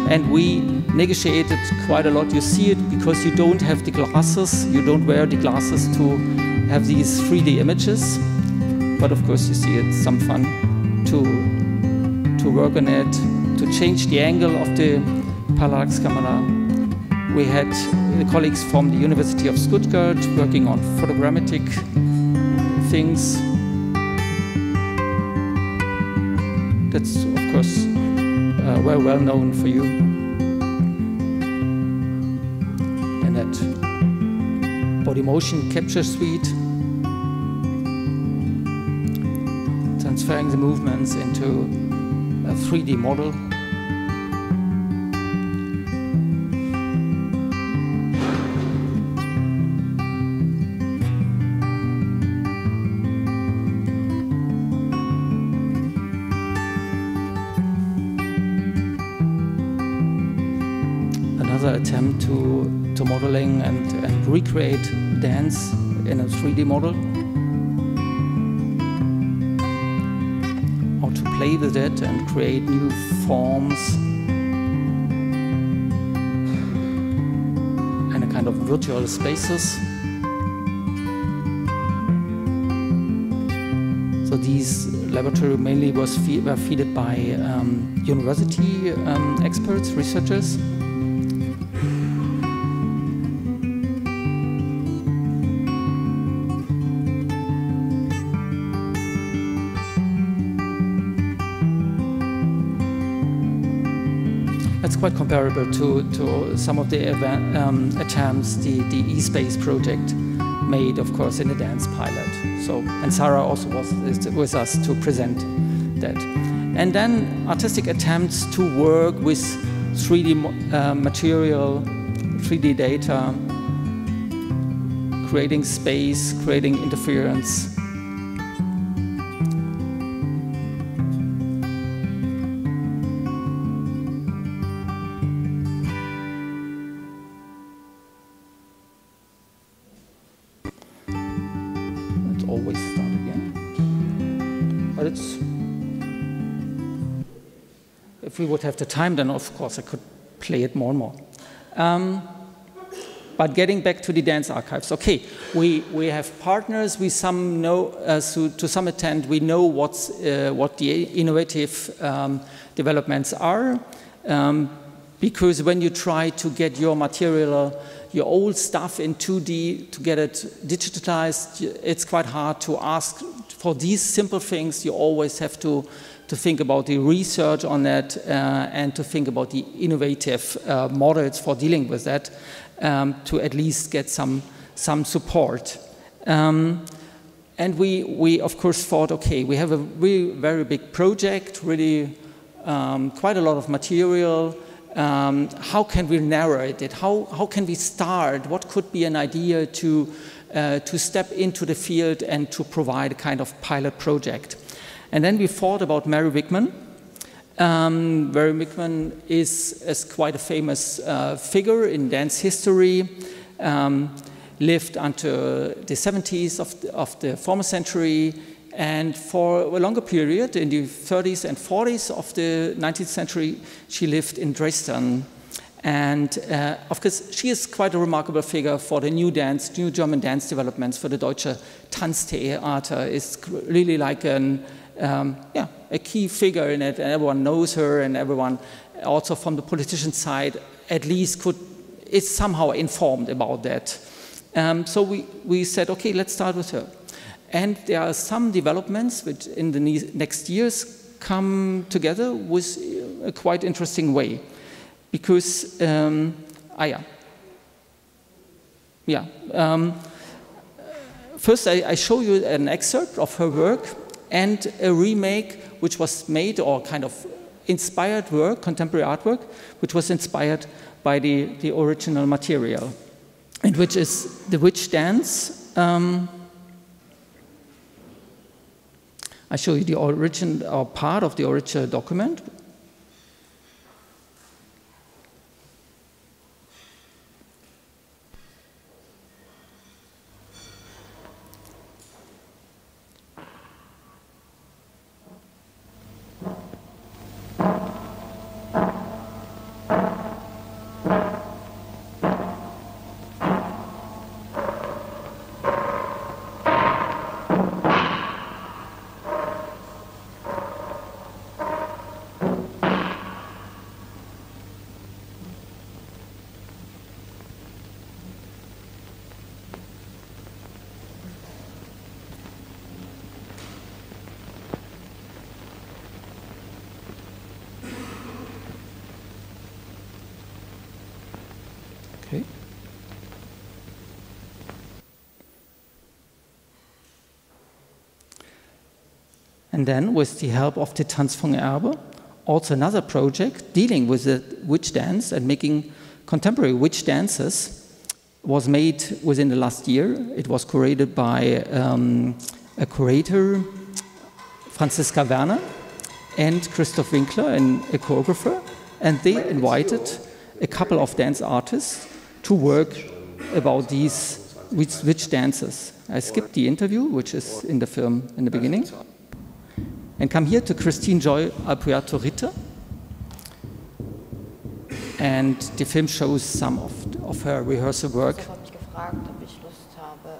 and we negotiated quite a lot. You see it because you don't have the glasses, you don't wear the glasses to have these 3D images, but of course you see it's some fun to work on it, to change the angle of the Parallax camera. We had colleagues from the University of Stuttgart working on photogrammetric things. That's, of course, very well known for you. And that body motion capture suite, transferring the movements into a 3D model. Attempt to modeling and recreate dance in a 3D model. How to play with it and create new forms and a kind kind of virtual spaces. So these laboratories mainly were fed by university experts, researchers. That's quite comparable to some of the attempts the eSpace project made, of course, in the dance pilot. So, and Sarah also was with us to present that. And then artistic attempts to work with 3D material, 3D data, creating space, creating interference. Always start again. But it's, if we would have the time, then of course I could play it more and more. But getting back to the dance archives, okay, we have partners. We some know to some extent we know what the innovative developments are, because when you try to get your material, your old stuff in 2D to get it digitalized, it's quite hard to ask for these simple things. You always have to think about the research on that and to think about the innovative models for dealing with that to at least get some support. And we of course thought, okay, we have a really very big project, really quite a lot of material. How can we narrate it? How can we start? What could be an idea to step into the field and to provide a kind of pilot project? And then we thought about Mary Wigman. Mary Wigman is quite a famous figure in dance history. Lived until the 70s of the former century. And for a longer period, in the 30s and 40s of the 19th century, she lived in Dresden. And of course, she is quite a remarkable figure for the new German dance developments, for the Deutsche Tanztheater. Is really like a key figure in it, and everyone knows her, and everyone, also from the politician side, at least is somehow informed about that. So we said, okay, let's start with her. And there are some developments which in the next years come together with a quite interesting way. Because, first I show you an excerpt of her work and a remake which was made, or kind of inspired work, contemporary artwork, which was inspired by the original material, and which is the witch dance. I show you the origin, or part of the original document. Okay. And then, with the help of the Tanz von Erbe, also another project dealing with the witch dance and making contemporary witch dances was made within the last year. It was curated by a curator, Franziska Werner, and Christoph Winkler, and a choreographer, and they invited a couple of dance artists to work about these witch dances. I skipped the interview, which is in the film in the beginning, and come here to Christine Joy Alpuerto Ritter. And the film shows some of her rehearsal work. Ich habe mich gefragt, ob ich Lust habe,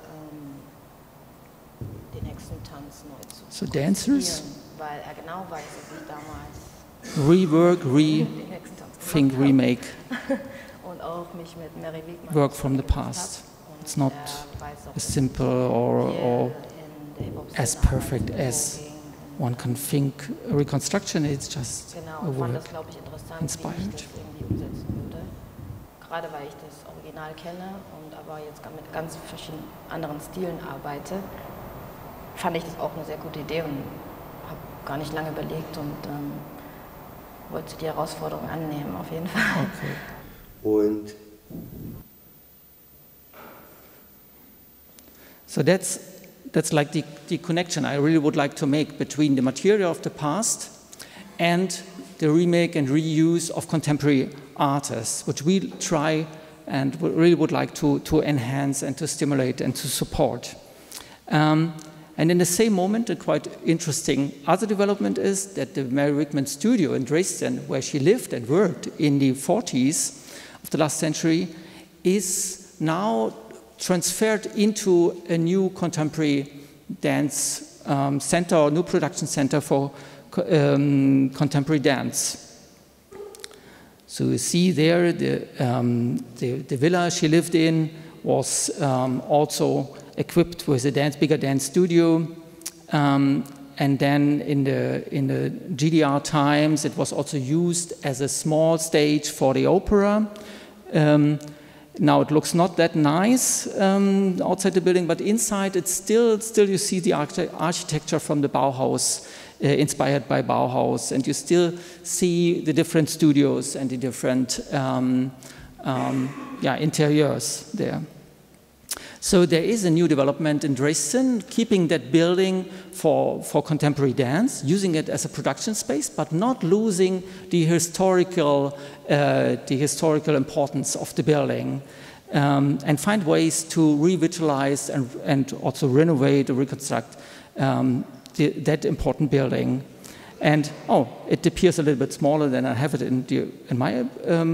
den Hexentanz neu zu So dancers weil genau weiß, dass ich damals rework, rethink, remake und auch mich mit Mary Wigman work from the past. It's not as simple or as perfect as one can think a reconstruction. It's just a work inspired. Gerade weil ich das Original kenne und aber jetzt mit ganz verschiedenen anderen Stilen arbeite, fand ich das auch eine sehr gute Idee und habe gar nicht lange überlegt und wollte die Herausforderung annehmen, auf jeden Fall. Okay. Und so that's like the connection I really would like to make between the material of the past and the remake and reuse of contemporary artists, which we try and really would like to enhance and to stimulate and to support. And in the same moment, a quite interesting other development is that the Mary Wigman studio in Dresden, where she lived and worked in the 40s of the last century, is now transferred into a new contemporary dance center or new production center for contemporary dance. So you see there the villa she lived in was also equipped with a bigger dance studio. And then in the GDR times, it was also used as a small stage for the opera. Now it looks not that nice outside the building, but inside it's still you see the architecture from the Bauhaus, inspired by Bauhaus, and you still see the different studios and the different interiors there. So there is a new development in Dresden, keeping that building for contemporary dance, using it as a production space, but not losing the historical importance of the building, and find ways to revitalize and also renovate or reconstruct that important building. And it appears a little bit smaller than I have it in my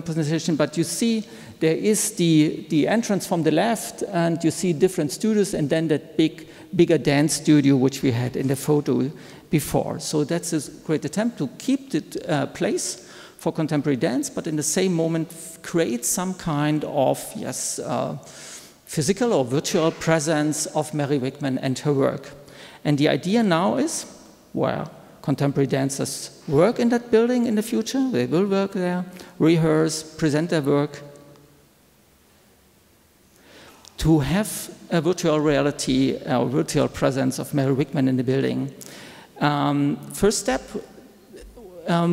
presentation, but you see there is the entrance from the left, and you see different studios, and then that bigger dance studio which we had in the photo before. So that's a great attempt to keep the place for contemporary dance, but in the same moment create some kind of physical or virtual presence of Mary Wigman and her work. And the idea now is, where contemporary dancers work in that building in the future, they will work there, rehearse, present their work, to have a virtual reality or virtual presence of Mary Wigman in the building. First step,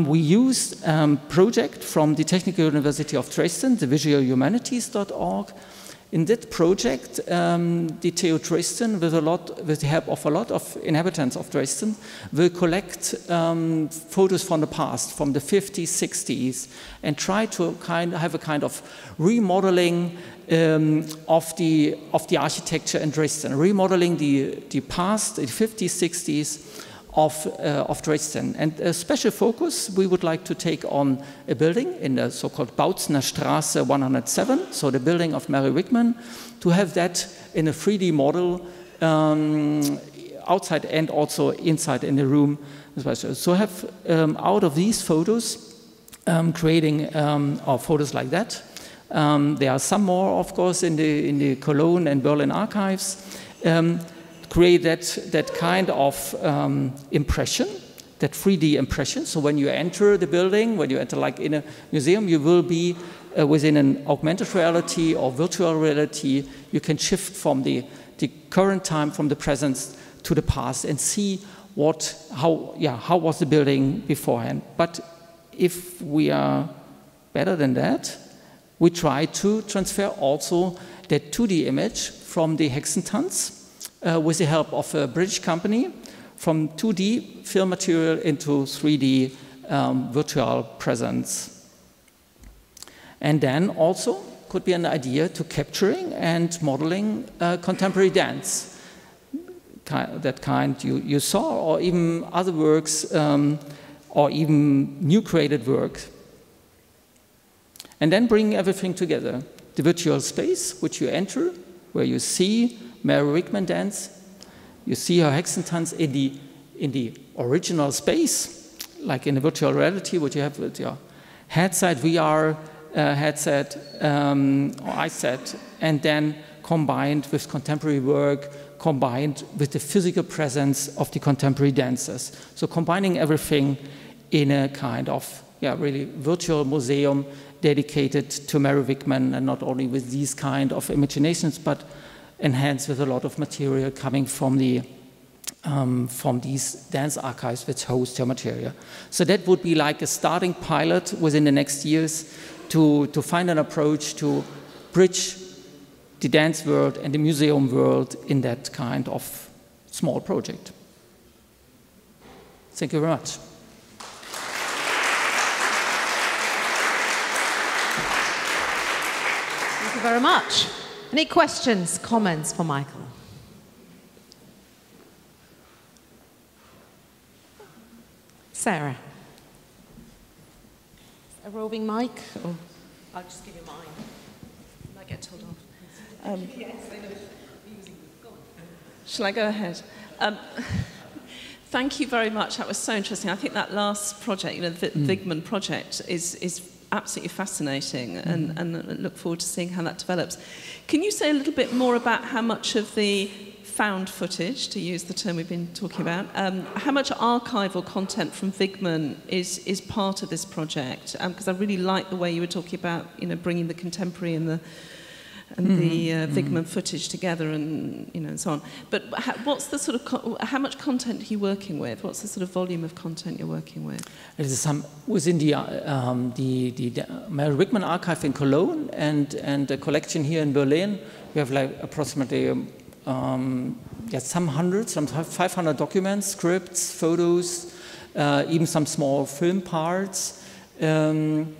we used a project from the Technical University of Dresden, the visualhumanities.org. In that project, the TU Dresden, with the help of a lot of inhabitants of Dresden, will collect photos from the past, from the 50s, 60s, and try to have a kind of remodeling of the architecture in Dresden, remodeling the past, the 50s, 60s of Dresden. And a special focus we would like to take on a building in the so-called Bautzner Straße 107, so the building of Mary Wigman, to have that in a 3D model outside and also inside in the room. So have out of these photos, creating photos like that. There are some more, of course, in the Cologne and Berlin archives. Create that kind of impression, that 3D impression. So when you enter the building, when you enter like in a museum, you will be within an augmented reality or virtual reality. You can shift from the current time, from the present to the past, and see how was the building beforehand. But if we are better than that, we try to transfer also that 2D image from the Hexentanz, with the help of a British company, from 2D film material into 3D virtual presence. And then also could be an idea to capturing and modeling contemporary dance, that kind you saw, or even other works, or even new created work. And then bring everything together. the virtual space which you enter, where you see Mary Wickman dance, you see her Hexentanz in the original space, like in the virtual reality, what you have with your headset, VR headset or iSet, and then combined with contemporary work, combined with the physical presence of the contemporary dancers. So combining everything in a kind of really virtual museum dedicated to Mary Wickman, and not only with these kind of imaginations, but enhanced with a lot of material coming from these dance archives which host her material. So that would be like a starting pilot within the next years to find an approach to bridge the dance world and the museum world in that kind of small project. Thank you very much. Thank you very much. Any questions, comments for Michael? Sarah. A roving mic? Or I'll just give you mine. I might get told off. Shall I go ahead? Thank you very much. That was so interesting. I think that last project, the Wickman project, is absolutely fascinating, and I look forward to seeing how that develops. Can you say a little bit more about how much of the found footage, to use the term we've been talking about, how much archival content from Wickman is part of this project? Because I really like the way you were talking about, bringing the contemporary and the Wickman footage together, and and so on. But what's the sort of how much content are you working with? What's the sort of volume of content you're working with? It is within the Mary Wickman archive in Cologne and the collection here in Berlin. We have like approximately some hundreds, some 500 documents, scripts, photos, even some small film parts, and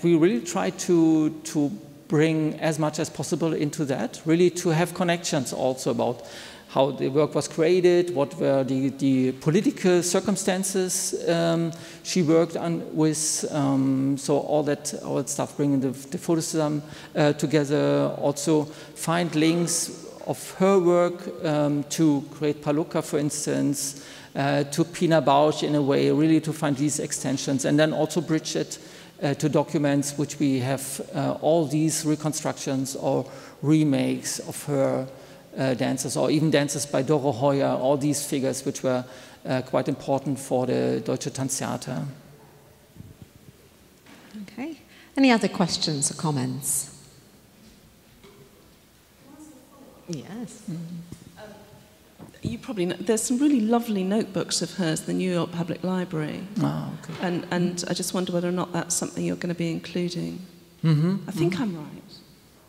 we really try to bring as much as possible into that, really to have connections also about how the work was created, what were the political circumstances she worked on with, so all that stuff, bringing the photos together, also find links of her work to create Palukka, for instance, to Pina Bausch in a way, really to find these extensions, and then also bridge it to documents which we have all these reconstructions or remakes of her dances, or even dances by Doro Heuer, all these figures which were quite important for the Deutsche Tanztheater. Okay. Any other questions or comments? Yes. You probably know, there's some really lovely notebooks of hers in the New York Public Library. Oh, okay. And I just wonder whether or not that's something you're going to be including. I think I'm right.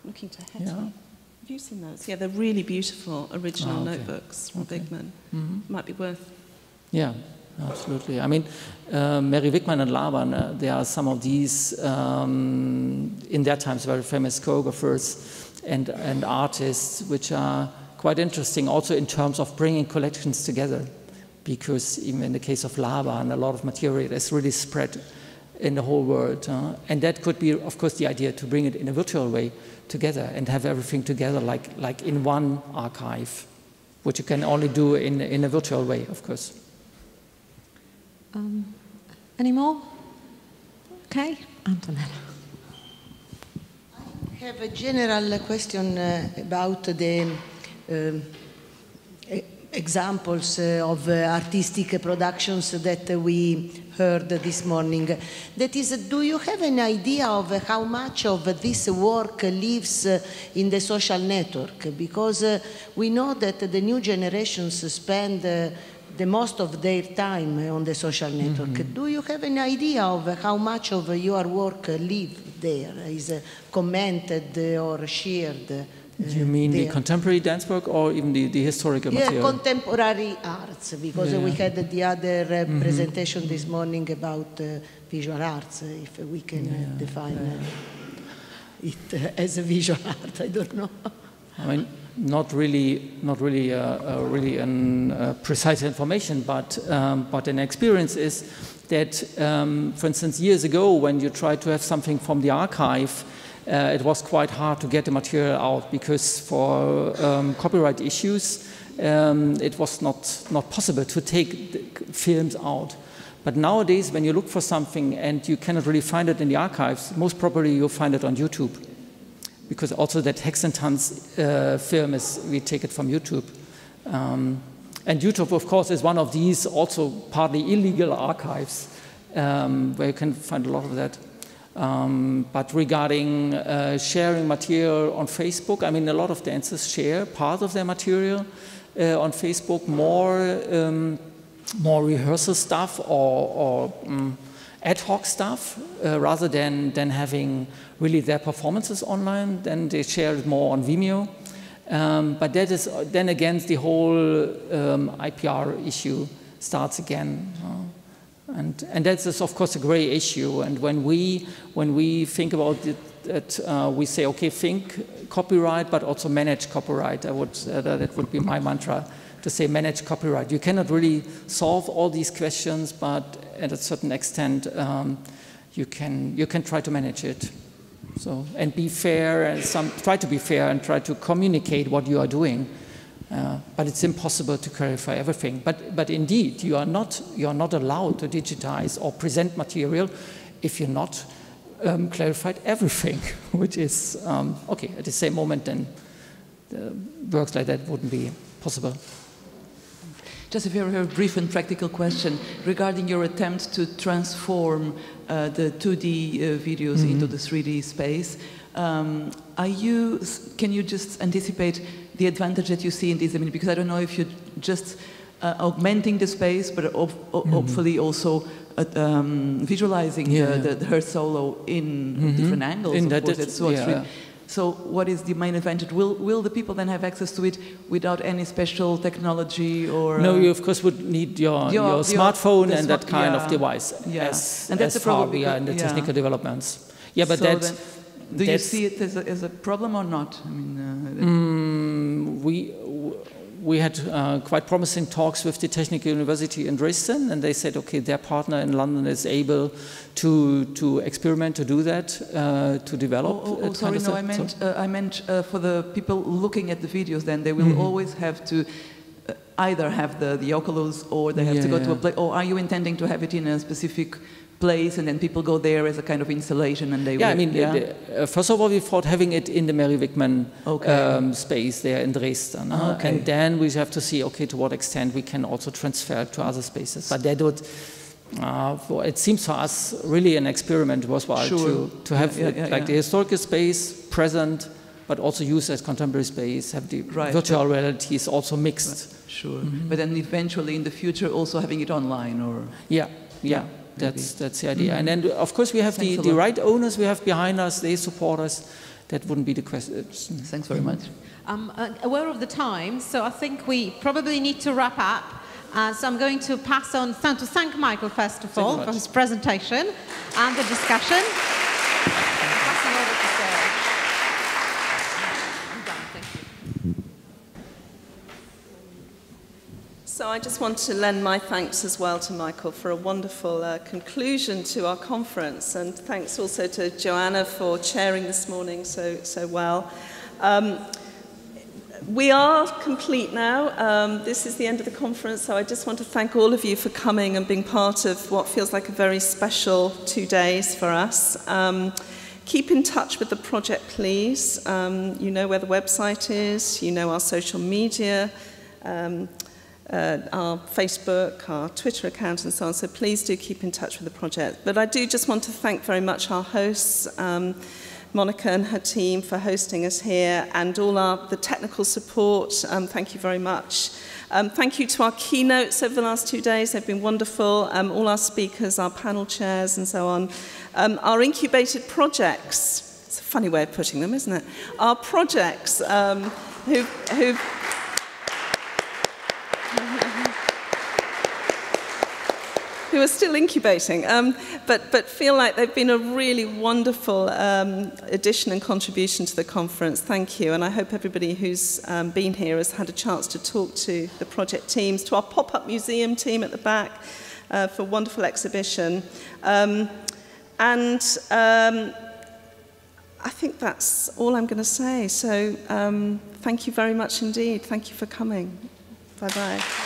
Looking to Hetty. Yeah. Have you seen those? Yeah, they're really beautiful original notebooks from Wickman. Might be worth. Yeah, absolutely. I mean, Mary Wickman and Laban, there are some of these, in their times, very famous choreographers and artists, which are quite interesting also in terms of bringing collections together, because even in the case of Laban, a lot of material is really spread in the whole world. And that could be, of course, the idea to bring it in a virtual way together and have everything together like in one archive, which you can only do in a virtual way, of course. Any more? Okay, Antonella. I have a general question about the examples of artistic productions that we heard this morning. That is, do you have an idea of how much of this work lives in the social network? Because we know that the new generations spend the most of their time on the social network. Do you have an idea of how much of your work lives there, is commented or shared? Do you mean the contemporary dance work or even the historical material? Yeah, contemporary arts, because we had the other presentation this morning about visual arts, if we can define it as a visual art, I don't know. I mean, not really precise information, but an experience is that, for instance, years ago, when you try to have something from the archive, it was quite hard to get the material out because for copyright issues, it was not possible to take the films out. But nowadays, when you look for something and you cannot really find it in the archives, most probably you'll find it on YouTube. Because also that Hexentanz film we take it from YouTube. And YouTube, of course, is one of these also partly illegal archives where you can find a lot of that. But regarding sharing material on Facebook, I mean, a lot of dancers share part of their material on Facebook, more rehearsal stuff or ad hoc stuff, rather than having really their performances online. Then they share it more on Vimeo. But that is then again the whole IPR issue starts again, and that is of course a grey issue. And when we think about it, we say, okay, think copyright, but also manage copyright. That would be my mantra, to say manage copyright. You cannot really solve all these questions, but at a certain extent, you can try to manage it. So, and be fair, and try to be fair and try to communicate what you are doing. But it's impossible to clarify everything. But indeed, you are not allowed to digitize or present material if you're not clarified everything, which is okay. At the same moment, then works like that wouldn't be possible. Just a very, very brief and practical question regarding your attempt to transform the 2D videos into the 3D space. Can you just anticipate the advantage that you see in this? I mean, because I don't know if you're just augmenting the space, but hopefully also visualizing her solo in different angles. Of course, it's so extreme. So what is the main advantage? Will the people then have access to it without any special technology? Or no, you of course would need your smartphone and that kind of device. And that's as far we are in the technical developments. Yeah, but so do you see it as a problem or not? I mean, we had quite promising talks with the Technical University in Dresden, and they said, okay, their partner in London is able to experiment, to do that, to develop. Sorry, no, I meant for the people looking at the videos. Then they will always have to either have the Oculus, or they have to go to a place. Or are you intending to have it in a specific place, and then people go there as a kind of installation, and they first of all, we thought having it in the Mary Wickman space there in Dresden, and then we have to see, okay, to what extent we can also transfer it to other spaces. But that would, it seems to us really an experiment worthwhile to have the historical space present, but also used as contemporary space, have the virtual realities also mixed. But then eventually in the future also having it online, or That's the idea. And then, of course, we have the right owners we have behind us. They support us. That wouldn't be the question. Thanks very much. Aware of the time, so I think we probably need to wrap up. So I'm going to pass on to thank Michael, first of all, for his presentation and the discussion. So I just want to lend my thanks as well to Michael for a wonderful conclusion to our conference, and thanks also to Joanna for chairing this morning so well. We are complete now. This is the end of the conference, so I just want to thank all of you for coming and being part of what feels like a very special 2 days for us. Keep in touch with the project, please. You know where the website is, you know our social media, our Facebook, our Twitter account and so on, so please do keep in touch with the project. But I do just want to thank very much our hosts, Monica and her team, for hosting us here, and all the technical support. Thank you very much. Thank you to our keynotes over the last 2 days. They've been wonderful. All our speakers, our panel chairs and so on. Our incubated projects, it's a funny way of putting them, isn't it? Our projects who are still incubating, but feel like they've been a really wonderful addition and contribution to the conference. Thank you, and I hope everybody who's been here has had a chance to talk to the project teams, to our pop-up museum team at the back for a wonderful exhibition. I think that's all I'm going to say. So thank you very much indeed. Thank you for coming. Bye-bye.